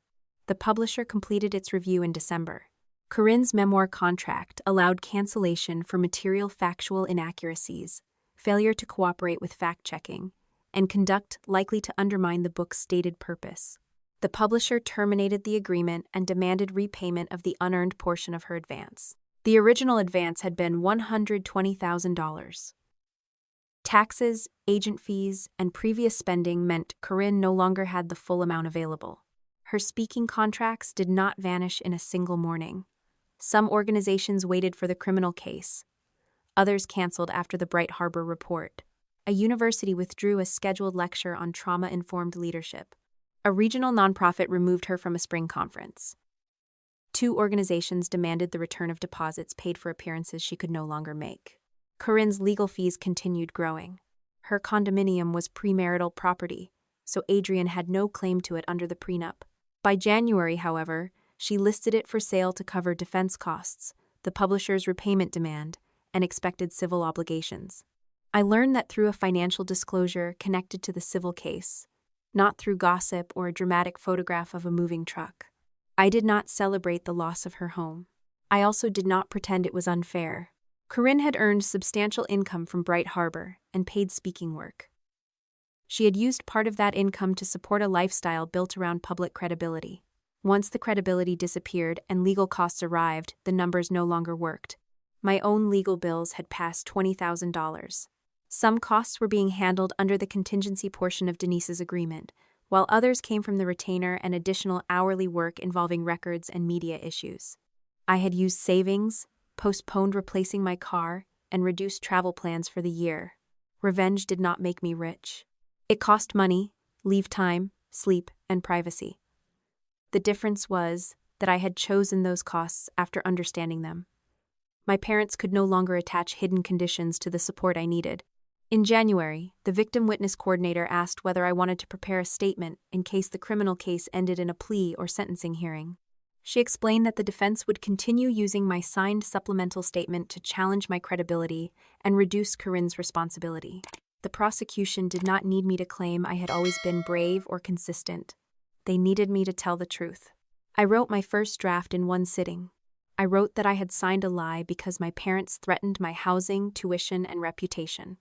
The publisher completed its review in December. Corinne's memoir contract allowed cancellation for material factual inaccuracies, failure to cooperate with fact-checking, and conduct likely to undermine the book's stated purpose. The publisher terminated the agreement and demanded repayment of the unearned portion of her advance. The original advance had been $120,000. Taxes, agent fees, and previous spending meant Corinne no longer had the full amount available. Her speaking contracts did not vanish in a single morning. Some organizations waited for the criminal case. Others canceled after the Bright Harbor report. A university withdrew a scheduled lecture on trauma-informed leadership. A regional nonprofit removed her from a spring conference. 2 organizations demanded the return of deposits paid for appearances she could no longer make. Corinne's legal fees continued growing. Her condominium was premarital property, so Adrian had no claim to it under the prenup. By January, however, she listed it for sale to cover defense costs, the publisher's repayment demand, and expected civil obligations. I learned that through a financial disclosure connected to the civil case, not through gossip or a dramatic photograph of a moving truck. I did not celebrate the loss of her home. I also did not pretend it was unfair. Corinne had earned substantial income from Bright Harbor and paid speaking work. She had used part of that income to support a lifestyle built around public credibility. Once the credibility disappeared and legal costs arrived, the numbers no longer worked. My own legal bills had passed $20,000. Some costs were being handled under the contingency portion of Denise's agreement, while others came from the retainer and additional hourly work involving records and media issues. I had used savings, postponed replacing my car, and reduced travel plans for the year. Revenge did not make me rich. It cost money, leave time, sleep, and privacy. The difference was that I had chosen those costs after understanding them. My parents could no longer attach hidden conditions to the support I needed. In January, the victim witness coordinator asked whether I wanted to prepare a statement in case the criminal case ended in a plea or sentencing hearing. She explained that the defense would continue using my signed supplemental statement to challenge my credibility and reduce Corinne's responsibility. The prosecution did not need me to claim I had always been brave or consistent. They needed me to tell the truth. I wrote my first draft in one sitting. I wrote that I had signed a lie because my parents threatened my housing, tuition, and reputation.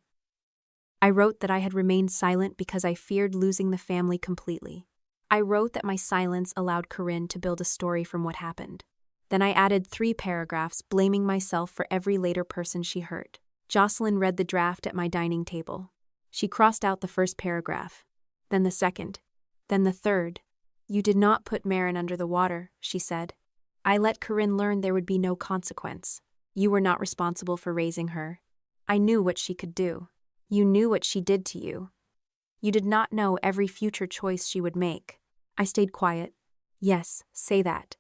I wrote that I had remained silent because I feared losing the family completely. I wrote that my silence allowed Corinne to build a story from what happened. Then I added 3 paragraphs blaming myself for every later person she hurt. Jocelyn read the draft at my dining table. She crossed out the first paragraph, then the second, then the third. "You did not put Marin under the water," she said. "I let Corinne learn there would be no consequence. You were not responsible for raising her. I knew what she could do. You knew what she did to you. You did not know every future choice she would make." I stayed quiet. "Yes, say that.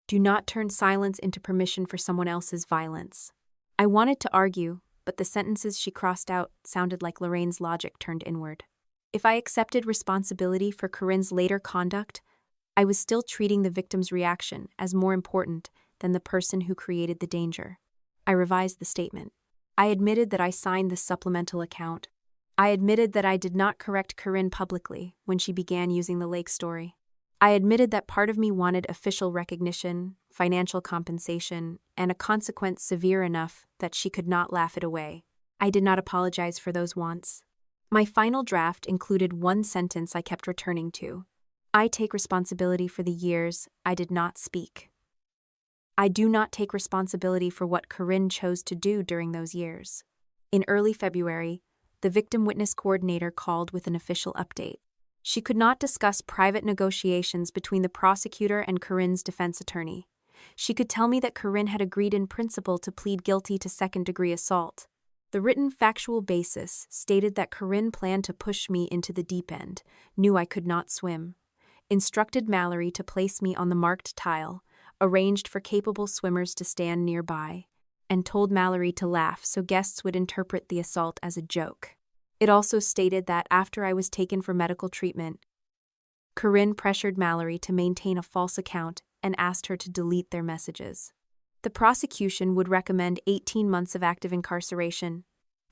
Do not turn silence into permission for someone else's violence." I wanted to argue, but the sentences she crossed out sounded like Lorraine's logic turned inward. If I accepted responsibility for Corinne's later conduct, I was still treating the victim's reaction as more important than the person who created the danger. I revised the statement. I admitted that I signed the supplemental account. I admitted that I did not correct Corinne publicly when she began using the lake story. I admitted that part of me wanted official recognition, financial compensation, and a consequence severe enough that she could not laugh it away. I did not apologize for those wants. My final draft included one sentence I kept returning to. I take responsibility for the years I did not speak. I do not take responsibility for what Corinne chose to do during those years. In early February, the victim witness coordinator called with an official update. She could not discuss private negotiations between the prosecutor and Corinne's defense attorney. She could tell me that Corinne had agreed in principle to plead guilty to second-degree assault. The written factual basis stated that Corinne planned to push me into the deep end, knew I could not swim, instructed Mallory to place me on the marked tile, arranged for capable swimmers to stand nearby, and told Mallory to laugh so guests would interpret the assault as a joke. It also stated that after I was taken for medical treatment, Corinne pressured Mallory to maintain a false account and asked her to delete their messages. The prosecution would recommend 18 months of active incarceration,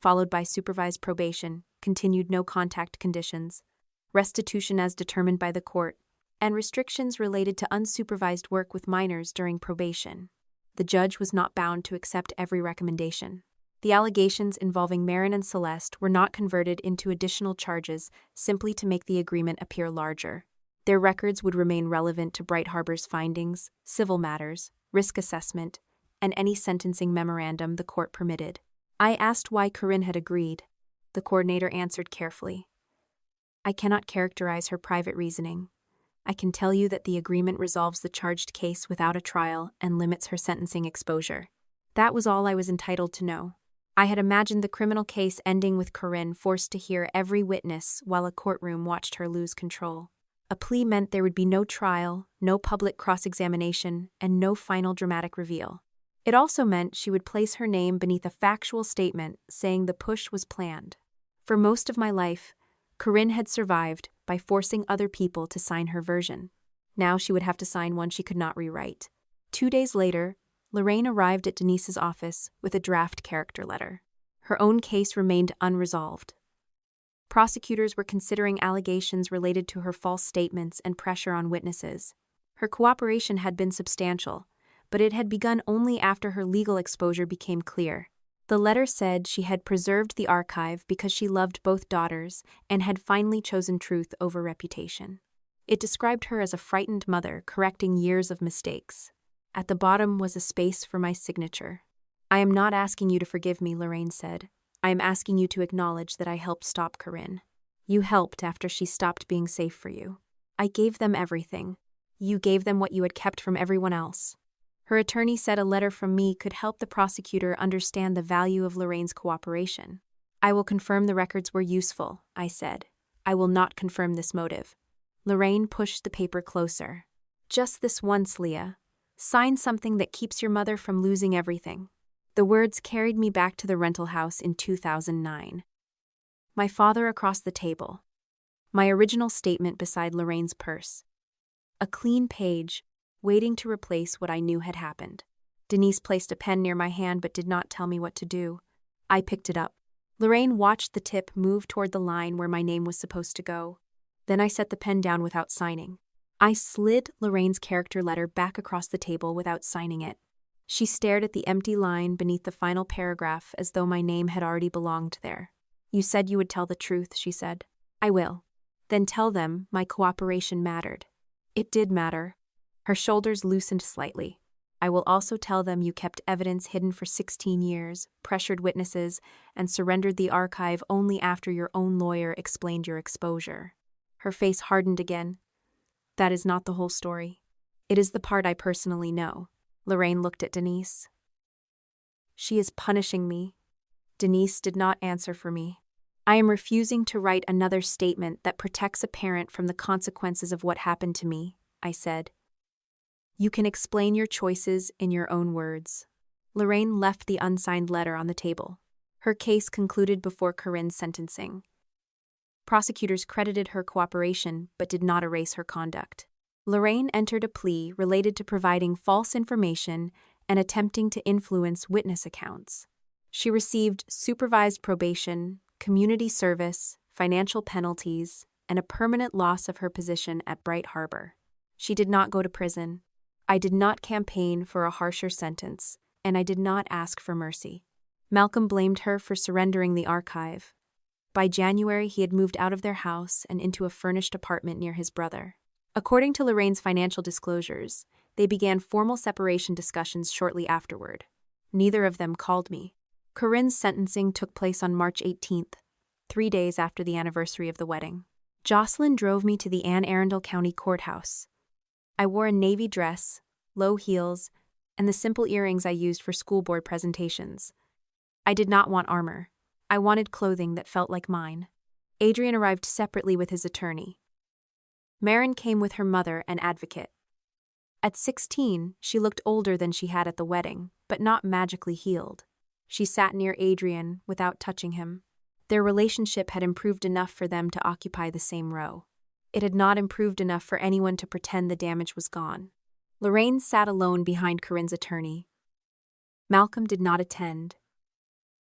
followed by supervised probation, continued no-contact conditions, restitution as determined by the court, and restrictions related to unsupervised work with minors during probation. The judge was not bound to accept every recommendation. The allegations involving Marin and Celeste were not converted into additional charges simply to make the agreement appear larger. Their records would remain relevant to Bright Harbor's findings, civil matters, risk assessment, and any sentencing memorandum the court permitted. I asked why Corinne had agreed. The coordinator answered carefully. "I cannot characterize her private reasoning. I can tell you that the agreement resolves the charged case without a trial and limits her sentencing exposure." That was all I was entitled to know. I had imagined the criminal case ending with Corinne forced to hear every witness while a courtroom watched her lose control. A plea meant there would be no trial, no public cross-examination, and no final dramatic reveal. It also meant she would place her name beneath a factual statement saying the push was planned. For most of my life, Corinne had survived by forcing other people to sign her version. Now she would have to sign one she could not rewrite. 2 days later, Lorraine arrived at Denise's office with a draft character letter. Her own case remained unresolved. Prosecutors were considering allegations related to her false statements and pressure on witnesses. Her cooperation had been substantial, but it had begun only after her legal exposure became clear. The letter said she had preserved the archive because she loved both daughters and had finally chosen truth over reputation. It described her as a frightened mother correcting years of mistakes. At the bottom was a space for my signature. "I am not asking you to forgive me," Lorraine said. "I am asking you to acknowledge that I helped stop Corinne. You helped after she stopped being safe for you. I gave them everything. You gave them what you had kept from everyone else." Her attorney said a letter from me could help the prosecutor understand the value of Lorraine's cooperation. "I will confirm the records were useful," I said. "I will not confirm this motive." Lorraine pushed the paper closer. "Just this once, Leah. Sign something that keeps your mother from losing everything." The words carried me back to the rental house in 2009. My father across the table. My original statement beside Lorraine's purse. A clean page, waiting to replace what I knew had happened. Denise placed a pen near my hand but did not tell me what to do. I picked it up. Lorraine watched the tip move toward the line where my name was supposed to go. Then I set the pen down without signing. I slid Lorraine's character letter back across the table without signing it. She stared at the empty line beneath the final paragraph as though my name had already belonged there. "You said you would tell the truth," she said. "I will. Then tell them my cooperation mattered." It did matter. Her shoulders loosened slightly. "I will also tell them you kept evidence hidden for 16 years, pressured witnesses, and surrendered the archive only after your own lawyer explained your exposure." Her face hardened again. "That is not the whole story. It is the part I personally know." Lorraine looked at Denise. "She is punishing me." Denise did not answer for me. "I am refusing to write another statement that protects a parent from the consequences of what happened to me," I said. "You can explain your choices in your own words." Lorraine left the unsigned letter on the table. Her case concluded before Corinne's sentencing. Prosecutors credited her cooperation but did not erase her conduct. Lorraine entered a plea related to providing false information and attempting to influence witness accounts. She received supervised probation, community service, financial penalties, and a permanent loss of her position at Bright Harbor. She did not go to prison. I did not campaign for a harsher sentence, and I did not ask for mercy. Malcolm blamed her for surrendering the archive. By January, he had moved out of their house and into a furnished apartment near his brother. According to Lorraine's financial disclosures, they began formal separation discussions shortly afterward. Neither of them called me. Corinne's sentencing took place on March 18th, 3 days after the anniversary of the wedding. Jocelyn drove me to the Anne Arundel County Courthouse. I wore a navy dress, low heels, and the simple earrings I used for school board presentations. I did not want armor. I wanted clothing that felt like mine. Adrian arrived separately with his attorney. Marin came with her mother and advocate. At 16, she looked older than she had at the wedding, but not magically healed. She sat near Adrian without touching him. Their relationship had improved enough for them to occupy the same row. It had not improved enough for anyone to pretend the damage was gone. Lorraine sat alone behind Corinne's attorney. Malcolm did not attend.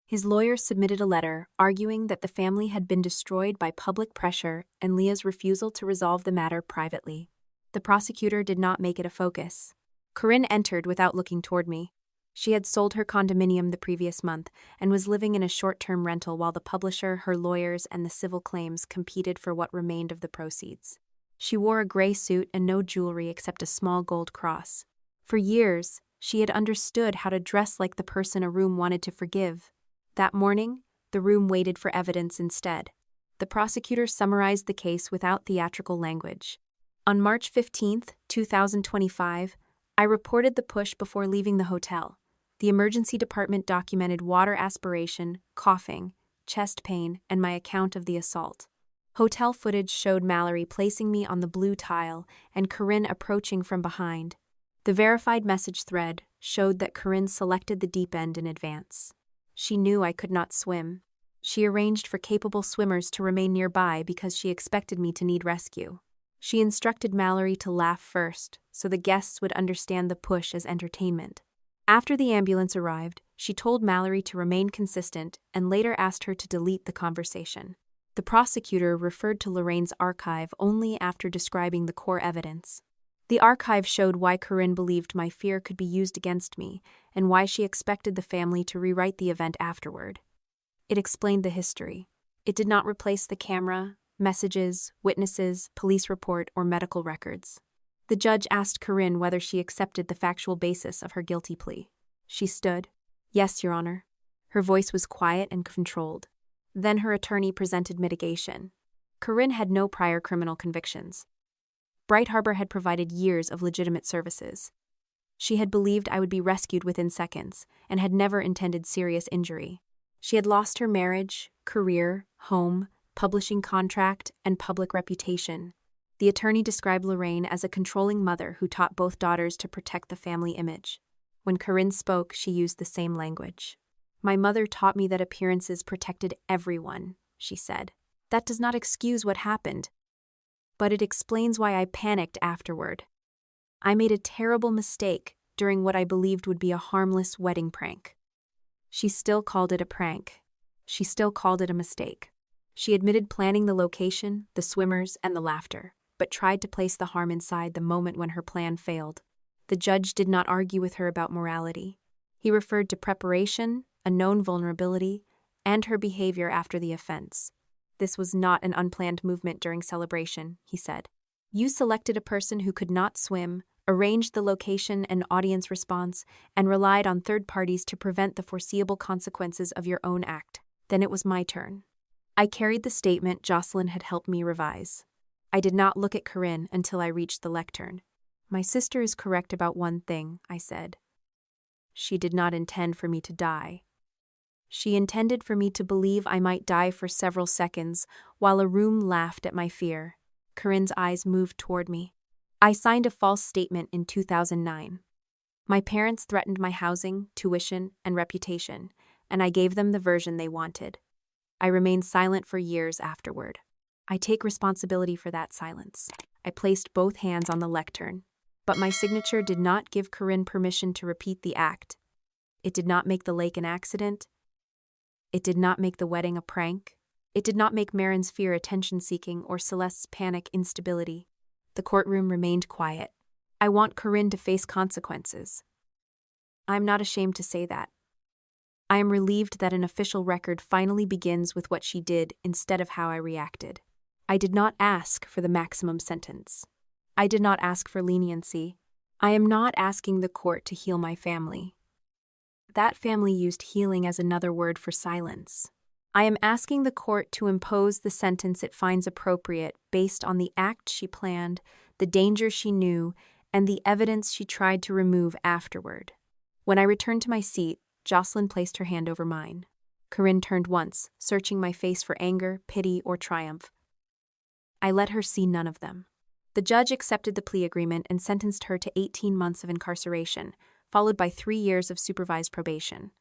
His lawyer submitted a letter arguing that the family had been destroyed by public pressure and Leah's refusal to resolve the matter privately. The prosecutor did not make it a focus. Corinne entered without looking toward me. She had sold her condominium the previous month and was living in a short-term rental while the publisher, her lawyers, and the civil claims competed for what remained of the proceeds. She wore a gray suit and no jewelry except a small gold cross. For years, she had understood how to dress like the person a room wanted to forgive. That morning, the room waited for evidence instead. The prosecutor summarized the case without theatrical language. On March 15, 2025, I reported the push before leaving the hotel. The emergency department documented water aspiration, coughing, chest pain, and my account of the assault. Hotel footage showed Mallory placing me on the blue tile and Corinne approaching from behind. The verified message thread showed that Corinne selected the deep end in advance. She knew I could not swim. She arranged for capable swimmers to remain nearby because she expected me to need rescue. She instructed Mallory to laugh first, so the guests would understand the push as entertainment. After the ambulance arrived, she told Mallory to remain consistent and later asked her to delete the conversation. The prosecutor referred to Lorraine's archive only after describing the core evidence. The archive showed why Corinne believed my fear could be used against me and why she expected the family to rewrite the event afterward. It explained the history. It did not replace the camera, messages, witnesses, police report, or medical records. The judge asked Corinne whether she accepted the factual basis of her guilty plea. She stood. "Yes, Your Honor." Her voice was quiet and controlled. Then her attorney presented mitigation. Corinne had no prior criminal convictions. Bright Harbor had provided years of legitimate services. She had believed I would be rescued within seconds and had never intended serious injury. She had lost her marriage, career, home, publishing contract, and public reputation. The attorney described Lorraine as a controlling mother who taught both daughters to protect the family image. When Corinne spoke, she used the same language. "My mother taught me that appearances protected everyone," she said. "That does not excuse what happened, but it explains why I panicked afterward." I made a terrible mistake during what I believed would be a harmless wedding prank. She still called it a prank. She still called it a mistake. She admitted planning the location, the swimmers, and the laughter, but tried to place the harm inside the moment when her plan failed. The judge did not argue with her about morality. He referred to preparation, a known vulnerability, and her behavior after the offense. This was not an unplanned movement during celebration, he said. You selected a person who could not swim, arranged the location and audience response, and relied on third parties to prevent the foreseeable consequences of your own act. Then it was my turn. I carried the statement Jocelyn had helped me revise. I did not look at Corinne until I reached the lectern. My sister is correct about one thing, I said. She did not intend for me to die. She intended for me to believe I might die for several seconds, while a room laughed at my fear. Corinne's eyes moved toward me. I signed a false statement in 2009. My parents threatened my housing, tuition, and reputation, and I gave them the version they wanted. I remained silent for years afterward. I take responsibility for that silence. I placed both hands on the lectern, but my signature did not give Corinne permission to repeat the act. It did not make the lake an accident. It did not make the wedding a prank. It did not make Marin's fear attention-seeking or Celeste's panic instability. The courtroom remained quiet. I want Corinne to face consequences. I am not ashamed to say that. I am relieved that an official record finally begins with what she did instead of how I reacted. I did not ask for the maximum sentence. I did not ask for leniency. I am not asking the court to heal my family. That family used healing as another word for silence. I am asking the court to impose the sentence it finds appropriate based on the act she planned, the danger she knew, and the evidence she tried to remove afterward. When I returned to my seat, Jocelyn placed her hand over mine. Corinne turned once, searching my face for anger, pity, or triumph. I let her see none of them. The judge accepted the plea agreement and sentenced her to 18 months of incarceration, followed by 3 years of supervised probation.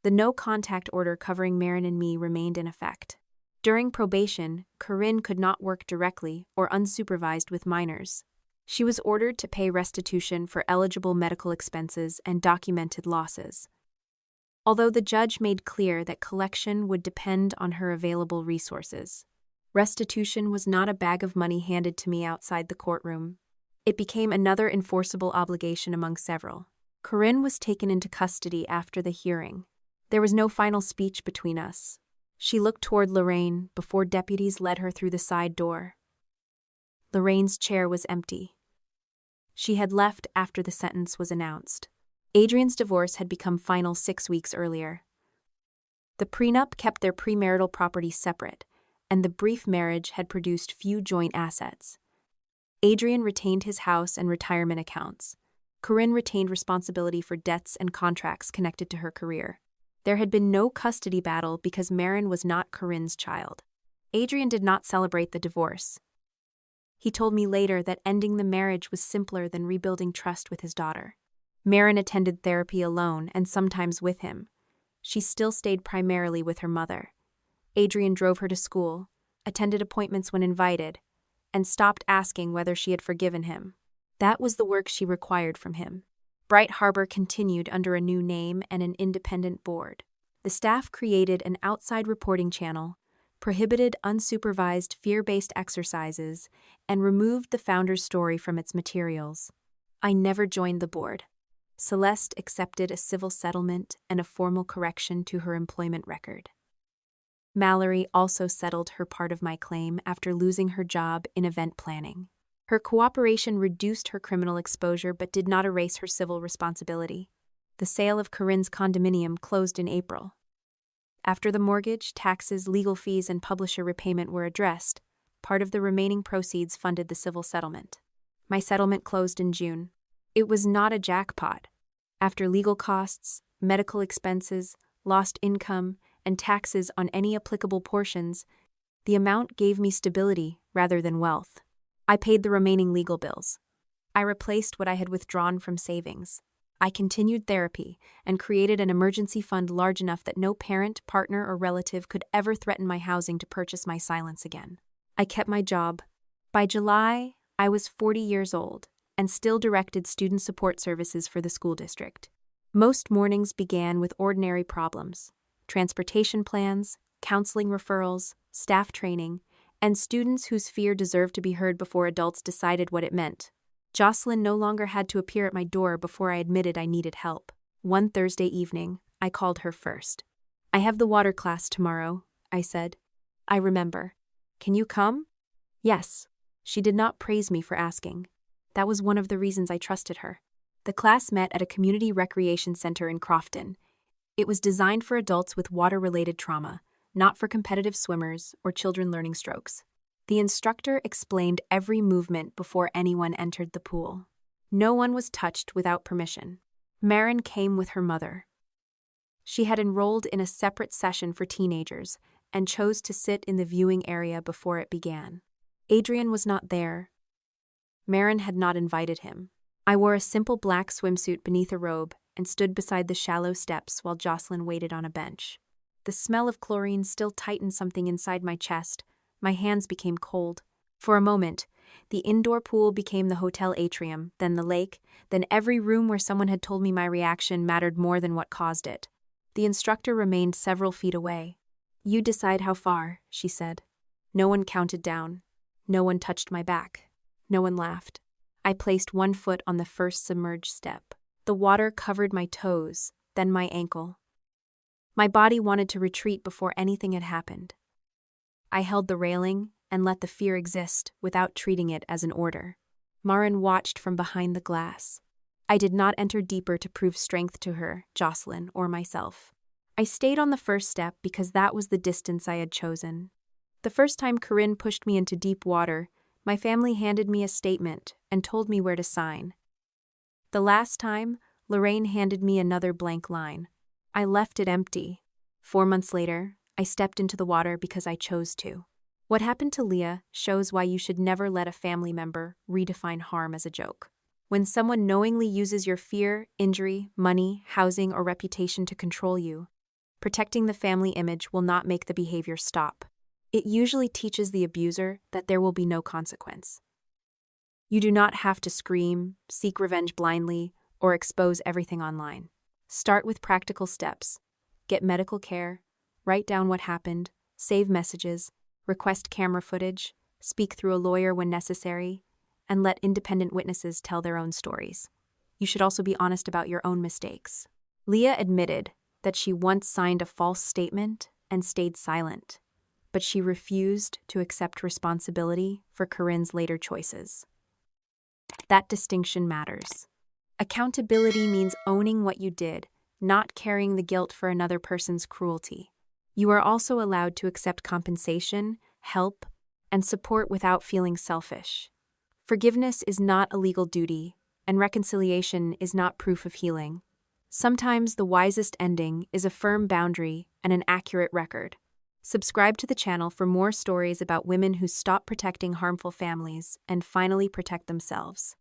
The no-contact order covering Marin and me remained in effect. During probation, Corinne could not work directly or unsupervised with minors. She was ordered to pay restitution for eligible medical expenses and documented losses. Although the judge made clear that collection would depend on her available resources, restitution was not a bag of money handed to me outside the courtroom. It became another enforceable obligation among several. Corinne was taken into custody after the hearing. There was no final speech between us. She looked toward Lorraine before deputies led her through the side door. Lorraine's chair was empty. She had left after the sentence was announced. Adrian's divorce had become final 6 weeks earlier. The prenup kept their premarital property separate, and the brief marriage had produced few joint assets. Adrian retained his house and retirement accounts. Corinne retained responsibility for debts and contracts connected to her career. There had been no custody battle because Marin was not Corinne's child. Adrian did not celebrate the divorce. He told me later that ending the marriage was simpler than rebuilding trust with his daughter. Marin attended therapy alone and sometimes with him. She still stayed primarily with her mother. Adrian drove her to school, attended appointments when invited, and stopped asking whether she had forgiven him. That was the work she required from him. Bright Harbor continued under a new name and an independent board. The staff created an outside reporting channel, prohibited unsupervised fear-based exercises, and removed the founder's story from its materials. I never joined the board. Celeste accepted a civil settlement and a formal correction to her employment record. Mallory also settled her part of my claim after losing her job in event planning. Her cooperation reduced her criminal exposure but did not erase her civil responsibility. The sale of Corinne's condominium closed in April. After the mortgage, taxes, legal fees, and publisher repayment were addressed, part of the remaining proceeds funded the civil settlement. My settlement closed in June. It was not a jackpot. After legal costs, medical expenses, lost income, and taxes on any applicable portions, the amount gave me stability rather than wealth. I paid the remaining legal bills. I replaced what I had withdrawn from savings. I continued therapy and created an emergency fund large enough that no parent, partner, or relative could ever threaten my housing to purchase my silence again. I kept my job. By July, I was 40 years old, and still directed student support services for the school district. Most mornings began with ordinary problems: transportation plans, counseling referrals, staff training, and students whose fear deserved to be heard before adults decided what it meant. Jocelyn no longer had to appear at my door before I admitted I needed help. One Thursday evening, I called her first. "I have the water class tomorrow," I said. "I remember. Can you come?" "Yes." She did not praise me for asking. That was one of the reasons I trusted her. The class met at a community recreation center in Crofton. It was designed for adults with water-related trauma, not for competitive swimmers or children learning strokes. The instructor explained every movement before anyone entered the pool. No one was touched without permission. Marin came with her mother. She had enrolled in a separate session for teenagers and chose to sit in the viewing area before it began. Adrian was not there. Marin had not invited him. I wore a simple black swimsuit beneath a robe and stood beside the shallow steps while Jocelyn waited on a bench. The smell of chlorine still tightened something inside my chest. My hands became cold. For a moment, the indoor pool became the hotel atrium, then the lake, then every room where someone had told me my reaction mattered more than what caused it. The instructor remained several feet away. "You decide how far," she said. No one counted down. No one touched my back. No one laughed. I placed one foot on the first submerged step. The water covered my toes, then my ankle. My body wanted to retreat before anything had happened. I held the railing and let the fear exist without treating it as an order. Marin watched from behind the glass. I did not enter deeper to prove strength to her, Jocelyn, or myself. I stayed on the first step because that was the distance I had chosen. The first time Corinne pushed me into deep water, my family handed me a statement and told me where to sign. The last time, Lorraine handed me another blank line. I left it empty. 4 months later, I stepped into the water because I chose to. What happened to Leah shows why you should never let a family member redefine harm as a joke. When someone knowingly uses your fear, injury, money, housing, or reputation to control you, protecting the family image will not make the behavior stop. It usually teaches the abuser that there will be no consequence. You do not have to scream, seek revenge blindly, or expose everything online. Start with practical steps. Get medical care, write down what happened, save messages, request camera footage, speak through a lawyer when necessary, and let independent witnesses tell their own stories. You should also be honest about your own mistakes. Leah admitted that she once signed a false statement and stayed silent, but she refused to accept responsibility for Corinne's later choices. That distinction matters. Accountability means owning what you did, not carrying the guilt for another person's cruelty. You are also allowed to accept compensation, help, and support without feeling selfish. Forgiveness is not a legal duty, and reconciliation is not proof of healing. Sometimes the wisest ending is a firm boundary and an accurate record. Subscribe to the channel for more stories about women who stop protecting harmful families and finally protect themselves.